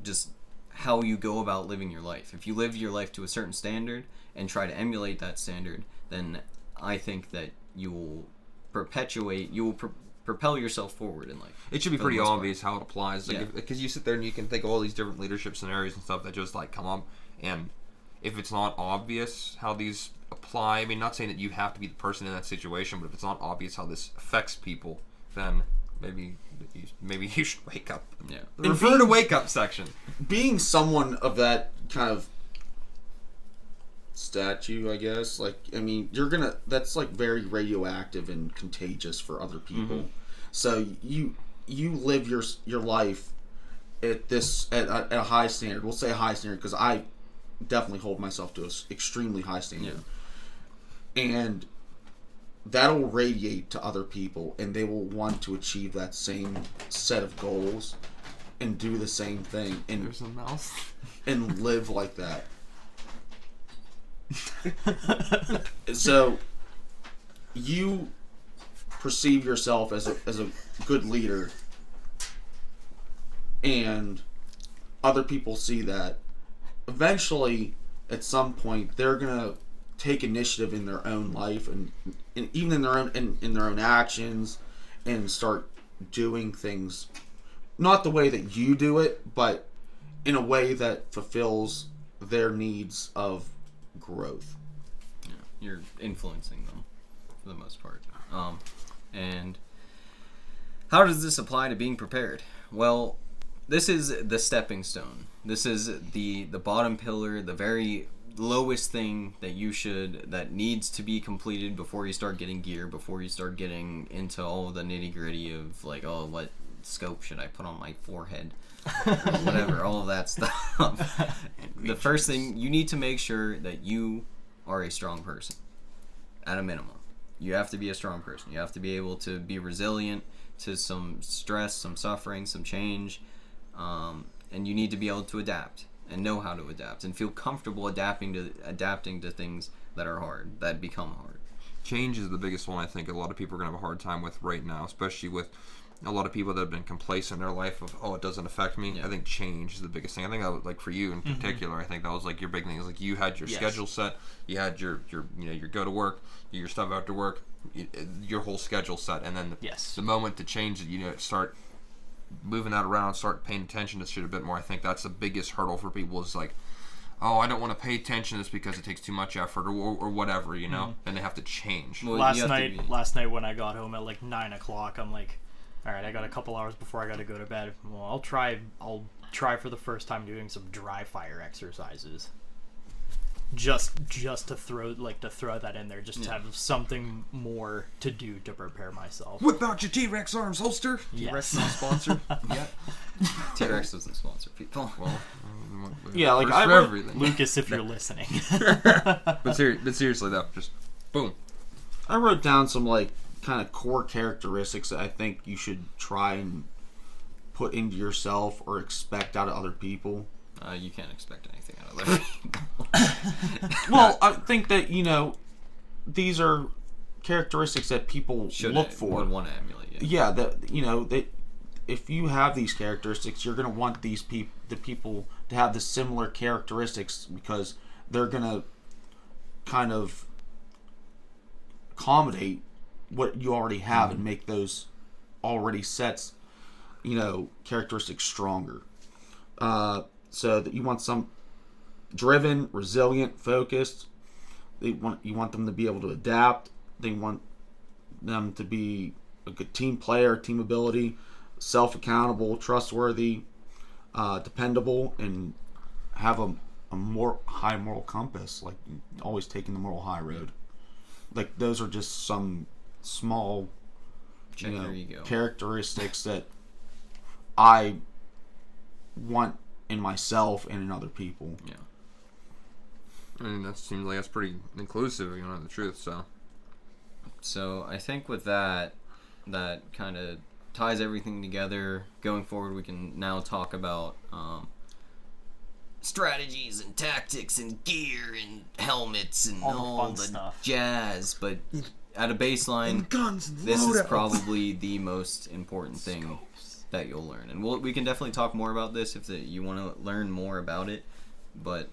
Speaker 6: Just how you go about living your life. If you live your life to a certain standard and try to emulate that standard, then I think that you will propel yourself forward in life.
Speaker 5: It should be pretty obvious how it applies. Because you sit there and you can think of all these different leadership scenarios and stuff that just like come up, and if it's not obvious how these apply, I mean, not saying that you have to be the person in that situation, but if it's not obvious how this affects people, then maybe you should wake up.
Speaker 6: Yeah.
Speaker 5: Refer to wake up section.
Speaker 4: Being someone of that kind of statue, I guess, like, I mean, that's like very radioactive and contagious for other people. Mm-hmm. So you live your life at a high standard. We'll say a high standard because I definitely hold myself to an extremely high standard. Yeah. And that'll radiate to other people, and they will want to achieve that same set of goals and do the same thing. And
Speaker 5: there's a mouse. And
Speaker 4: live like that. So you perceive yourself as a good leader, and other people see that. Eventually, at some point, they're gonna take initiative in their own life and even in their own actions, and start doing things not the way that you do it, but in a way that fulfills their needs of growth.
Speaker 6: Yeah, you're influencing them for the most part. And how does this apply to being prepared? Well, this is the stepping stone. This is the bottom pillar, the very lowest thing that needs to be completed before you start getting gear, before you start getting into all the nitty-gritty of like, oh, what scope should I put on my forehead? Whatever, all of that stuff. The first thing, you need to make sure that you are a strong person, at a minimum. You have to be a strong person. You have to be able to be resilient to some stress, some suffering, some change, and you need to be able to adapt and know how to adapt and feel comfortable adapting to things that are hard, that become hard.
Speaker 5: Change is the biggest one I think a lot of people are going to have a hard time with right now, especially with a lot of people that have been complacent in their life of, oh, it doesn't affect me.
Speaker 6: Yeah.
Speaker 5: I think change is the biggest thing. I think that was, like, for you in particular, I think that was like your big thing. Is like you had your schedule set, you had your your go to work, your stuff after work, your whole schedule set, and then the moment to change it, start moving that around, start paying attention to shit a bit more. I think that's the biggest hurdle for people is like, oh, I don't want to pay attention to this because it takes too much effort or whatever, and they have to change.
Speaker 3: Well, last night when I got home at like 9 o'clock, I'm like, all right, I got a couple hours before I got to go to bed. Well, I'll try for the first time doing some dry fire exercises. Just to throw that in there, just to have something more to do to prepare myself.
Speaker 5: Whip out your T-Rex arms, holster.
Speaker 3: Yes.
Speaker 5: T-Rex not sponsored yet.
Speaker 6: T-Rex doesn't sponsor people.
Speaker 5: Well,
Speaker 4: Yeah, like
Speaker 5: first
Speaker 4: I
Speaker 5: for
Speaker 4: would,
Speaker 5: everything.
Speaker 3: Lucas, if you're listening.
Speaker 5: But seriously though, just boom.
Speaker 4: I wrote down some like kind of core characteristics that I think you should try and put into yourself or expect out of other people.
Speaker 6: You can't expect anything out of other people.
Speaker 4: Well, I think that these are characteristics that people look for.
Speaker 6: Would want to emulate.
Speaker 4: Yeah, that if you have these characteristics, you're gonna want the people to have the similar characteristics because they're gonna kind of accommodate what you already have and make those already sets, characteristics stronger. So that you want some driven, resilient, focused. You want them to be able to adapt. They want them to be a good team player, team ability, self-accountable, trustworthy, dependable, and have a more high moral compass, like always taking the moral high road. Like those are just some small characteristics that I want in myself and in other people.
Speaker 6: Yeah.
Speaker 5: I mean, that seems like that's pretty inclusive, the truth, so.
Speaker 6: So I think with that kind of ties everything together. Going forward, we can now talk about strategies and tactics and gear and helmets and all the
Speaker 3: stuff.
Speaker 6: Jazz. But at a baseline, this is probably the most important thing that you'll learn. And we can definitely talk more about this if you want to learn more about it. But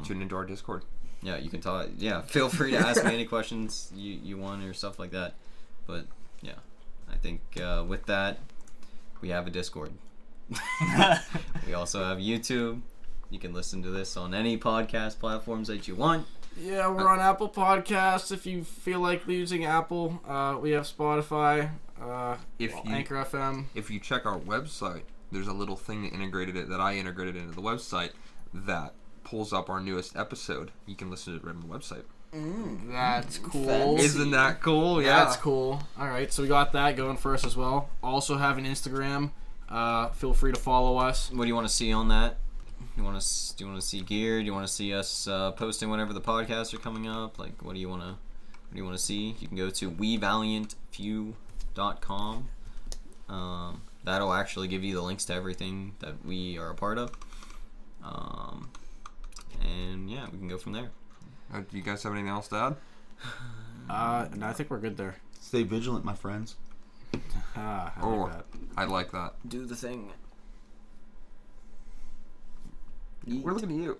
Speaker 5: tune into our Discord.
Speaker 6: Yeah, you can talk. Yeah, feel free to ask me any questions you want or stuff like that. But yeah, I think with that, we have a Discord. We also have YouTube. You can listen to this on any podcast platforms that you want.
Speaker 1: Yeah, we're on Apple Podcasts if you feel like using Apple. We have Spotify, Anchor FM.
Speaker 5: If you check our website, there's a little thing that I integrated into the website that pulls up our newest episode. You can listen to it right on the website.
Speaker 1: That's cool.
Speaker 6: Fancy.
Speaker 5: Isn't that cool? Yeah.
Speaker 1: That's cool. Alright, so we got that going for us as well. Also have an Instagram. Feel free to follow us.
Speaker 6: What do you want to see on that? Do you want to see gear? Do you want to see us posting whenever the podcasts are coming up? Like, what do you want to see? You can go to WeValiantFew.com. That'll actually give you the links to everything that we are a part of. And yeah, we can go from there.
Speaker 5: Do you guys have anything else to add?
Speaker 1: No, I think we're good there.
Speaker 4: Stay vigilant, my friends.
Speaker 1: I like that.
Speaker 5: I like that.
Speaker 6: Do the thing.
Speaker 5: We're looking at you.